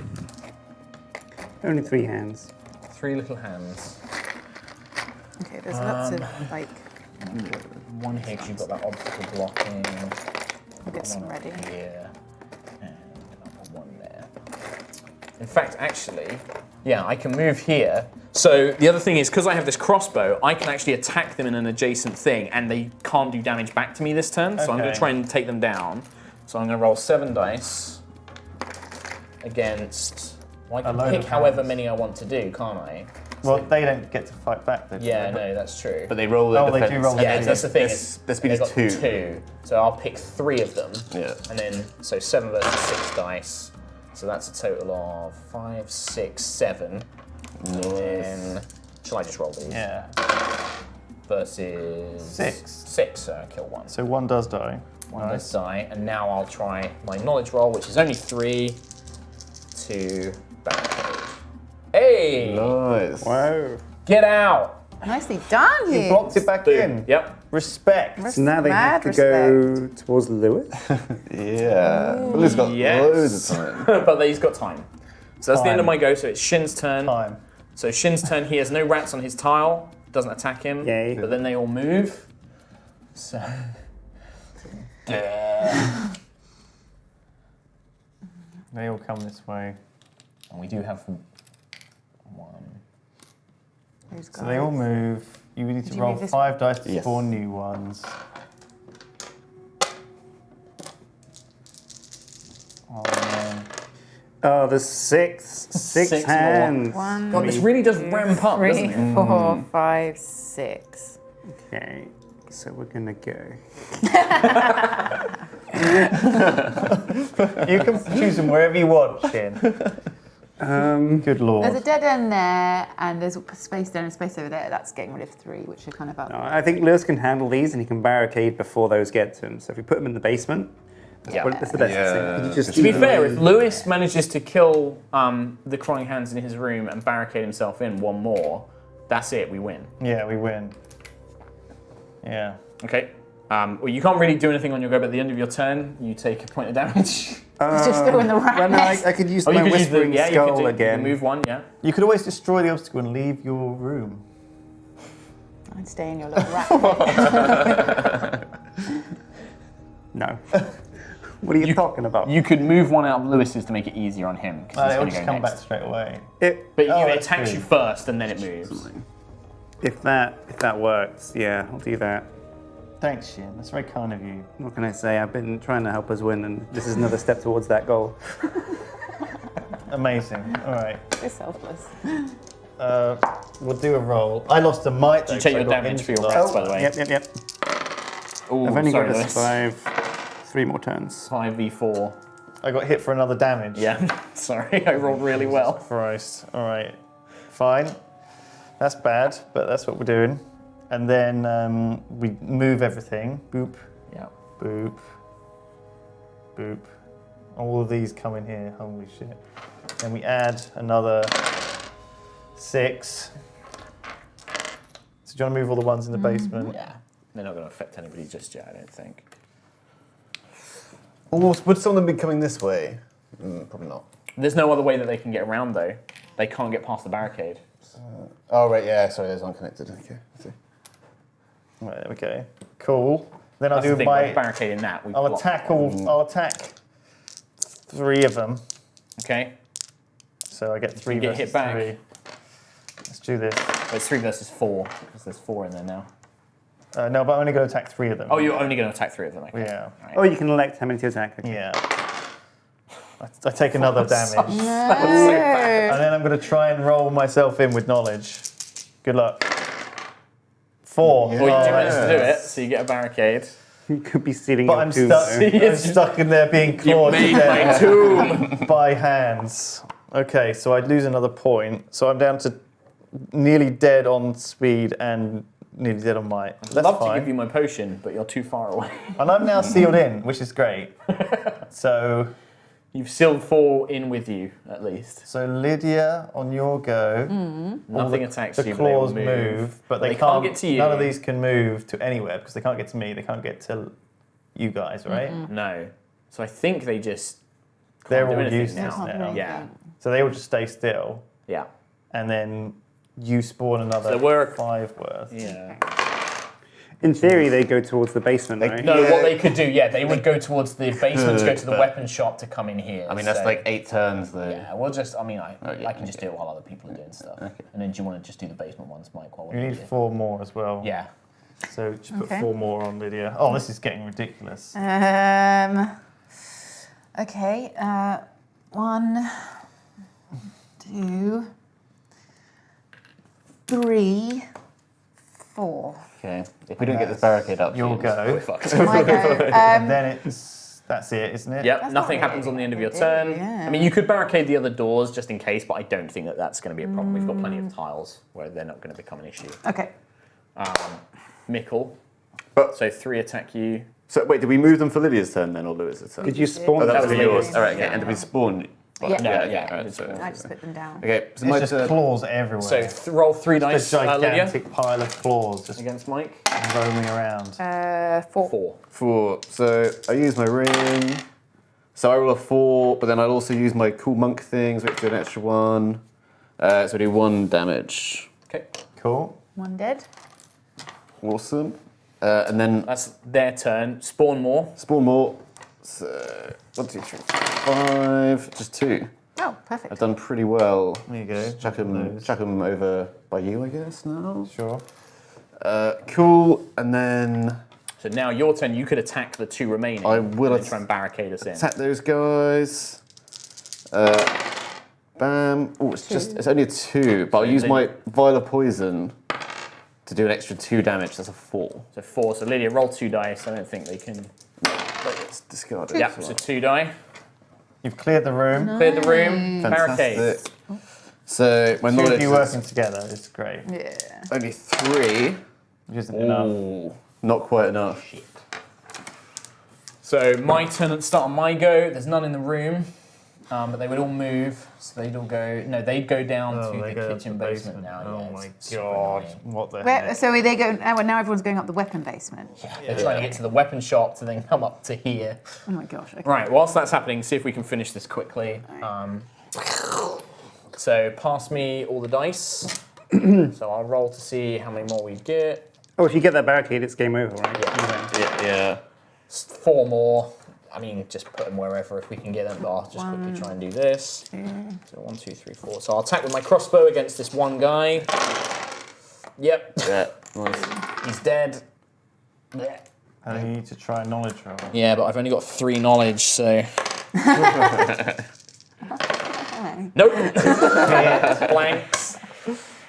Only 3 hands. 3 little hands. okay, there's lots of like. 1 here 'cause you've got that obstacle blocking. I'll get some ready. Here. And I'll put 1 there. In fact, actually, yeah, I can move here. So the other thing is, because I have this crossbow, I can actually attack them in an adjacent thing, and they can't do damage back to me this turn. So I'm going to try and take them down. So I'm going to roll 7 dice against. Well, I can pick however many I want to do, can't I? Well, they don't get to fight back, though. Yeah, no, that's true. But they roll their defense. They do roll. Yeah, that's the thing. Their speed is got 2. 2. So I'll pick 3 of them. Yeah. And then, so 7 versus 6 dice. So that's a total of 5, 6, 7. And then, shall I just roll these? Yeah. Versus 6. 6, so I kill 1. So 1 does die. One does die, and now I'll try my knowledge roll, which is only 3 to barricade. Hey! Nice. Wow. Get out! Nicely done, You you. blocked it back in. Yep. Respect. So now they have to go towards Lewis. Yeah. But Lou's got loads of time. But he's got time. So that's the end of my go, so it's Shin's turn. Time. So Shin's turn, he has no rats on his tile, doesn't attack him. Yay. But then they all move. So. They all come this way. And we do have 1. So they all move. You need to you roll move this 5 dice to Yes. spawn new ones. Oh man. Oh, the six 6 more. hands. 1, God, this really does ramp up, doesn't 3, it? 4, 5, 6. Okay, so we're gonna go. You can choose them wherever you want, Shin. Good lord. There's a dead end there, and there's a space there and a space over there. That's getting rid of 3, which are kind of up. No, I think Lewis can handle these, and he can barricade before those get to him. So if we put them in the basement, that's the best thing. Could you just To be fair, if Lewis manages to kill the crawling hands in his room and barricade himself in 1 more, that's it, we win. Yeah, we win. Yeah. Okay. Well, you can't really do anything on your go, but at the end of your turn, you take a point of damage. It's just throwing the rat Well, no, nest. I could use Oh, my you could use the whispering you skull could do, again. You can move 1, yeah. You could always destroy the obstacle and leave your room. I'd stay in your little rat. No. What are you talking about? You could move 1 out of Lewis's to make it easier on him. It'll He's just go come next. back straight away. But Oh, it that's attacks good. you first, and then it moves. If that works, yeah, I'll do that. Thanks, Shin. That's very kind of you. What can I say? I've been trying to help us win, and this is another step towards that goal. Amazing. All right. You're selfless. We'll do a roll. I lost a might. Did you check your damage for your rats, by the way? Yep. Ooh, I've only sorry, got a Lewis. survive 3 more turns. 5v4. I got hit for another damage. Yeah, sorry, I rolled really well. Christ. All right. Fine. That's bad, but that's what we're doing. And then we move everything. Boop, Yeah. boop, boop. All of these come in here. Holy shit. Then we add another 6. So do you want to move all the ones in the basement? Yeah. They're not going to affect anybody just yet, I don't think. Almost. Would some of them be coming this way? Probably not. There's no other way that they can get around, though. They can't get past the barricade. Oh, right, yeah, sorry, those aren't connected. Okay, I see. Right, there we go. Cool. Then I'll That's the do thing, my. by barricading that. We I'll block. attack all. I'll attack 3 of them. Okay. So I get 3 You get versus hit back. 3. Let's do this. So it's 3 versus 4, because there's 4 in there now. No, but I'm only going to attack 3 of them. Oh, you're only going to attack 3 of them, okay. Yeah. Oh, you can elect how many to attack. Okay. Yeah. I take another damage. No. And then I'm going to try and roll myself in with knowledge. Good luck. 4. Well, you do manage to do it, so you get a barricade. You could be stealing But your I'm tomb, stuck. though. I'm stuck in there being clawed to death tomb! by hands. Okay, so I'd lose another point. So I'm down to nearly dead on speed and nearly dead on might. I'd That's love fine. to give you my potion, but you're too far away. And I'm now sealed in, which is great. So You've sealed 4 in with you, at least. Lydia, on your go. Nothing attacks The you, but they will claws move, but they can't get to you. None of these can move to anywhere because they can't get to me. They can't get to you guys, right? No. So I think they just can't They're do all anything useless now. now. Yeah. So they will just stay still, Yeah. and then you spawn another So we're- 5 worth. Yeah. In theory, they go towards the basement, right? No, what they could do, they would go towards the basement to go to the weapon shop to come in here. I mean, that's so- like 8 turns, though. Yeah, we'll just, I can just do it while other people are doing stuff. Okay. And then do you want to just do the basement ones, Mike, while we're You need here? 4 more as well. Yeah. So just put Okay. 4 more on Lydia. Oh, this is getting ridiculous. Okay. 1, 2, 3, 4. Okay. If we don't get this barricade up, You'll go. We're fucked. My go. And then that's it, isn't it? Yep, That's nothing not happens on the end of your really turn. yeah. I mean, you could barricade the other doors just in case, but I don't think that that's going to be a problem. We've got plenty of tiles where they're not going to become an issue. Okay. Mickle. But- So 3 attack you. So wait, did we move them for Lydia's turn then, or Lewis's turn? Did you spawn Oh, that was was for yours. Lydia's. All right, okay. And did we spawn? Yeah. No, okay, all right, so- I just put them down. Okay, so It's my just turn. claws everywhere. So roll 3 dice, a Lydia, gigantic pile of claws just against Mike. roaming around. 4. 4. 4. So I use my ring. So I roll a 4, but then I'll also use my cool monk things, which do an extra 1. So I do 1 damage. Okay. Cool. 1 dead. Awesome. And then That's their turn. Spawn more. spawn more. So 1, 2, 3, 5. Just 2. Oh, perfect. I've done pretty well. There you go. Chuck them over by you, I guess, now. Sure. Cool. And then So now your turn. You could attack the 2 remaining. I will and then try and barricade us in. attack those guys. Bam. Oh, it's only a 2, but I'll use my Vial of Poison to do an extra 2 damage. That's a 4. So 4. So Lydia, roll 2 dice. I don't think they can. Let's discard it. Yep. So 2 die. You've cleared the room. Cleared the room. Barricade. Fantastic. So my 2 of knowledge you is working together is great. Yeah. only 3. Which isn't enough. Ooh, not quite enough. So my turn at the start of my go. There's none in the room, but they would all move. So they'd all go. No, they'd go down to they the go kitchen to the basement now. Oh yeah, my it's super god. annoying. What the Where, heck? so are they going? Oh, well, now everyone's going up the weapon basement. They're trying to get to the weapon shop to then come up to here. Oh my gosh. Okay. Right. Whilst that's happening, see if we can finish this quickly. So pass me all the dice. So I'll roll to see how many more we get. Oh, if you get that barricade, it's game over, right? Yeah. 4 more. I mean, just put them wherever if we can get them, but I'll just quickly try and do this. So 1, 2, 3, 4. So I'll attack with my crossbow against this one guy. Yep, Yeah. Nice. he's dead. I need to try a knowledge roll. Yeah, but I've only got 3 knowledge, so. Nope. Blanks.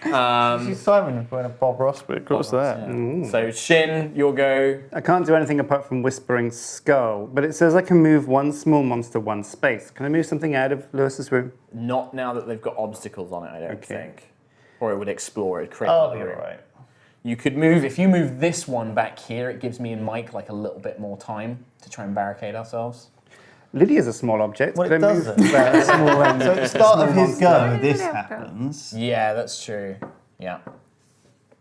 See, Simon wearing a Bob Ross, but what's that? So Sjin, you'll go. I can't do anything apart from Whispering Skull, but it says I can move 1 small monster 1 space. Can I move something out of Lewis's room? Not now that they've got obstacles on it, I don't Okay. think. Or it would explore it, create Oh, another you're room. right. You could move, if you move this one back here, it gives me and Mike like a little bit more time to try and barricade ourselves. Lydia's a small object. Well, Could it I move doesn't. that small end? So at the start of his go, monster. this happens, Yeah, that's true. Yeah.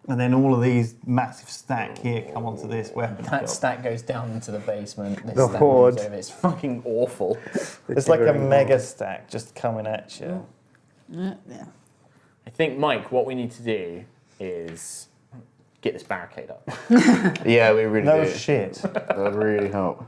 and then all of these massive stack here come onto this weapon. That shop. stack goes down into the basement. This The stack horde. moves over. It's fucking awful. It's like a mega stack just coming at you. Yeah. I think, Mike, what we need to do is get this barricade up. Yeah, we really No do. shit. That would really help.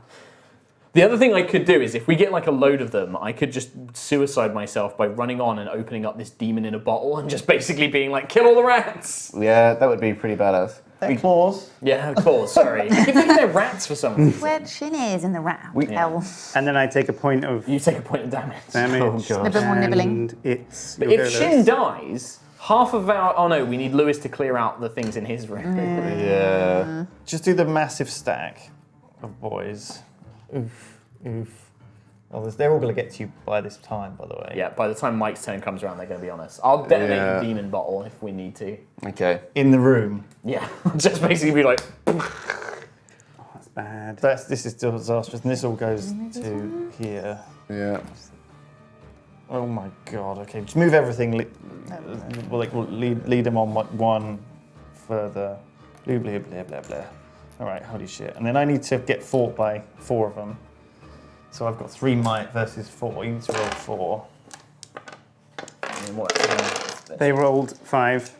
The other thing I could do is if we get like a load of them, I could just suicide myself by running on and opening up this demon in a bottle and just basically being like, kill all the rats! Yeah, that would be pretty badass. Claws. Yeah, of course, sorry. I keep thinking they're rats for some reason. Where Sjin is in the rat. We- Hell. And then I take a point of You take a point of damage. damage. Oh, God. A bit more nibbling. And it's. But your if go, Sjin Lewis. dies, half of our... Oh no, we need Lewis to clear out the things in his room. Yeah. Just do the massive stack of boys. Oof, oof. Oh, they're all going to get to you by this time, by the way. Yeah, by the time Mike's turn comes around, they're going to be on us. I'll detonate Yeah. the demon bottle if we need to. Okay. In the room. Yeah, just basically be like... That's bad. This is still disastrous, and this all goes to here. Yeah. Oh my god, okay. Just move everything. Lead them on one further. Blah, blah, blah, blah, blah. Alright, holy shit. And then I need to get fought by 4 of them. So I've got 3 might versus 4. You need to roll 4. They rolled 5.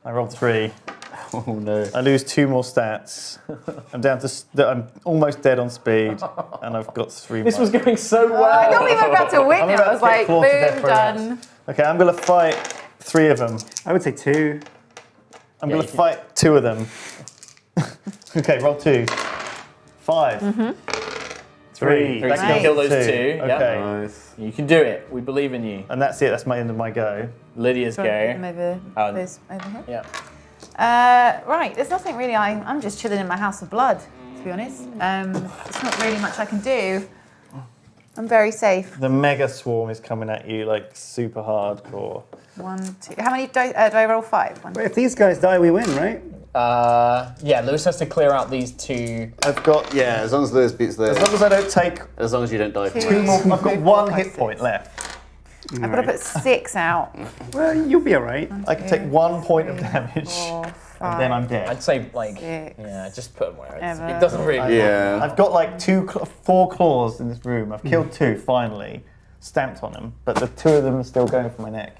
I rolled 3. Oh no. I lose 2 more stats. I'm down to. I'm almost dead on speed, and I've got 3 more. This was going so well. I thought we were about to win I'm it. about I was to get like, clawed to death boom, for a match. done. Okay, I'm going to fight 3 of them. I would say 2. I'm going to fight 2 of them. Okay, roll 2. 5. 3. You That can kills kill those 2. Okay. Yep. Nice. You can do it. We believe in you. And that's it. That's my end of my go. Lydia's Sorry, go. Maybe those over here. Yeah. Right, there's nothing really. I'm just chilling in my house of blood, to be honest. There's not really much I can do. I'm very safe. The mega swarm is coming at you like super hardcore. 1, 2. How many do I roll? 5. 1, But if these guys die, we win, right? Yeah, Lewis has to clear out these 2. I've got Yeah, as long as Lewis beats As Lewis. long as I don't take As long as you don't die from 2 it. more, I've got 3, 4, 1 5, hit 6. point left. I've got to put 6 out. Well, you'll be all right. I can take 1 point of damage, 4, 5. Oh, and then I'm dead. I'd say like, 6. yeah, just put them where it's, Ever. it doesn't really. Yeah. I've got like 4 claws in this room. I've killed 2 finally, stamped on them, but the 2 of them are still going for my neck.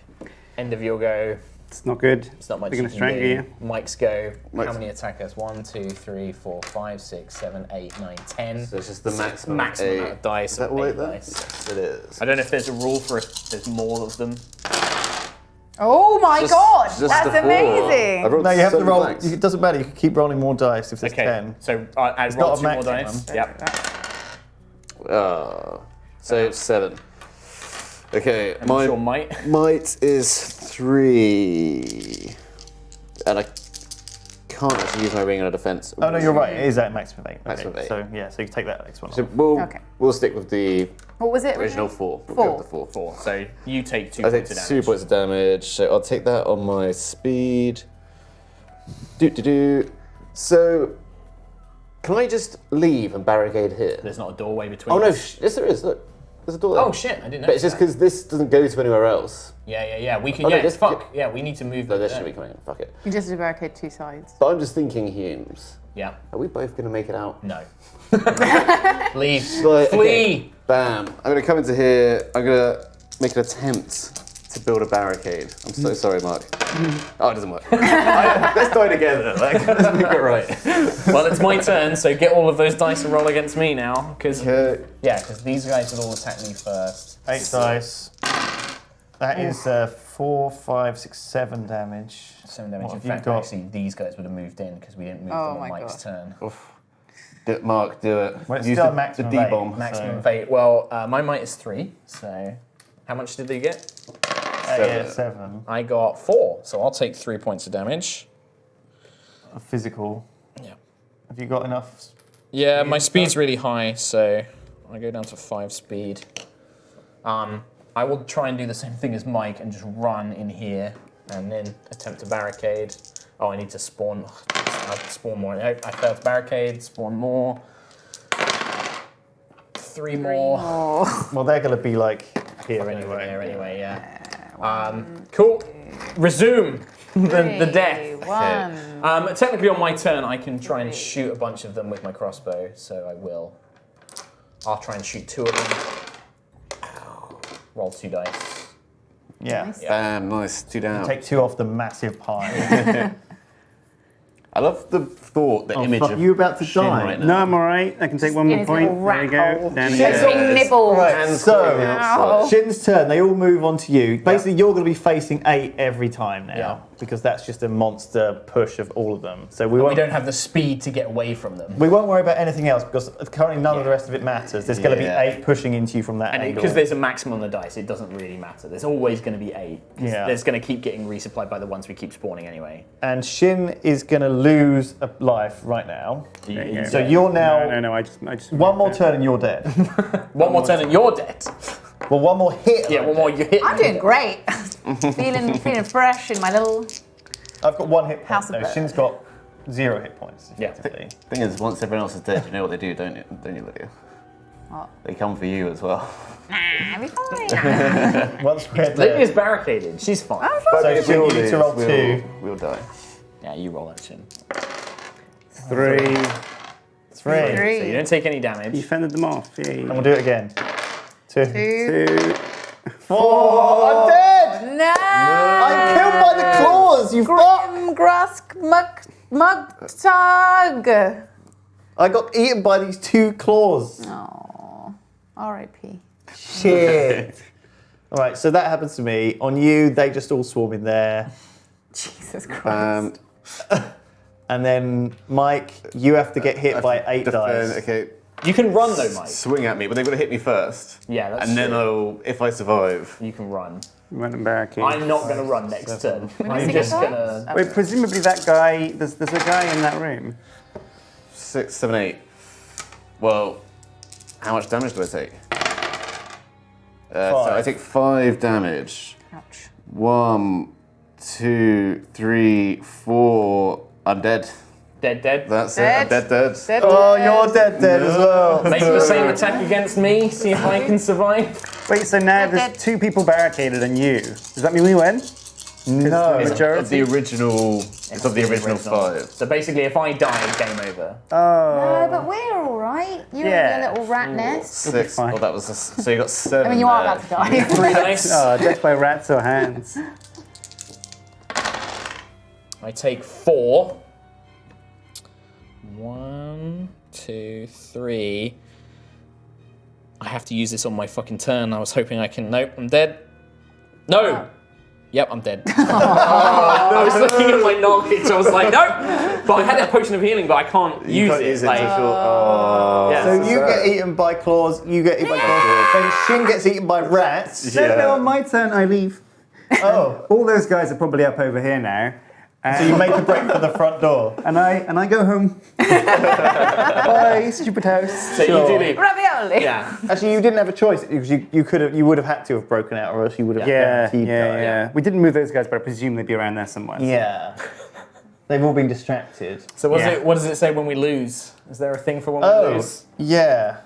End of your go. It's not good. It's not much They're you going to can strangle do. you. Mike's go. How Mike's- many attackers? 1, 2, 3, 4, 5, 6, 7, 8, 9, 10. So it's just the maximum. Maximum eight. amount of dice. Is that of all 8 right then? dice. Yes, it is. I don't know if there's a rule for if there's more of them. Oh my Just- god, just that's the 4. amazing. I rolled No, you have to 7 roll. blanks. It doesn't matter. You can keep rolling more dice if there's Okay, 10. so add got roll a 2 more maximum. dice. Yep. So it's 7. Okay, I'm sure Mike. might is 3. And I can't actually use my ring on a defense. Oh no, you're right. It is at maximum of 8. Okay, Maximum of 8. So yeah, so you take that next one. So off. Okay. we'll stick with the What was it? original 4. We'll 4. go with the 4. 4. So you take 2 I take points of damage. 2 points of damage, so I'll take that on my speed. So, can I just leave and barricade here? There's not a doorway between Oh no, us. yes there is, look. There's a door there. Oh shit, I didn't know. But it's just because this doesn't go to anywhere else. Yeah. We can. Oh, no, Yeah, this- fuck. Yeah, we need to move. No, them this there. should be coming in, fuck it. You just barricade 2 sides. But I'm just thinking, Hulmes, Yeah. are we both going to make it out? No. Leave. Like, Flee. okay, bam. I'm going to come into here, I'm going to make an attempt to build a barricade. I'm so sorry, Mark. Oh, it doesn't work. Let's die together. Like, let's make it right. Well, it's my turn, so get all of those dice and roll against me now, because Okay. because these guys would all attack me first. 8 dice. That is 4, 5, 6, 7 damage. 7 damage. What In have you fact, got? actually, these guys would have moved in because we didn't move Oh them on my Mike's turn. Mark, do it. Well, it's Use still the, maximum the of 8, D-bomb. Maximum fate. Well, my might is 3, so how much did they get? Yeah, 7. I got 4, so I'll take 3 points of damage. A physical. Yeah. Have you got enough? Yeah, my speed's really high, so I go down to 5 speed. I will try and do the same thing as Mike and just run in here and then attempt to barricade. Oh, I need to spawn. I'll spawn more. I failed to barricade, spawn more. 3 more. Well, they're going to be like here anyway. There anyway, yeah. Cool. Resume the death. 1. Technically on my turn, I can try and shoot a bunch of them with my crossbow, so I will. I'll try and shoot 2 of them. Roll 2 dice. Yeah. Bam, nice. 2 down. Take 2 off the massive pile. I love the thought, the image fuck, of you about to Sjin die? right now. No, I'm all right. I can take 1 in more his point. little There you go. rat hole. Down He's again. being nibbled. Hands So- on the outside. Shin's turn, they all move on to you. Basically, you're going to be facing 8 every time now, because that's just a monster push of all of them. So we We won't, don't have the speed to get away from them. we won't worry about anything else, because currently none of the rest of it matters. There's going to be Yeah. 8 pushing into you from that And angle. because there's a maximum on the dice, it doesn't really matter. There's always going to be 8. 'Cause Yeah. There's going to keep getting resupplied by the ones we keep spawning anyway. And Shin is going to lose a life right now. you go. So you're now No, I just. one more turn and you're dead. One more turn and you're dead. Well, one more hit. Yeah, one more you hit. I'm doing great. feeling fresh in my little. I've got 1 hit point. House of No, Blood. Shin's got 0 hit points. Yeah. Effectively. Thing is, once everyone else is dead, you know what they do, don't you? Don't you, Lydia? What? They come for you as well. Nah, be fine. Once we're Lydia's dead. barricaded. She's fine. So Shin, you need to roll 2. We'll die. Yeah, you roll that Shin. 3. 3. So you don't take any damage. You fended them off. Yay. And we'll do it again. 2. 2. 4. I'm dead! No. I'm killed by the claws, you fuck! Grim Grusk Muck. Mugtug! I got eaten by these two claws. Oh, R.I.P. Shit. All right, so that happens to me. On you, they just all swarm in there. Jesus Christ. And then, Mike, you have to get hit by 8 dice. Okay, You can run though, Mike. swing at me, but they've got to hit me first. Yeah, that's And then true. if I survive. You can run. Random barricade. I'm not going to run next turn. I'm missing just a going dice? to... Wait, presumably that guy, there's a guy in that room. 6, 7, 8. Well, how much damage do I take? So I take 5 damage. Ouch. 1, 2, 3, 4. I'm dead. Dead. That's it. I'm dead. Dead. Oh, you're dead as well. Make the same attack against me, see if I can survive. Wait, so now Dead. there's 2 people barricaded and you. Does that mean we win? No. It's Majority? of the original. It's of the original 5. So basically, if I die, game over. No, but we're all right. You're Yeah. in your little rat nest. 6. fine. Oh, that was so you got 7. I mean, you are there. about to die. 3 dice. Death by rats or hands. I take 4. 1, 2, 3. I have to use this on my fucking turn. I was hoping I can. Nope, I'm dead. No! Yep, I'm dead. I was looking at my knowledge. I was like, nope! But I had a potion of healing, but I can't use can't it. use it Like, until- oh. yeah. So you get eaten by claws, you get eaten by claws, then Sjin gets eaten by rats. No, on my turn, I leave. Oh, All those guys are probably up over here now. so you make a break for the front door. And I go home. Bye, stupid house. So you do leave. Ravioli. Yeah. Actually, you didn't have a choice because you would have had to have broken out, or else you would have guaranteed died. Yeah. We didn't move those guys, but I presume they'd be around there somewhere. Yeah. They've all been distracted. So Yeah. what does it say when we lose? Is there a thing for when we Oh, lose? yeah.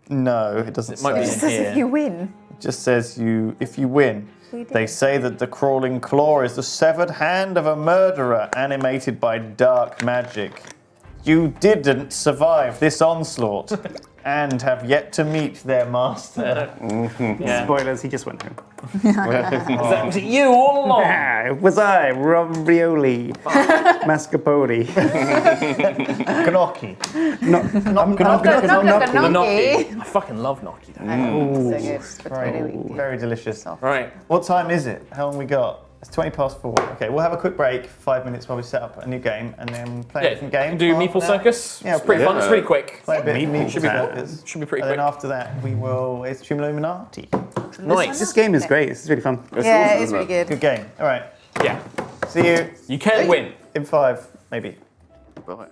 No, it doesn't It might be say. Just as if you win. It just says if you win. We did. They say that the crawling claw is the severed hand of a murderer animated by dark magic. You didn't survive this onslaught and have yet to meet their master. Yeah. Spoilers, he just went home. Was it you all along? Ah, it was I, Ravioli, Mascarpone. Gnocchi. The Gnocchi. gnocchi. I fucking love gnocchi. Though. So good. It's really good. Very delicious. Right. What time is it? How long we got? It's 20 past 4. Okay, we'll have a quick break, 5 minutes while we set up a new game, and then play a different game. Do after Meeple that. Circus? Yeah, It's pretty fun. It's pretty quick. Play a bit of Meeple Should be Circus. Should be pretty And quick. then after that, it's Illuminati. Nice. This game is great. This is really fun. Yeah, it's really good. Good game. All right. Yeah. See you You can win. in 5, maybe. Bye.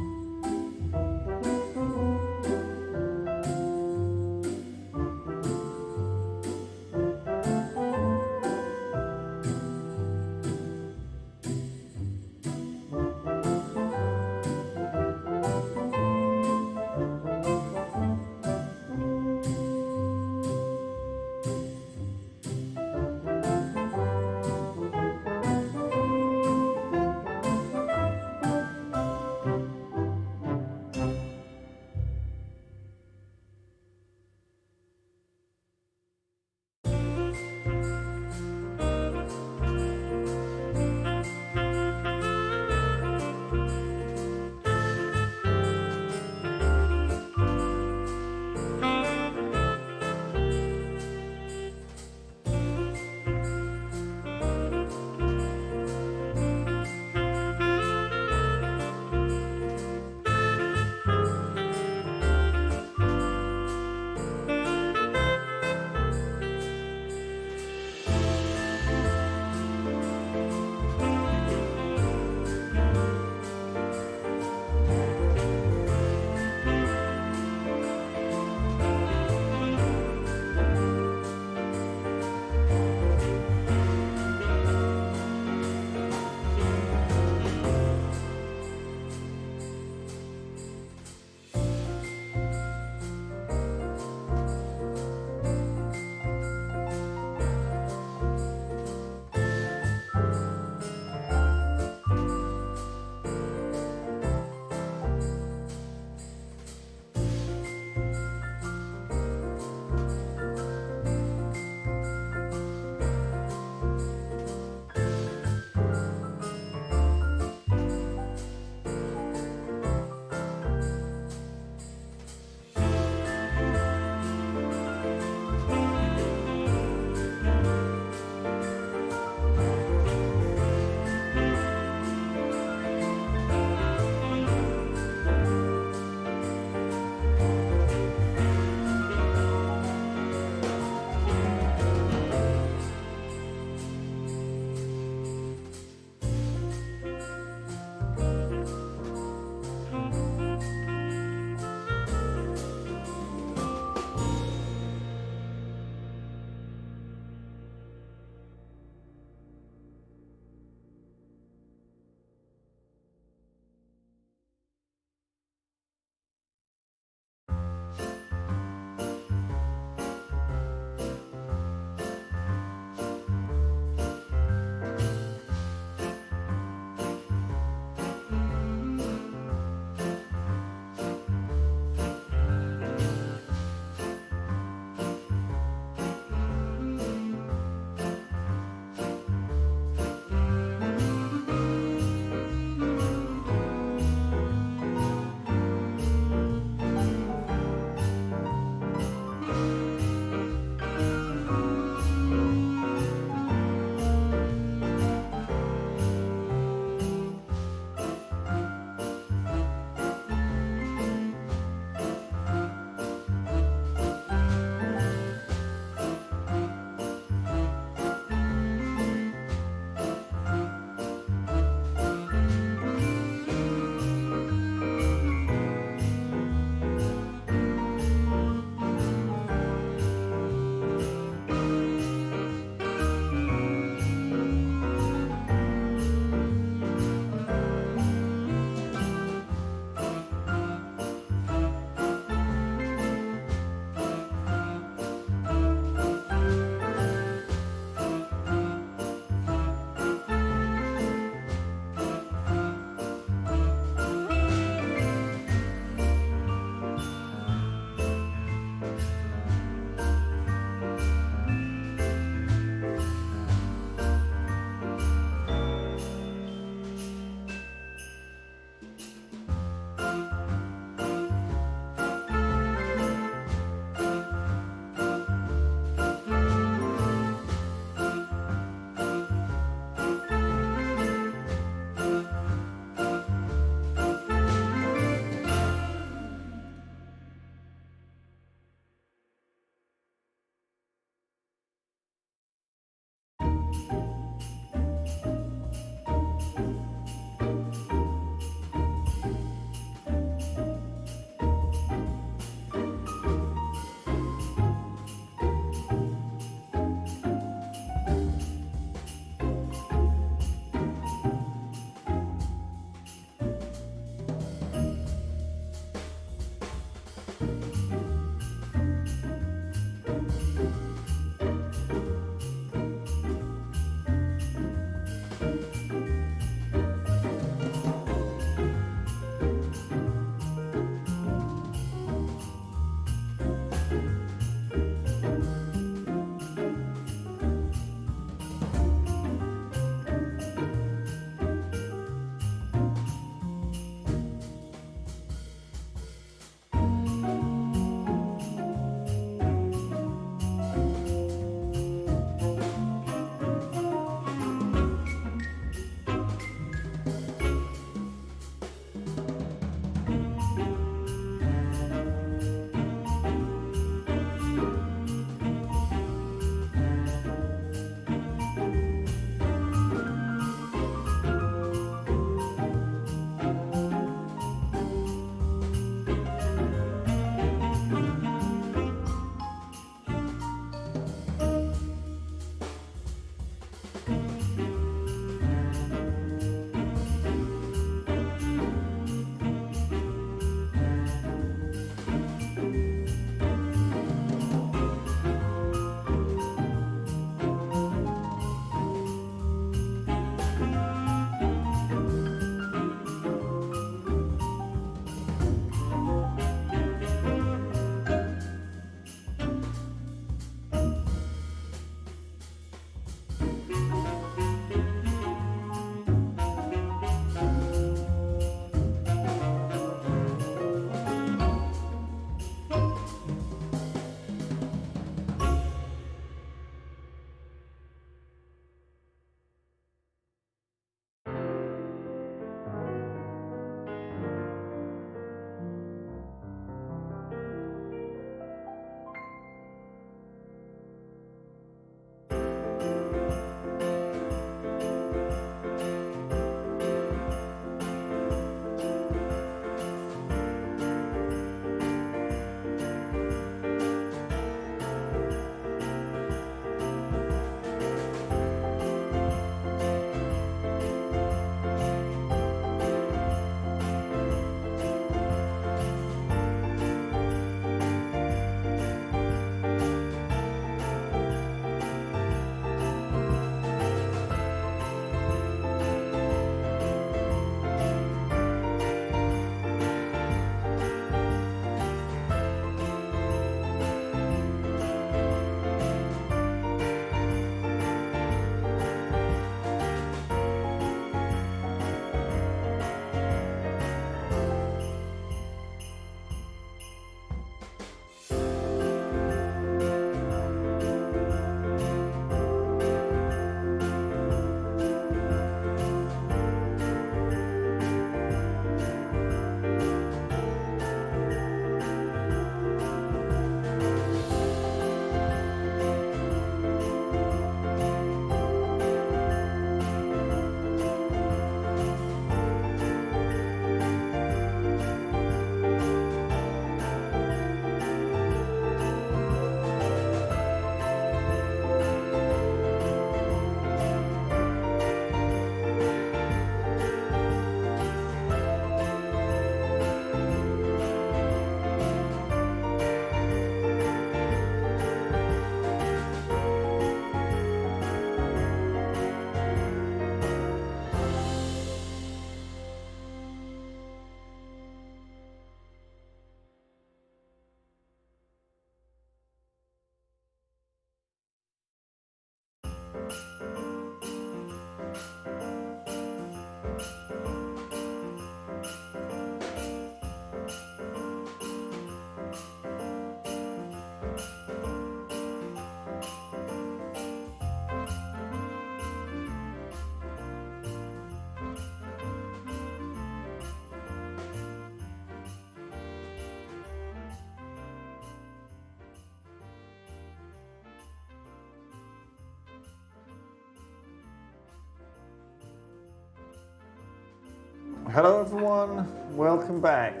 Hello everyone, welcome back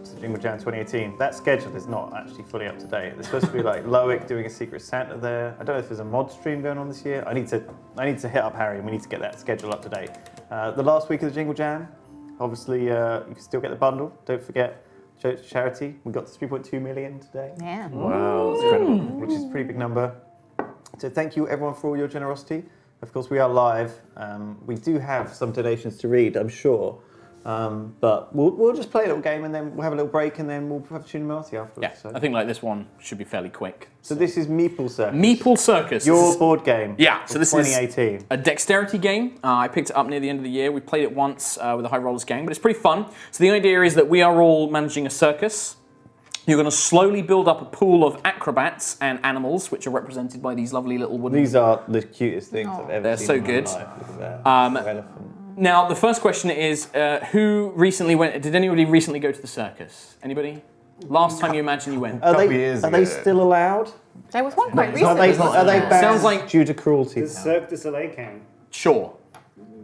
to Jingle Jam 2018. That schedule is not actually fully up to date. There's supposed to be like Loic doing a Secret Santa there. I don't know if there's a mod stream going on this year. I need to hit up Harry and we need to get that schedule up to date. The last week of the Jingle Jam, obviously you can still get the bundle. Don't forget charity. We got to 3.2 million today. Yeah. Wow, that's incredible. Which is a pretty big number. So thank you everyone for all your generosity. Of course, we are live. We do have some donations to read, I'm sure. But we'll just play a little game and then we'll have a little break and then we'll have Sjin and Marty afterwards. Yeah, So. I think like this one should be fairly quick. So this is Meeple Circus. Meeple Circus. Your board game. Yeah, so this 2018. is a dexterity game. I picked it up near the end of the year. We played it once with the High Rollers gang, but it's pretty fun. So the idea is that we are all managing a circus. You're going to slowly build up a pool of acrobats and animals, which are represented by these lovely little wooden... These are the cutest things I've ever They're seen so in my good. life. Look at that. Elephant. Now, the first question is, who recently went... Did anybody recently go to the circus? Anybody? Last time you imagine you went? Are Couple they years are they ago. still allowed? There was one quite Are recently. they banned Sounds like- due to cruelty? The Cirque du Soleil came. Sure.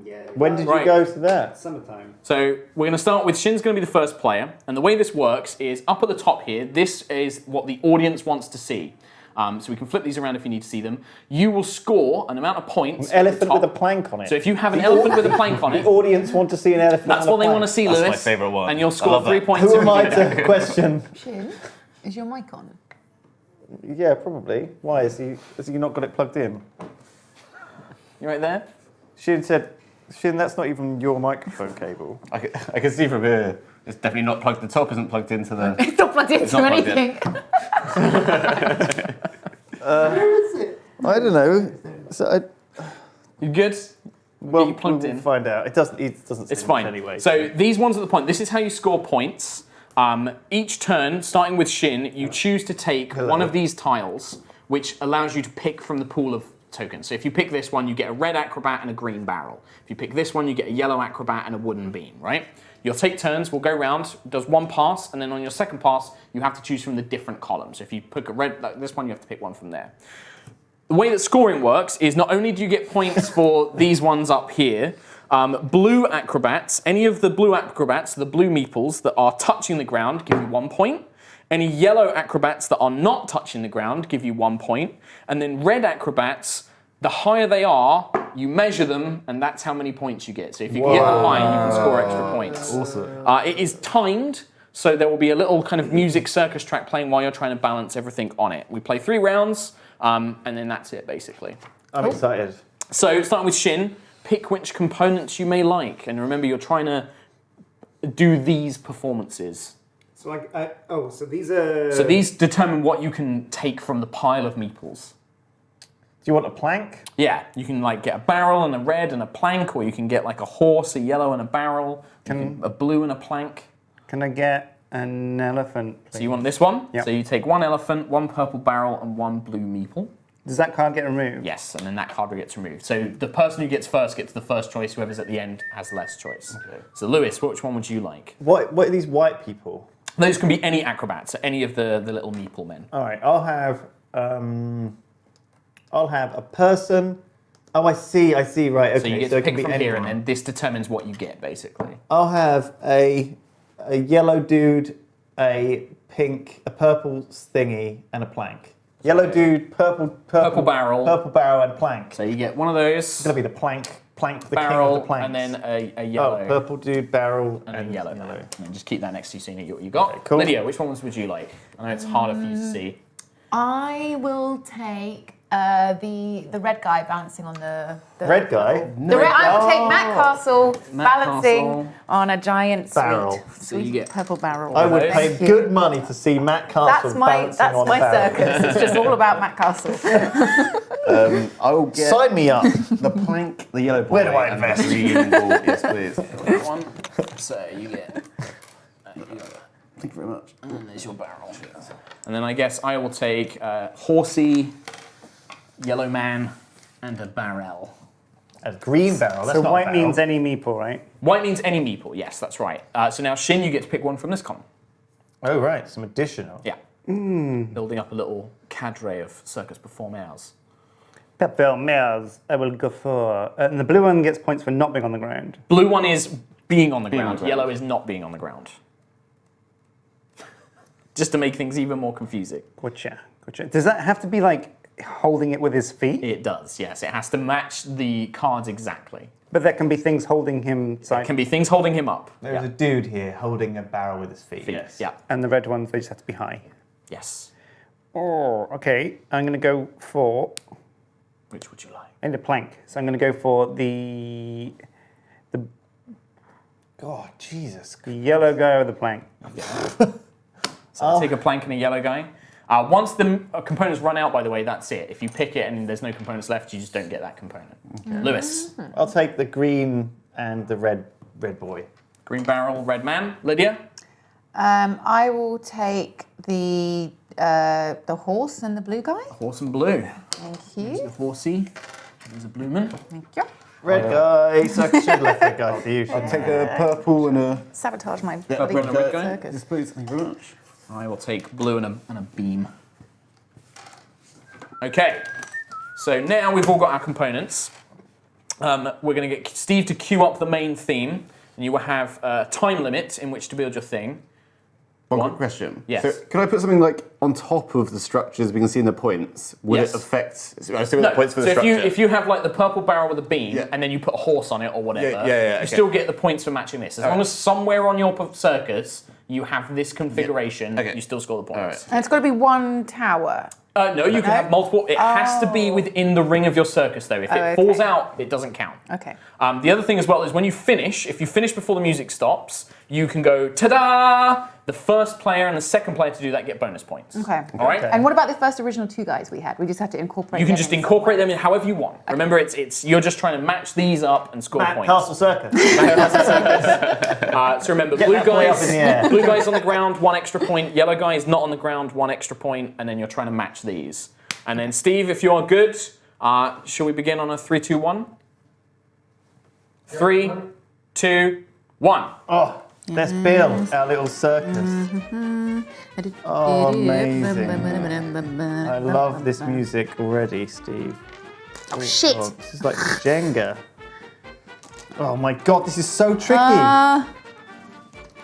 Yeah. When did Right. you go to that? Summertime. So we're going to start with Shin's going to be the first player, and the way this works is up at the top here. This is what the audience wants to see. So we can flip these around if you need to see them. You will score an amount of points. An at the elephant top. with a plank on it. So if you have an elephant with a plank on The it, audience want to see an elephant. that's on a what they plank. want to see, That's Lewis. my favourite one. And you'll I score love 3 that. points. Who if am you I do that. to question? Sjin, is your mic on? Yeah, probably. Why has he not got it plugged in? You right there? Sjin said, Sjin, that's not even your microphone cable. I can see from here. It's definitely not plugged. The top isn't plugged into the. It's not plugged into not plugged in. anything. I don't know. So You good? well, you plugged we'll in. find out. It doesn't say It's much fine. anyway. So these ones are the point. This is how you score points. Each turn, starting with Sjin, you choose to take one of these tiles, which allows you to pick from the pool of tokens. So if you pick this one, you get a red acrobat and a green barrel. If you pick this one, you get a yellow acrobat and a wooden beam, right? You'll take turns, we'll go round, does one pass, and then on your second pass, you have to choose from the different columns. So if you pick a red, like this one, you have to pick one from there. The way that scoring works is not only do you get points for these ones up here, blue acrobats, any of the blue acrobats, the blue meeples that are touching the ground give you 1 point. Any yellow acrobats that are not touching the ground give you 1 point. And then red acrobats, the higher they are, you measure them, and that's how many points you get. So if you can get them high, you can score extra points. Awesome. It is timed, so there will be a little kind of music circus track playing while you're trying to balance everything on it. We play 3 rounds, and then that's it, basically. I'm excited. So starting with Sjin, pick which components you may like, and remember you're trying to do these performances. So so these are. So these determine what you can take from the pile of meeples. Do you want a plank? Yeah, you can like get a barrel and a red and a plank, or you can get like a horse, a yellow and a barrel, a blue and a plank. Can I get an elephant? So you want this one? Yep. So you take 1 elephant, 1 purple barrel, and 1 blue meeple. Does that card get removed? Yes, and then that card gets removed. So the person who gets first gets the first choice. Whoever's at the end has less choice. Okay. So Lewis, which one would you like? What are these white people? Those can be any acrobats, so any of the little meeple men. All right, I'll have a person. Oh, I see. Right. Okay. So you get it to can pick be from here, anyone. and then this determines what you get, basically. I'll have a yellow dude, a purple thingy, and a plank. Yellow dude, purple barrel. and plank. So you get one of those, It's gonna be the plank, the king of barrel, the planks. and then a yellow, Oh, purple dude, barrel, and a yellow. yellow. And then just keep that next to you so you know what you got. Okay, cool. Lydia, which ones would you like? I know it's harder for you to see. I will take the red guy balancing on the Red guy. I will take Matt Castle Matt balancing Castle. on a giant Barrel. sweet, So you get purple barrel. I would those. pay Thank you. good money to see Matt Castle balancing That's on my a barrel. circus. It's just all about Matt Castle. I will get Sign me up. the plank, the yellow boy, Where do I and invest? the green ball. Yes, please. That one. So you get. Thank you very much. And then there's your barrel. And then I guess I will take horsey, yellow man, and a barrel. A green barrel. That's So not a white barrel. means any meeple, right? White means any meeple. Yes, that's right. So now Sjin, you get to pick one from this column. Oh right, some additional. Yeah. Building up a little cadre of circus performers. Pepper mares, I will go for. And the blue one gets points for not being on the ground. Blue one is being on the Being on ground. the ground. Yellow is not being on the ground. Just to make things even more confusing. Gotcha. Does that have to be like holding it with his feet? It does, yes. It has to match the cards exactly. But there can be things holding him It side. can be things holding him up. There's a dude here holding a barrel with his feet. Yes. Yeah. And the red ones, they just have to be high. Yes. Oh, okay. I'm going to go for Which would you like? I need a plank, so I'm going to go for the God, Jesus. yellow guy with the plank. So take a plank and a yellow guy. Once the components run out, by the way, that's it. If you pick it and there's no components left, you just don't get that component. Okay. Lewis. I'll take the green and the red boy. Green barrel, red man. Lydia. I will take the horse and the blue guy. Horse and blue. Thank There's you. the horsey. There's a blue man. Thank you. Red guy. So I should have left red guy for you. I'll take a purple and a... Sabotage my Purple bloody and a red guy. circus. Yes, please. Thank you very much. I will take blue and a beam. Okay. So now we've all got our components. We're going to get Steve to cue up the main theme, and you will have a time limit in which to build your thing. One One. quick question. Yes. So, can I put something like on top of the structures we can see in the points? Would Yes. it affect? I assume the points for the so structure. if you have like the purple barrel with a beam, Yeah. and then you put a horse on it or whatever, yeah, you okay. still get the points for matching this. As long as somewhere on your circus you have this configuration, Okay. you still score the points. All right. And it's got to be one tower. No, you can have multiple. It has to be within the ring of your circus, though. If it okay. falls out, it doesn't count. Okay. The other thing as well is when you finish, if you finish before the music stops, you can go ta-da! The first player and the second player to do that get bonus points. Okay. All right. And what about the first original two guys we had? We just had to incorporate. You can them just in incorporate them in however you want. Remember, it's you're just trying to match these up and score points. Castle Circus. So remember, Get blue that boy up in guys, the air. blue guys on the ground, 1 extra point. Yellow guys not on the ground, 1 extra point, and then you're trying to match these. And then Steve, if you're good, shall we begin on a 3, 2, 1? 3, 2, 1. Oh, let's build our little circus. Oh, amazing. I love this music already, Steve. Oh, shit. Oh, this is like Jenga. Oh my god, this is so tricky. Uh,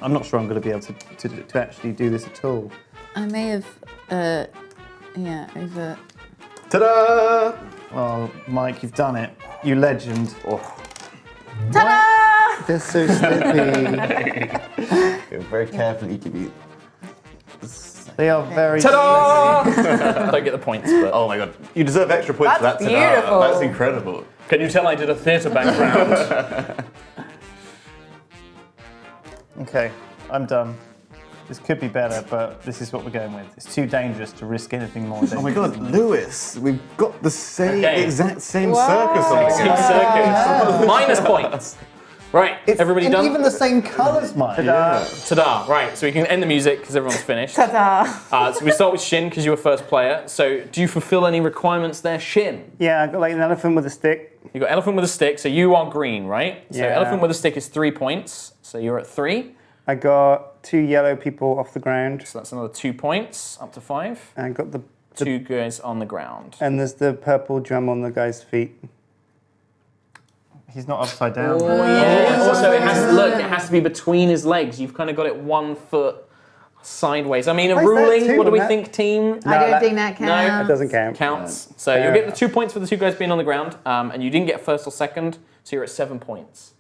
I'm not sure I'm going to be able to actually do this at all. I may have, over. Ta-da! Oh, Mike, you've done it. You legend. Ta-da! They're so slippy. Very carefully give you. They are very. Ta-da! Don't get the points, but Oh my god, you deserve extra points for that. That's Ta-da. beautiful. That's incredible. can you tell I did a theatre background? Okay, I'm done. This could be better, but this is what we're going with. It's too dangerous to risk anything more dangerous. Oh my god, Lewis, we've got the same Okay. exact same Wow. circus on the Team go. circus. Minus points. Right, everybody and done? even the same colours, Mike. Ta-da. Right, so we can end the music because everyone's finished. Ta-da! So we start with Sjin because you were first player. So do you fulfill any requirements there, Sjin? Yeah, I got like an elephant with a stick. You got elephant with a stick, so you are green, right? So Yeah. elephant with a stick is 3 points, so you're at 3. I got 2 yellow people off the ground. So that's another 2 points, up to 5. And I got the 2 guys on the ground. and there's the purple drum on the guy's feet. He's not upside down. Yeah. Also, it has to be between his legs. You've kind of got it 1 foot sideways. I mean, a Why is that ruling. two What do on we that? think, team? I don't that- think that No. counts. That doesn't count. Counts. So you'll get the 2 points for the 2 guys being on the ground, and you didn't get first or second, so you're at 7 points.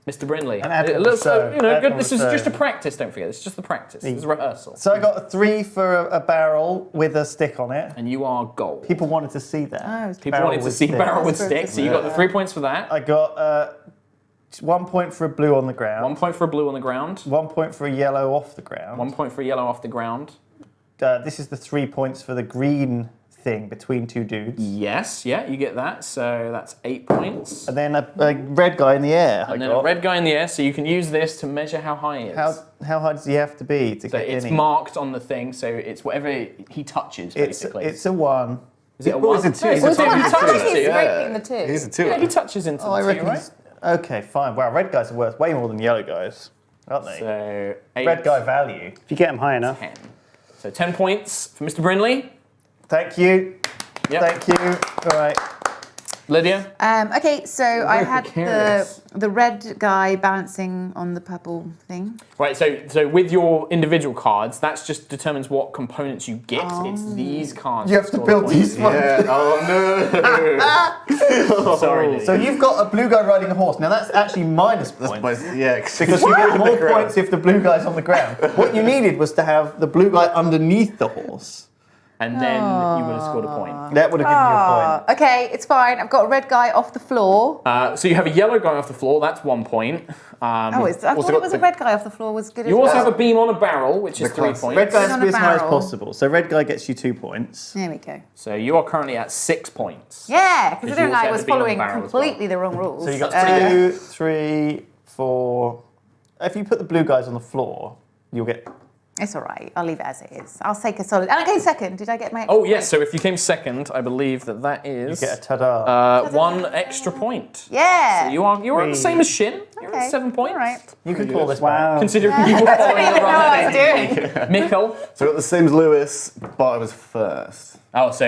Mr. Brindley. And Admiral Let's, Rousseau. you know, Admiral this is Rousseau. just a practice, don't forget. It's just the practice. It's a rehearsal. So I got a 3 for a barrel with a stick on it. And you are gold. People wanted to see that. Oh, People barrel wanted to with see stick. barrel with That's stick, so you got the 3 points for that. I got 1 point for a blue on the ground. 1 point for a blue on the ground. 1 point for a yellow off the ground. 1 point for a yellow off the ground. This is the 3 points for the green thing between 2 dudes. Yes, yeah, you get that. So that's 8 points. And then a red guy in the air. And then a red guy in the air, so you can use this to measure how high he is. How high does he have to be to So get it's in? marked on the thing, so it's whatever he touches, basically. It's a 1. Is it a Oh, 1? it's a 2. No, It's a it's a 2. two. He I feel like touches he's two. scraping the 2. He's a 2. Yeah, he touches into Oh, I the reckon 2, right? he's... Okay, fine. Wow, red guys are worth way more than yellow guys, aren't they? So 8, Red guy value. If you get them high enough. 10. So 10 points for Mr. Brindley. Thank you. Yep. Thank you. All right. Lydia? Okay, so I had precarious. the red guy balancing on the purple thing. Right, so with your individual cards, that just determines what components you get. It's these cards. You that have to score the build points. these ones. Yeah. Oh no. Sorry, Lydia. So you've got a blue guy riding a horse. Now that's actually minus points. Yeah. Because you get more points if the blue guy's on the ground. What you needed was to have the blue guy underneath the horse. and then you would have scored a point. That would have given you a point. Okay, it's fine. I've got a red guy off the floor. So you have a yellow guy off the floor. That's 1 point. I thought it was a red guy off the floor was good as You well. also have a beam on a barrel, which is 3 points. Red guy has to be as high as barrel. possible. So red guy gets you 2 points. There we go. So you are currently at 6 points. Yeah, Because considering you also I have was to be on following barrel as completely the wrong rules. So you got 2, 3, 4. If you put the blue guys on the floor, you'll get. It's all right. I'll leave it as it is. I'll take a solid. And I came second. Did I get my? Oh yes. So if you came second, I believe that is You get a ta-da. 1 extra point. Yeah. So you are the same as Sjin. You're Okay, at 7 points. All right. You can call this Wow. Considering you were I following didn't the even know what I wrong was thing. doing. Mikkel. So I got the same as Lewis, but I was first. Oh, so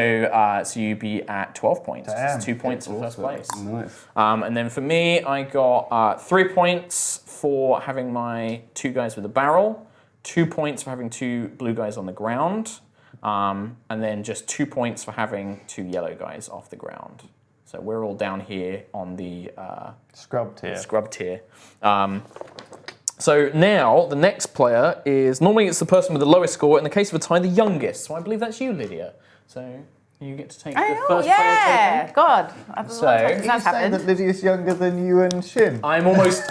you'd be at 12 points. Damn. Just 2 points for first place. Nice. And then for me, I got 3 points for having my 2 guys with a barrel, 2 points for having 2 blue guys on the ground, and then just 2 points for having 2 yellow guys off the ground. So we're all down here on the Scrub tier. scrub tier. So now the next player is, normally it's the person with the lowest score. In the case of a tie, the youngest. So I believe that's you, Lydia. So you get to take the Oh, first yeah. player God. So- That's Saying happened. that Lydia's younger than you and Sjin. I'm almost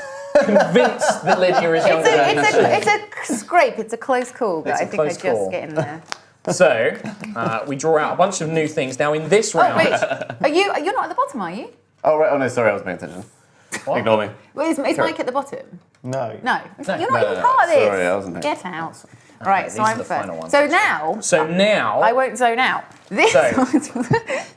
convinced that Lydia is younger than It's a scrape. It's a close call, but It's a I think I close just call. get in there. So we draw out a bunch of new things. Now in this Oh round, wait, you're not at the bottom, are you? Oh, right. Oh, no, sorry, I was paying attention. Ignore me. Well, is Mike at the bottom? No. No, No. you're not even No, part of this. sorry, I wasn't here. Get out. Right, these so are I'm the final first. ones. So now, so now, I won't zone out. This, So-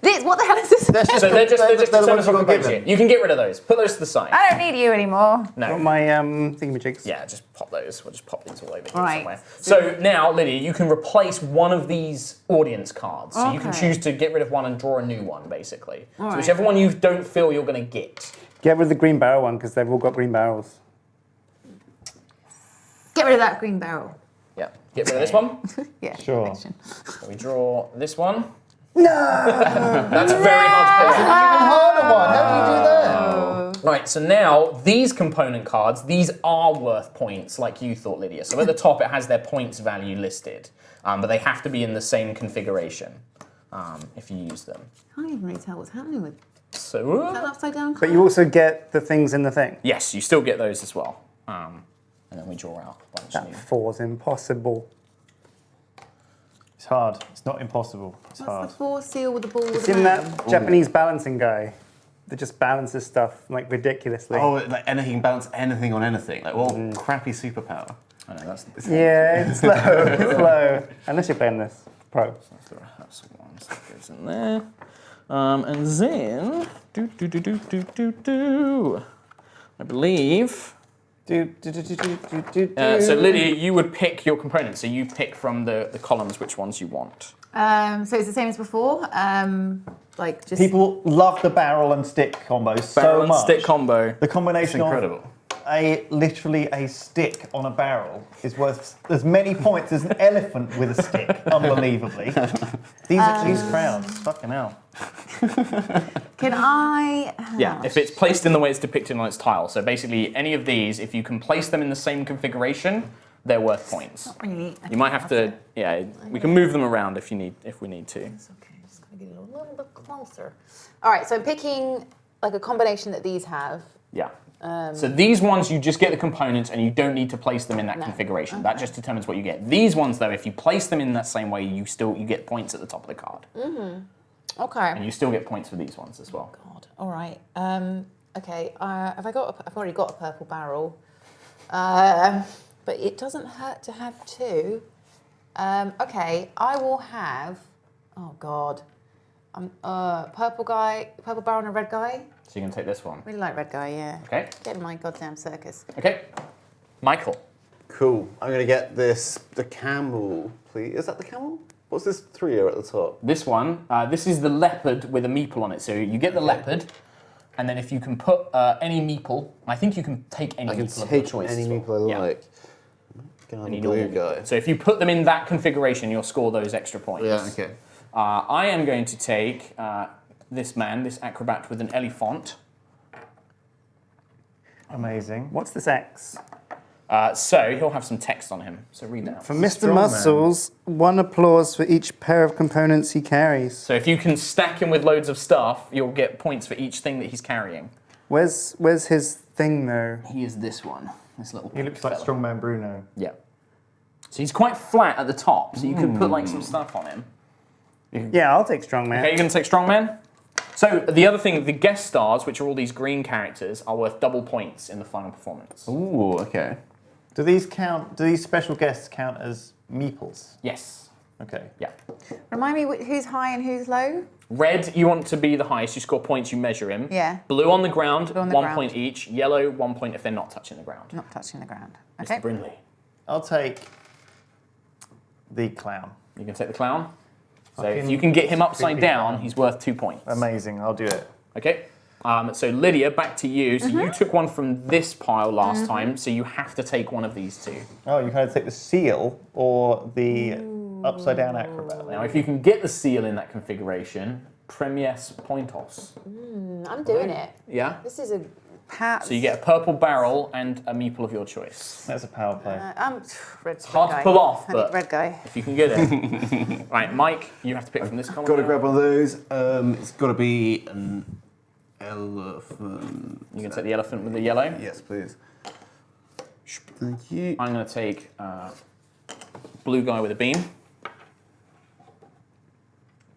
this. What the hell is this? so they're just they're the determined ones you from got components given. here. You can get rid of those. Put those to the side. I don't need you anymore. Got No. my thingamajigs. Yeah, just pop those. We'll just pop these all over here Right. somewhere. So now, Lydia, you can replace one of these audience cards. So you can Okay. choose to get rid of one and draw a new one, basically. So right. whichever one you don't feel you're going to get. Get rid of the green barrel one because they've all got green barrels. Get rid of that green barrel. Yeah. Get rid of this one. Yeah. Sure. connection. So we draw this one. No! That's very hard to play. Even harder one. How do you do that? Right, so now these component cards, these are worth points, like you thought, Lydia. So at the top it has their points value listed, but they have to be in the same configuration if you use them. I can't even really tell what's happening with So, that upside down But card. you also get the things in the thing. yes, you still get those as well. And then we draw out a bunch That new. 4's impossible. It's hard. It's not impossible. It's hard. What's the 4 seal with the ball? It's in that Japanese balancing guy that just balances stuff like ridiculously. Oh, like anything can balance anything on anything. Like, well, crappy superpower. I know, that's Yeah, it's low. It's low. Unless you're playing this pro. that's the ones that goes in there. And then, I believe. Do. So Lydia, you would pick your components. So you pick from the columns which ones you want. So it's the same as before. Like just People love the barrel and stick combos so Barrel and much. stick combo. The combination It's incredible. of literally a stick on a barrel is worth as many points as an elephant with a stick. Unbelievably. These crowds, fucking hell. Can I? Yeah, if it's placed in the way it's depicted on its tile. So basically, any of these, if you can place them in the same configuration, they're worth points. Really, You might have to, yeah, we can move them around if we need to. It's okay. Just gonna get a little bit closer. All right. So I'm picking like a combination that these have. Yeah. So these ones, you just get the components and you don't need to place them in that configuration. That just determines what you get. These ones, though, if you place them in that same way, you get points at the top of the card. Okay. And you still get points for these ones as well. God. All right. Okay. I've already got a purple barrel. But it doesn't hurt to have 2. Okay. I will have. Oh God. Purple barrel and a red guy. So you can take this one. Really like red guy. Yeah. Okay. Get in my goddamn circus. Okay. Michael. Cool. I'm going to get the camel, please. Is that the camel? What's this trio at the top? This one, this is the leopard with a meeple on it. So you get the leopard, and then if you can put any meeple, I think you can take any I can meeple of take your choice. any as well. meeple I Yeah. like. Go Any the blue normal guy. So if you put them in that configuration, you'll score those extra points. Yeah, okay. I am going to take this acrobat with an elephant. Amazing. What's this X? So he'll have some text on him. So read that. For Mr. Muscles, 1 applause for each pair of components he carries. So if you can stack him with loads of stuff, you'll get points for each thing that he's carrying. Where's his thing though? He is this one. This little. He looks like Strongman Bruno. Yeah. So he's quite flat at the top. So you could put like some stuff on him. Yeah, I'll take Strongman. Okay, you're going to take Strongman? So the other thing, the guest stars, which are all these green characters, are worth double points in the final performance. Ooh, okay. Do these special guests count as meeples? Yes. Okay. Yeah. Remind me who's high and who's low? Red, you want to be the highest. You score points, you measure him. Yeah. Blue on the ground, Blue on the 1 ground. point each. Yellow, 1 point if they're not touching the ground. Not touching the ground. Mr. Okay. Brindley, I'll take the clown. you can take the clown. So if Fucking you can get him upside creepy down, clown. he's worth 2 points. Amazing. I'll do it. Okay. So Lydia, back to you. So you took one from this pile last time, so you have to take one of these two. Oh, you can either take the seal or the upside down acrobat. Now, if you can get the seal in that configuration, premiers pointos. I'm doing it. Yeah? This is a. Perhaps. So you get a purple barrel and a meeple of your choice. That's a power play. Red Hard to pull off, I think but red guy. if you can get it. Right, Mike, you have to pick from this column. Got to now. grab one of those. It's got to be an elephant. You can take the elephant with the yellow. Yes, please. Thank you. I'm going to take blue guy with a beam.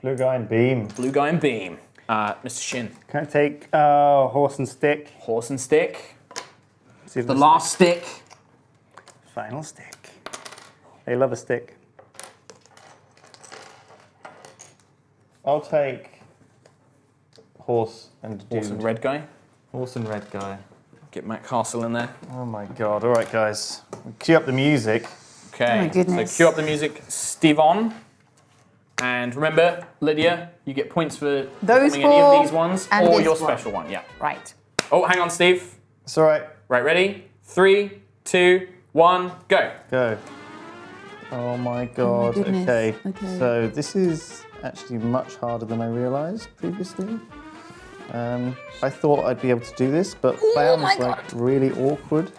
Blue guy and beam. Blue guy and beam. Mr. Sjin. Can I take horse and stick? Horse and stick. See if The this- last stick. Final stick. They love a stick. I'll take horse and dude. Horse and red guy. Horse and red guy. Get Matt Castle in there. Oh my god. All right, guys. Cue up the music. Okay. Oh my goodness. So cue up the music, Steve on. And remember, Lydia, you get points for Those performing any of four these ones and or this your one. special one. Yeah. Right. Oh, hang on, Steve. It's all right. Right, ready? 3, 2, 1, go. Go. Oh my god. goodness. Okay. Okay. So this is actually much harder than I realised previously. I thought I'd be able to do this, but clown my is like really awkward.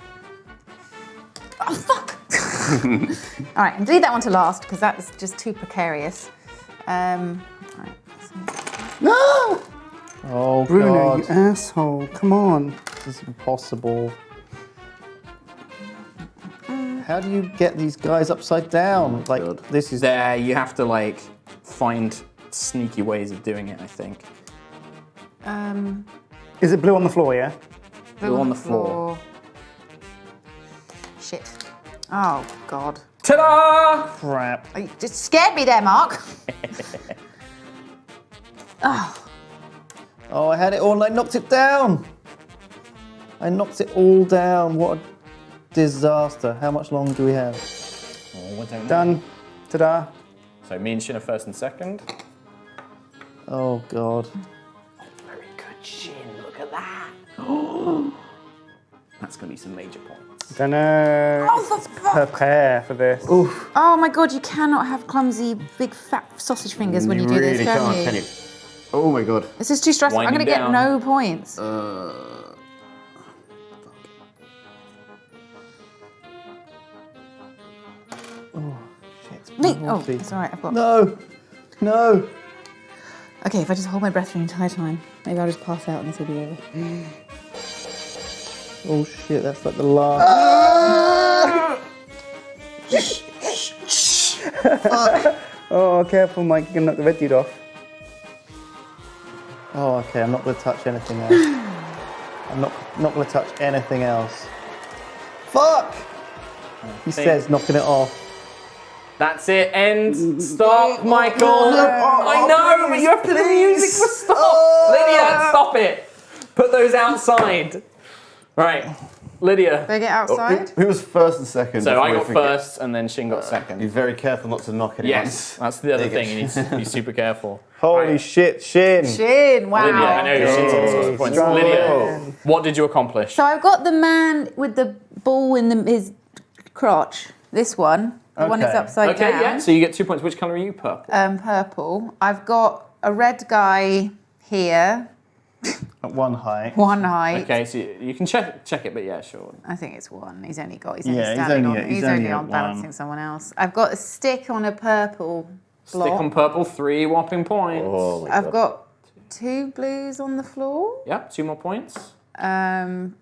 Oh, fuck! All right, and leave that one to last because that was just too precarious. All right. No! Oh Bruno, god. you asshole. Come on. This is impossible. How do you get these guys upside down? Like God. this is There, you have to like find sneaky ways of doing it, I think. Is it blue on the floor, yeah? Blue on the floor. Shit. Oh, God. Ta-da! crap. You just scared me there, Mark. Oh, I had it all and I knocked it down. I knocked it all down. What a disaster. How much longer do we have? Oh, I don't know. Done. Ta-da. So me and Shin are first and second. Oh god. Very good, Shin. Look at that. That's going to be some major points. Dunno. Oh, for fuck. Prepare for this. Oh, my God, you cannot have clumsy, big, fat sausage fingers when you do this, can you? Oh my god. This is too stressful. I'm Winding going to get down. no points. Shit. Me. Oh, it's all right. I've got. No. No. Okay, if I just hold my breath for the entire time, maybe I'll just pass out and this will be over. Oh shit, that's like the last. Oh, careful, Mike. You're going to knock the red dude off. Oh, okay, I'm not going to touch anything else. I'm not going to touch anything else. Fuck! He says knocking it off. That's it. End. Stop, Michael. I know, but you have to do the music for stop. Lydia, stop it. Put those outside. Right, Lydia. Do I get outside? Who was first and second? So I before got we forget? first, and then Shin got second. Be very careful not to knock anyone. Yes, that's the other There you thing. You need to be super careful. Holy Right. shit, Shin! Shin, wow. Lydia, I know you're Shin's on the source of points. strong. Lydia, what did you accomplish? So I've got the man with the ball in his crotch. This one. The one that's Okay. upside Okay, down. yeah. So you get 2 points. Which colour are you? Purple. Purple. I've got a red guy here. At 1 height. 1 height. Okay, so you can check it, but yeah, sure. I think it's 1. He's only Yeah, he's only at balancing 1. someone else. I've got a stick on a purple Stick block. on purple, 3 whopping points. Oh my I've God. got 2 blues on the floor. Yeah, 2 more points. Um,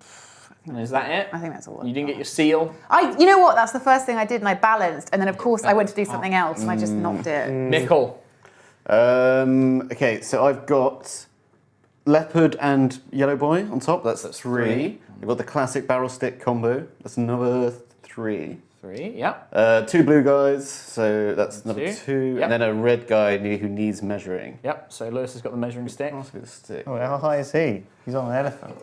And is that it? I think that's all. You didn't get your seal. You know what? That's the first thing I did, and I balanced, and then of course I went to do something else, and I just knocked it. Nickel. Okay, so I've got leopard and yellow boy on top. That's 3. I've got the classic barrel stick combo. That's another 3. 3, yeah. 2 blue guys, so that's another 2. 2. Yep. And then a red guy who needs measuring. Yep, so Lewis has got the measuring stick. That's a stick. Oh, how high is he? He's on an elephant.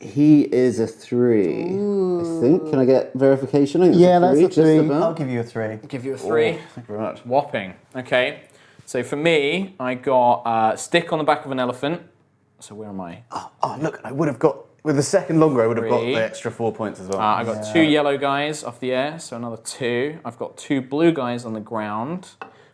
He is a 3. I think. Can I get verification? I think Yeah, it's that's a 3. just about. I'll give you a 3. Give you a 3. Oh, thank you very much. Whopping. Okay. So for me, I got a stick on the back of an elephant. So where am I? Oh, look, I would have got, with the second longer, I would have got 3. the extra 4 points as well. I got 2 yellow guys off the air, so another 2. I've got 2 blue guys on the ground.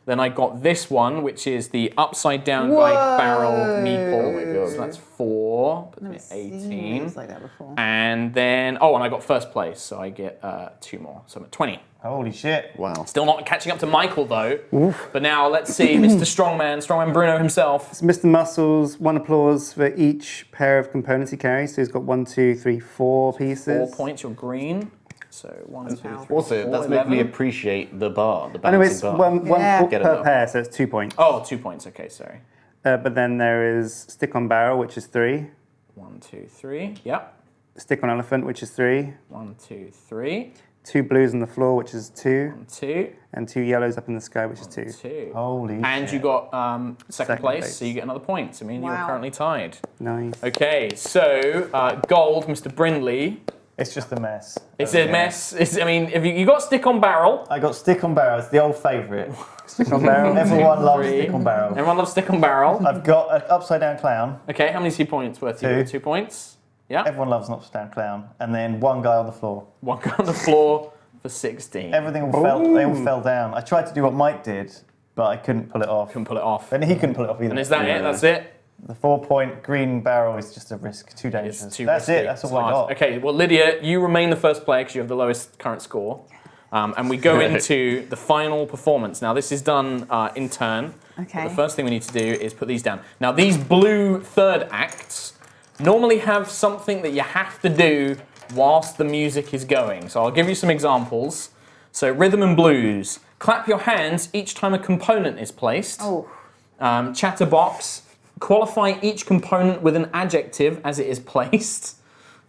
Then I got this one, which is the upside down guy barrel meeple. Oh my God. So that's 4, puts me Never at seen 18. ones like that before. And then, and I got first place, so I get 2 more. So I'm at 20. Holy shit. Wow. Still not catching up to Michael though. But now let's see Mr. Strongman Bruno himself. So Mr. Muscles, 1 applause for each pair of components he carries. So he's got 1, 2, 3, 4 pieces. 4 points, you're green. So 1, 2, 3, Also, 4, that's making me 11. appreciate the bar, the I know balancing it's bar. one Yeah. Get it per up. pair, so it's 2 points. Oh, 2 points, okay, sorry. But then there is stick on barrel, which is 3. 1, 2, 3, yep. Stick on elephant, which is 3. 1, 2, 3, 2 blues on the floor, which is 2. 1, 2, And 2 yellows up in the sky, which is 2. 2. Holy And shit. you got second place, place. so you get another point. So I mean, you're Wow. currently tied. Nice. Okay, so gold, Mr. Brindley. It's just a mess. It's a mess. If you got stick on barrel. I got stick on barrel. It's the old favourite. Stick on barrel. Everyone loves 3. stick on barrel. Everyone loves stick on barrel. I've got an upside down clown. Okay, how many points worth? 2. 2 points. Yeah. Everyone loves an upside down clown. And then 1 guy on the floor. 1 guy on the floor for 16. Everything all fell. They all fell down. I tried to do what Mike did, but I couldn't pull it off. Couldn't pull it off. And he couldn't pull it off either. And is that it? That's it? The 4-point green barrel is just a risk. Too dangerous. It's too That's risky. it. That's It's all I hard. got. Okay, well, Lydia, you remain the first player because you have the lowest current score. And we go into the final performance. Now, this is done in turn. Okay. But the first thing we need to do is put these down. Now, these blue third acts normally have something that you have to do whilst the music is going. So I'll give you some examples. So rhythm and blues. Clap your hands each time a component is placed. Oh. Chatterbox. Qualify each component with an adjective as it is placed.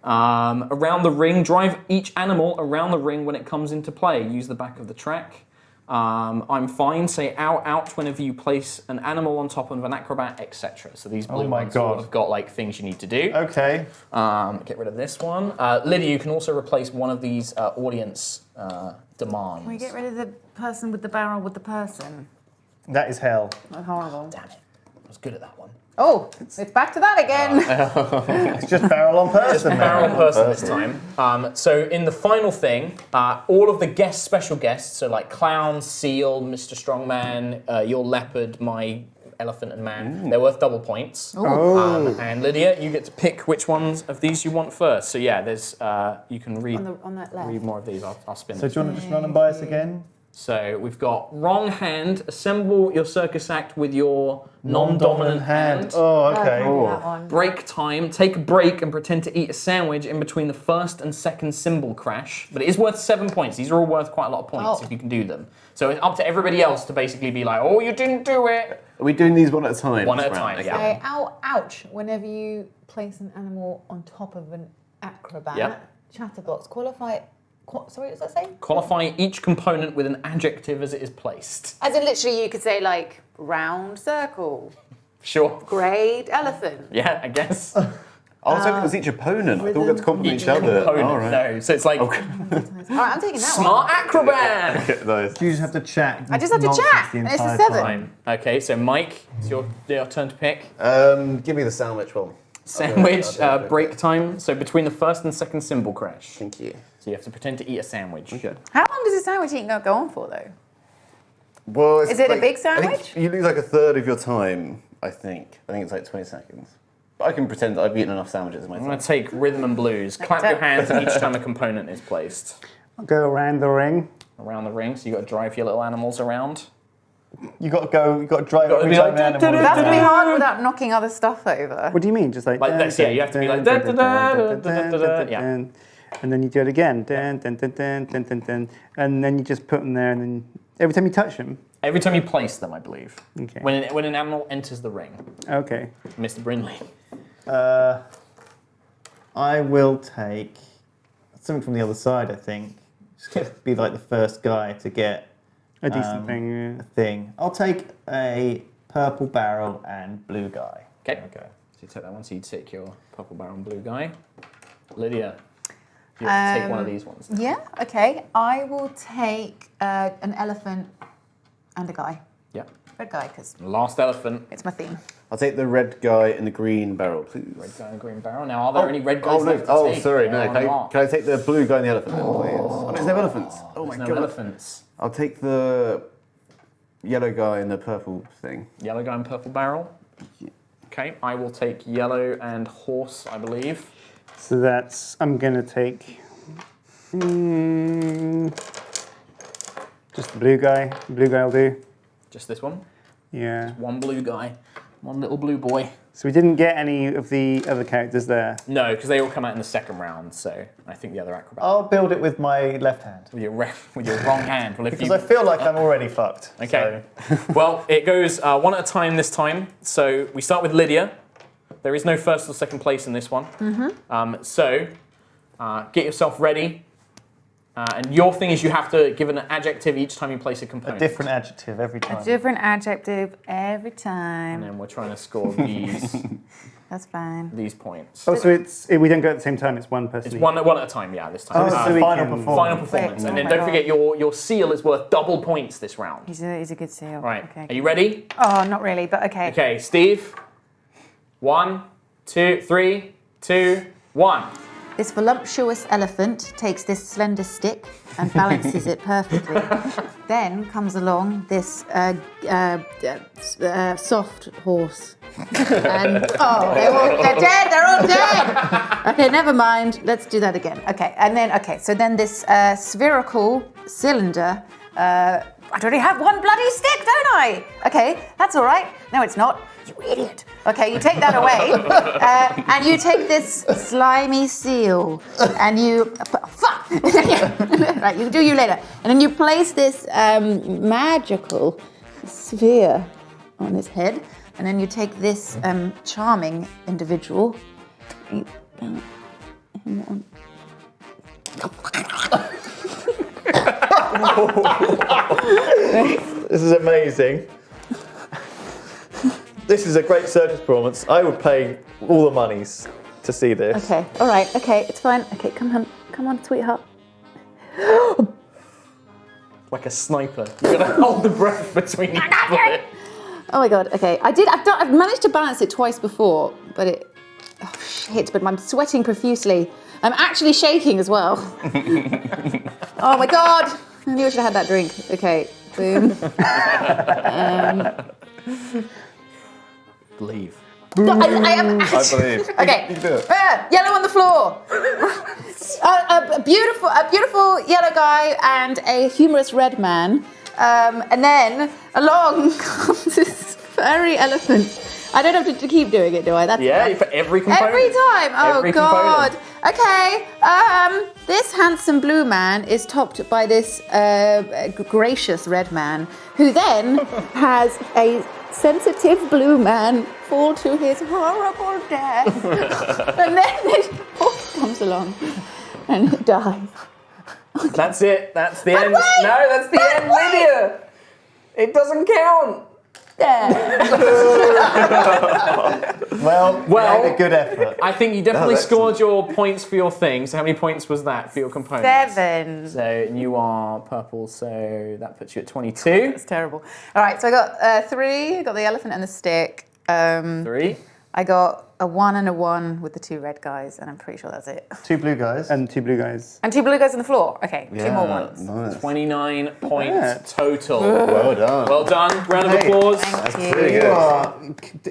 Around the ring, drive each animal around the ring when it comes into play. Use the back of the track. I'm fine, say ow, ouch whenever you place an animal on top of an acrobat, etc. So these blue my ones God. all have got like things you need to do. Okay. Get rid of this one. Lydia, you can also replace one of these audience demands. Can we get rid of the person with the barrel with the person? That is hell. That's horrible. Damn it, I was good at that one. Oh, it's back to that again. It's just barrel on person. now. Barrel person this time. So in the final thing, all of the special guests, so like Clown, Seal, Mr. Strongman, your Leopard, my Elephant and Man, they're worth double points. And Lydia, you get to pick which ones of these you want first. So yeah, there's you can read on that left. read more of these. I'll spin So them. do you want to just run them by us again? So we've got wrong hand. Assemble your circus act with your non-dominant hand. Oh, okay. That one. Break time. Take a break and pretend to eat a sandwich in between the first and second cymbal crash. But it is worth 7 points. These are all worth quite a lot of points if you can do them. So it's up to everybody else to basically be like, oh, you didn't do it. Are we doing these one at a time? One at a this round? time, Okay. yeah. Say, ow, ouch, whenever you place an animal on top of an acrobat. Yep. Chatterbox, qualify. Sorry, what does that say? Qualify each component with an adjective as it is placed. As in, literally, you could say like round circle, Sure. greyed elephant. Yeah, I guess. Oh, so it was each opponent. I thought we had to compliment each other. Component. All right. No, so it's like All right, I'm taking that smart acrobat. Okay, nice. You just have to chat. I just have to nonsense chat, the and it's a entire 7. time. Okay, so Mike, it's your turn to pick. Give me the sandwich one. Sandwich, I'll do it. break time. So between the first and second cymbal crash. Thank you. So you have to pretend to eat a sandwich. Okay. How long does a sandwich eating go on for, though? Well, it's Is it a like- big I sandwich? think you lose like a third of your time, I think. I think it's like 20 seconds. I can pretend that I've eaten enough sandwiches I'm going myself. to take rhythm and blues. Clap your hands each time a component is placed. I'll go around the ring. Around the ring, so you've got to drive your little animals around. You got to go. You got to drive Gotta every be time like, an animal. That's gonna be hard without knocking other stuff over. What do you mean? Just like this, yeah, you have to be like, da, da, da, da, da, da, da, yeah. And then you do it again, dun, dun, dun, dun, dun, dun, dun. And then you just put them there, and then every time you touch them. Every time you place them, I believe. Okay. When an animal enters the ring. Okay. Mr. Brinley. I will take something from the other side. I think just be like the first guy to get A decent thing. a thing. I'll take a purple barrel and blue guy. Okay. So you take that one. So you take your purple barrel and blue guy. Lydia, you have to take one of these ones. Yeah, okay. I will take an elephant and a guy. Yeah. Red guy, because Last elephant. it's my theme. I'll take the red guy in the green barrel, please. Red guy and green barrel. Now, are there any red guys left to Oh, take? sorry, no. There are not. Can I take the blue guy and the elephant? Oh, please. Oh, there's no elephants. Oh my There's god. no elephants. I'll take the yellow guy and the purple thing. Yellow guy and purple barrel. Okay, I will take yellow and horse, I believe. So that's, I'm going to take just the blue guy. Blue guy will do. Just this one. Yeah. One blue guy. One little blue boy. So we didn't get any of the other characters there. No, because they all come out in the second round, so I think the other acrobat. I'll build it with my left hand With your wrong hand. Well, if because you, I feel like I'm already fucked. Okay. Well, it goes one at a time this time. So we start with Lydia. There is no first or second place in this one. So get yourself ready. And your thing is you have to give an adjective each time you place a So, component. a different adjective every time. A different adjective every And time. then we're trying to score That's fine. these points. Oh, so we don't go at the same time, it's one person. It's each. one at a time, yeah, this time. Oh, so we final can- performance. Final performance. Sick. And Oh then my don't God. forget your seal is worth double points this round. He's a good seal. Right. Okay. Are you ready? Oh, not really, but okay. Okay, Steve. 1, 2, 3, 2, 1. This voluptuous elephant takes this slender stick and balances it perfectly. Then comes along this soft horse. And they're dead. They're all dead. Okay, never mind. Let's do that again. Okay, and then so then this spherical cylinder. I already have one bloody stick, don't I? Okay, that's all right. No, it's not. You idiot. Okay, you take that away, and you take this slimy seal, and you fuck. Right, you do you later, and then you place this magical sphere on his head, and then you take this charming individual. This is amazing. This is a great circus performance. I would pay all the monies to see this. Okay, all right, okay, it's fine. Okay, come on, sweetheart. Like a sniper. You're gonna hold the breath between each bullet. Oh my god. Okay, I've managed to balance it twice before, but it. Oh shit! But I'm sweating profusely. I'm actually shaking as well. Oh my god! I knew I should have had that drink. Okay, boom. Believe. I am. I believe. Okay. You can do it. Yellow on the floor. A beautiful yellow guy and a humorous red man. And then along comes this furry elephant. I don't have to keep doing it, do I? That's Yeah, for every component. every time. Oh Every god. component. Okay. This handsome blue man is topped by this gracious red man, who then has a sensitive blue man fall to his horrible death. And then this horse comes along and it dies. That's it. That's the end. wait! No, that's the end, Lydia. It doesn't count. There. Well, made a good effort. I think you definitely That was scored your points for your thing. So how many points was that for your components? 7. So you are purple, so that puts you at 22. That's terrible. All right, so I got 3. Got the elephant and the stick. 3. I got a 1 and a 1 with the 2 red guys, and I'm pretty sure that's it. 2 blue guys. And 2 blue guys. And 2 blue guys on the floor. Okay, 2 more Yeah, ones. Nice. 29 points Yeah. total. Well done. Well done. Round of Hey. applause. Thank pretty you. good. You are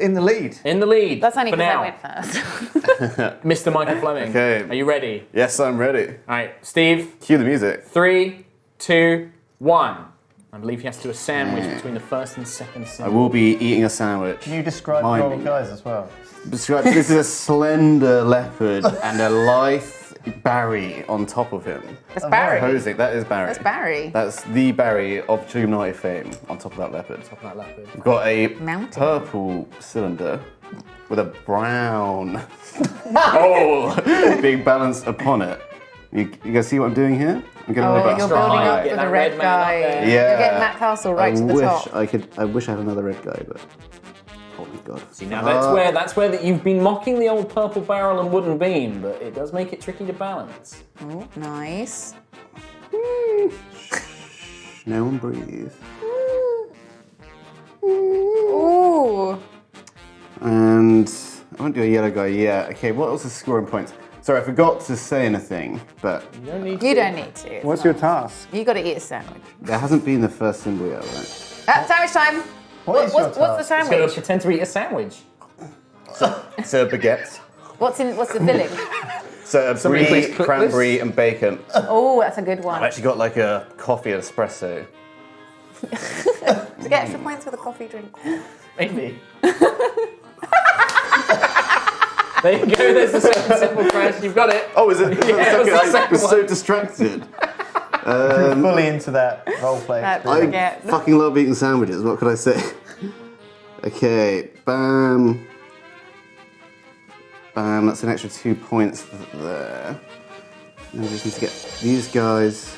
in the lead. In the lead. That's only for because I now. went first. Mr. Michael Fleming. Okay. Are you ready? Yes, I'm ready. All right, Steve. Cue the music. 3, 2, 1. I believe he has to do a sandwich between the first and second I syllable. will be eating a sandwich. Can you describe Mind your me. guys as well? Describe, this is a slender leopard and a lithe Barry on top of him. That's Barry. Posing, that is Barry. That's Barry. That's the Barry of Illuminati fame on top of that leopard. Top of that leopard. We've got a Mountain. purple cylinder with a brown being balanced upon it. You guys see what I'm doing here? I'm getting Oh, a little you're bit building high. up Get for that the red red man up guy. there. Yeah. You're getting Matt Castle right to the top. I wish I had another red guy, but holy god. See, now that's where that you've been mocking the old purple barrel and wooden beam, but it does make it tricky to balance. Oh, nice. No one breathe. Ooh. And I won't do a yellow guy yet. Okay, what else is scoring points? Sorry, I forgot to say anything, but You don't need You don't need to. It's What's not- your task? You got to eat a sandwich. there hasn't been the first symbol yet, right? Sandwich time. What is your What's the task? He's going to sandwich? pretend to eat a sandwich. So baguette. What's the filling? So a Somebody please brie, cook cranberry, and bacon. Oh, that's a good I've one. actually got like a coffee and espresso. Do you get extra points for the coffee drink? Maybe. There you go, there's the second symbol, Crash. You've got it. Oh, is it? Yeah, it was the I second was so one. distracted. Fully into that role play. That- I Yeah. fucking love eating sandwiches. What could I say? Okay, bam. Bam, that's an extra 2 points there. And we just need to get these guys.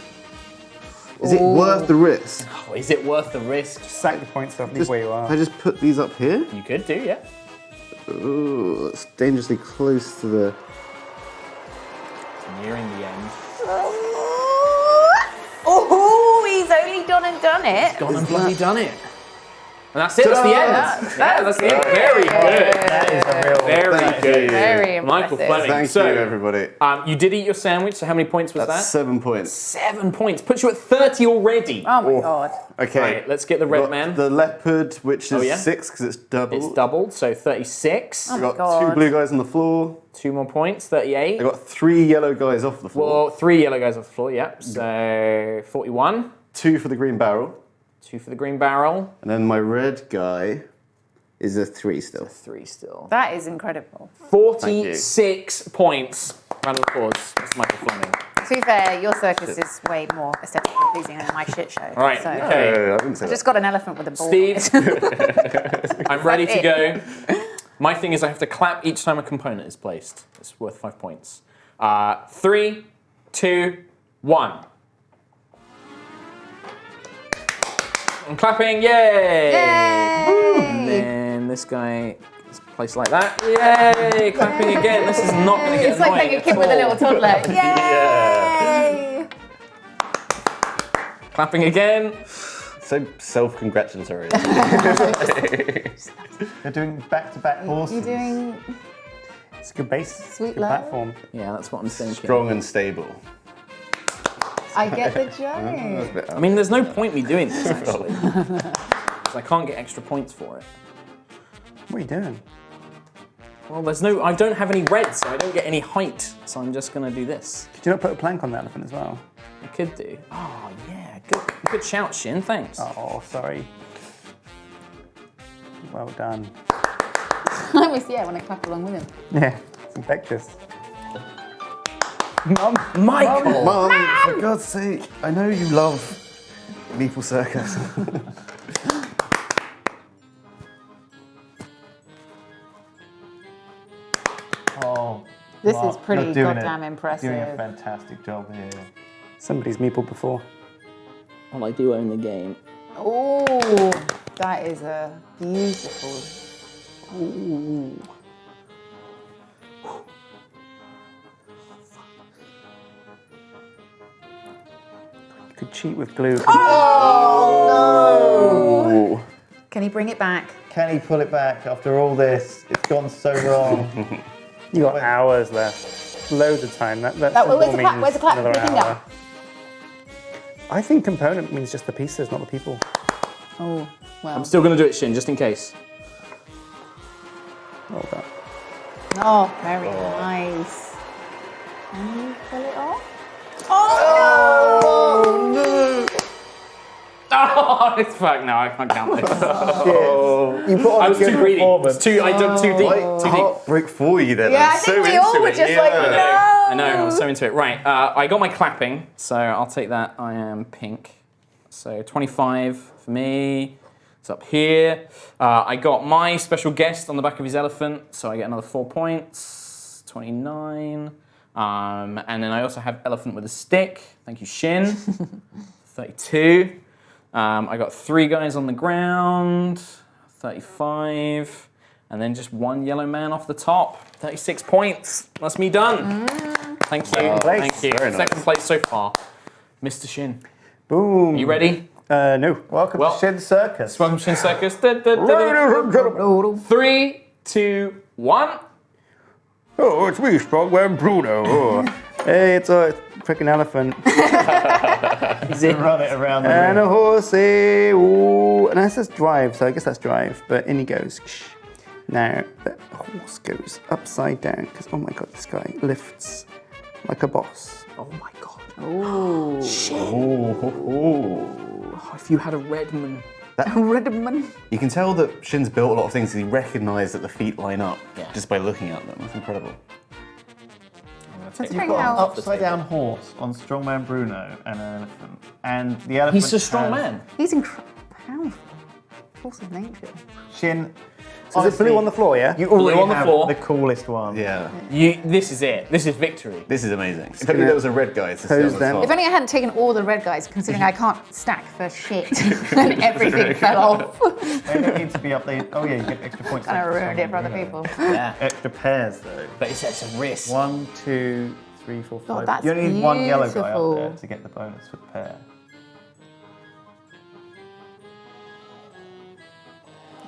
Is it worth the risk? Oh, is it worth the risk? Sack the points off, leave Just, where you are. I just put these up here? You could do, yeah. Ooh, that's dangerously close to the... It's nearing the end. Oh, he's only done it. Gone and bloody done it. And that's it, that's the end. Yeah, that's the end. Very good. That is a real. Very Thank good. you. Very Michael impressive. Fleming. Thank So, you, everybody. You did eat your sandwich, so how many points was That's that? 7 points. 7 points. Puts you at 30 already. Oh my god. Okay. Right, let's get the red Got man. The leopard, which is Oh, yeah? 6 because it's double. It's doubled, so 36. I got God. 2 blue guys on the floor. 2 more points, 38. I got 3 yellow guys off the floor. Well, 3 yellow guys off the floor, yeah. So 41. 2 for the green barrel. 2 for the green barrel. And then my red guy is a 3 still. 3 still. That is incredible. 46 points. Round of applause, Mr. Michael Fleming. To be fair, your circus is way more aesthetically pleasing than my shit show. Right, So. okay. I didn't say I just got an elephant with a ball. Steve, I'm ready to it. go. My thing is I have to clap each time a component is placed. It's worth 5 points. 3, 2, 1. I'm clapping, yay! And then this guy is placed like that. Yay! Clapping again. This is not going to get It's like annoying playing a at kid with a all. little toddler. Yay! Clapping again. So self-congratulatory. They're doing back-to-back horses. You're doing It's a good base. Sweet good love. platform. Yeah, that's what I'm thinking. Strong and stable. I get the joke. I mean, there's no point me doing this, actually. 'Cause I can't get extra points for it. What are you doing? Well, I don't have any reds, so I don't get any height. So I'm just going to do this. Did you not put a plank on the elephant as well? I could do. Oh, yeah. Good shout, Sjin. Thanks. Oh, sorry. Well done. I was, when I clap along with him. Yeah, it's infectious. Mum! Michael! Mum, for God's sake, I know you love Meeple Circus. Oh, This Mark, is pretty you're doing goddamn it. impressive. Doing a fantastic job here. Somebody's meeple before. Well, I do own the game. Oh, that is a beautiful. Ooh. You could cheat with glue. Oh, no! Can he bring it back? Can he pull it back after all this? It's gone so wrong. You got hours left. Loads of time. That where's symbol the clap? means Where's the clap? another Your finger. hour. I think component means just the pieces, not the people. Oh, well. I'm still going to do it, Sjin, just in case. Well done. Oh, very nice. Can you pull it off? Oh, no! Oh, it's fuck. No, I can't count this. You put on I a was good too greedy. performance. I dug too deep. Right, Too deep. heartbreak for you then. Yeah, I'm I think so we all into were it, just yeah. like, I know, no. I was so into it. Right, I got my clapping, so I'll take that. I am pink. So 25 for me. It's up here. I got my special guest on the back of his elephant, so I get another 4 points. 29. And then I also have elephant with a stick. Thank you, Sjin. 32. I got 3 guys on the ground. 35. And then just 1 yellow man off the top. 36 points. That's me done. Thank you. Thank you. Very nice. Second place so far. Mr. Sjin. Boom. You ready? No. Welcome Well- to Shin Circus. Welcome to Sjin Circus. 3, 2, 1. Oh, it's me, Strongman Bruno. Oh. Hey, it's a freaking elephant. Run it around the And room. a horsey. Ooh. And that says drive, so I guess that's drive. But in he goes. Now, the horse goes upside down because, oh my god, this guy lifts like a boss. Oh my god. Ooh. Oh, if you had a Redman. Redman. You can tell that Shin's built a lot of things because he recognised that the feet line up Yeah. just by looking at them. That's incredible. Let's You've bring got an out. upside down horse on Strongman Bruno and an elephant. And the elephant. He's a strong has- man. He's powerful. Force of nature. Shin. So is it blue on the floor, yeah? You already on the have floor. the coolest one. Yeah, This is it. This is victory. this is amazing. If only there was a red guy to sit Pose on the them. top. If only I hadn't taken all the red guys, considering I can't stack for shit and everything fell off. They don't need to be up there. Oh yeah, you get extra points. Kind of ruined it for other people. Yeah. Extra pairs though. But it's a risk. 1, 2, 3, 4, 5. God, that's you only need one yellow guy up there beautiful. to get the bonus for the pair.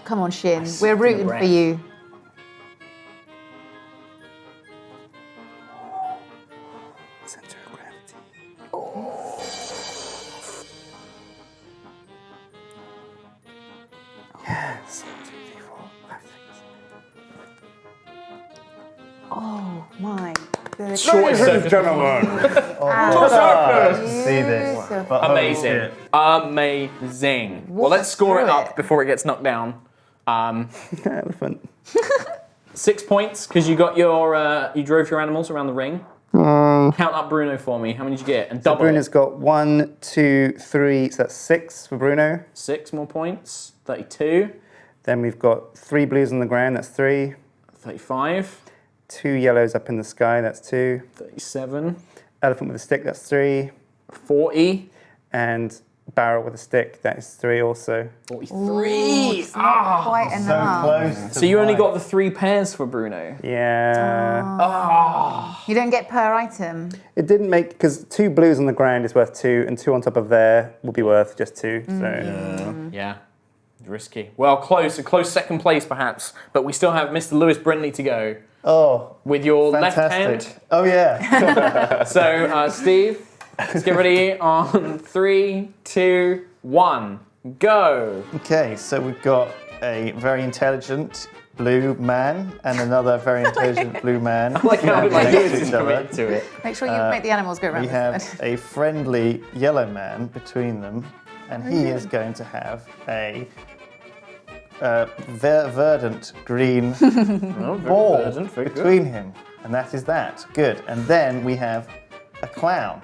Come on, Sjin. We're rooting for you. Center of gravity. Yes. 1, 2, 3, 4, 5, 6. Oh my goodness. Choice circus. See this. But holy Amazing. shit. Amazing. Well, let's score it through up it. before it gets knocked down. Elephant. 6 points because you got your you drove your animals around the ring. Count up Bruno for me. How many did you get? And double Bruno's it. got 1, 2, 3, so that's 6 for Bruno. 6 more points. 32. Then we've got 3 blues on the ground, that's 3. 35. 2 yellows up in the sky, that's 2. 37. Elephant with a stick, that's 3. 40. And barrel with a stick, that is 3 also. 43. Quite So enough. close. So you only got the 3 pairs for Bruno. Yeah. You don't get per item. It didn't make, because 2 blues on the ground is worth 2, and 2 on top of there will be worth just 2. So Yeah. Risky. Well, close. A close second place, perhaps. But we still have Mr. Lewis Brindley to go Oh, with your left fantastic. hand. Oh yeah. So, Steve, let's get ready on 3, 2, 1. Go. Okay, so we've got a very intelligent blue man and another very intelligent blue man. Like how next Lewis to is each other. committed to it. Make sure you make the animals go around. We this have side. a friendly yellow man between them, and he is going to have a verdant green ball verdant, very good. between him, and that is that. Good. And then we have a clown.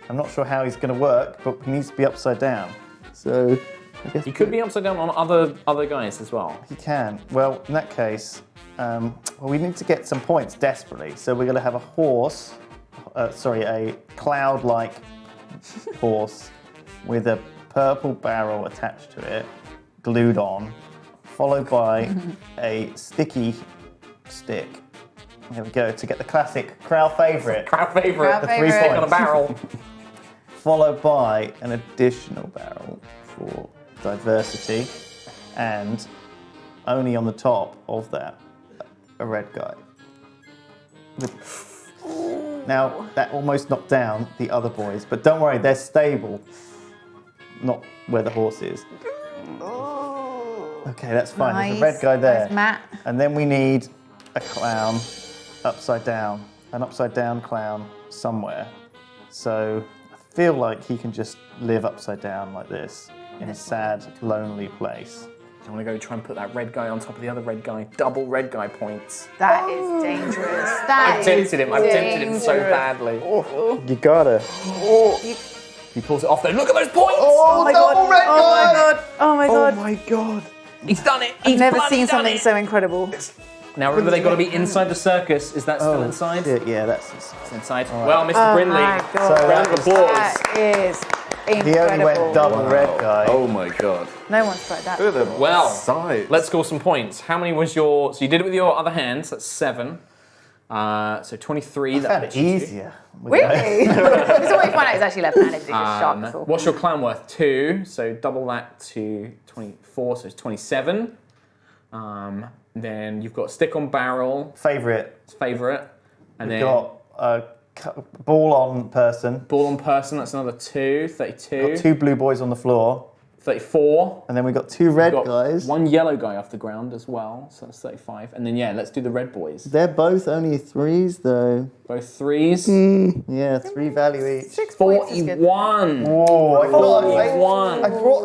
I'm not sure how he's going to work, but he needs to be upside down. So I guess He could be upside down on other guys as well. he can. Well, in that case, we need to get some points desperately. So we're going to have a horse, a cloud-like horse with a purple barrel attached to it, glued on, followed by a sticky stick. There we go, to get the classic crowd favourite. Crowd favourite. Crowd The favourite. 3 stick on a barrel. Followed by an additional barrel for diversity, and only on the top of that, a red guy. Now, that almost knocked down the other boys, but don't worry, they're stable. Not where the horse is. Okay, that's fine. There's a red guy there. Nice, Matt. And then we need a clown upside down. An upside down clown somewhere. So I feel like he can just live upside down like this in a sad, lonely place. I want to go try and put that red guy on top of the other red guy. Double red guy points. That is dangerous. I've tempted him so badly. You gotta. He pulls it off though. Look at those points! Oh, my double God. red Oh guy! my god! Oh my god! my god. He's done it! I've never seen something so incredible. Now remember, they've got to be inside the circus. Is that still inside? Yeah, that's It's inside. Well, Mr. Brindley, my God. So round of applause. That is incredible. he only went double red guy. Oh my god. No one's tried that. Look at the Well, size. let's score some points. How many was your... So you did it with your other hand, so that's 7. So 23. I that found it makes you 2. easier. Really? It's always find out it's actually left-handed. It's just sharp. That's all. What's your clown worth? 2. So double that to 24, so it's 27. Then you've got stick on barrel, Favourite. favourite. And We've then got a ball on person. ball on person, that's another 2. 32. Got 2 blue boys on the floor. 34. And then we got 2 red Got guys. 1 yellow guy off the ground as well, so that's 35. And then, yeah, let's do the red boys. They're both only 3s though. Both 3s. Yeah, 3 value each. 6 points is good. 41. Whoa, I thought I 41. brought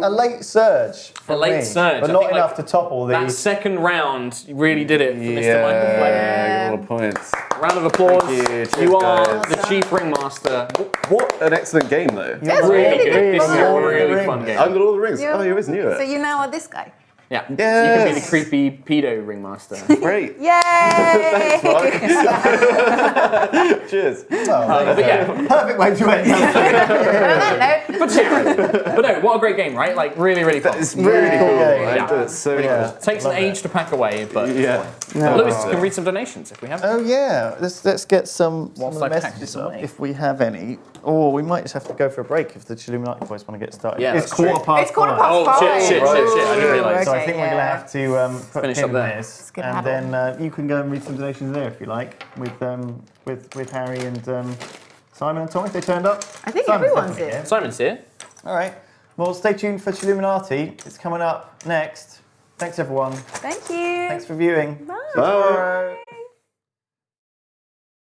a late surge. A late surge. But I not think, enough to topple That these. second round really did it for Mr. Michael Flake. Yeah, all the points. Round of applause. Thank you. Cheers, You are guys. the chief ringmaster. What an excellent game though. That's Really really good. This is fun. a really fun game. I got all the rings. Oh, you always knew So it. you now are this guy. Yeah. You Yes. can be the creepy pedo ringmaster. Great. Yay! Cheers. But yeah, Perfect way to end. On that note, for charity. But no, what a great game, right? Like really, really fun. It's really Yeah. cool. Yeah. I do it so Yeah. Takes an age to pack away, but Yeah. Lewis can read some donations if we have. Oh yeah, let's get some Whilst of I the pack messages this up away. if we have any. Or we might just have to go for a break if the Illuminati boys want to get started. Yeah, it's that's true. quarter past. it's quarter five. past Oh, 5. shit, I didn't realise. So I Okay, think we're going to have to put Finish pin up in there. this, good and habit. then you can go and read some donations there if you like, with Harry and Simon and Tom if they turned up. I think Simon's everyone's definitely here. Simon's here. All right. Well, stay tuned for Illuminati. It's coming up next. Thanks everyone. Thank you. Thanks for viewing. Bye. Bye.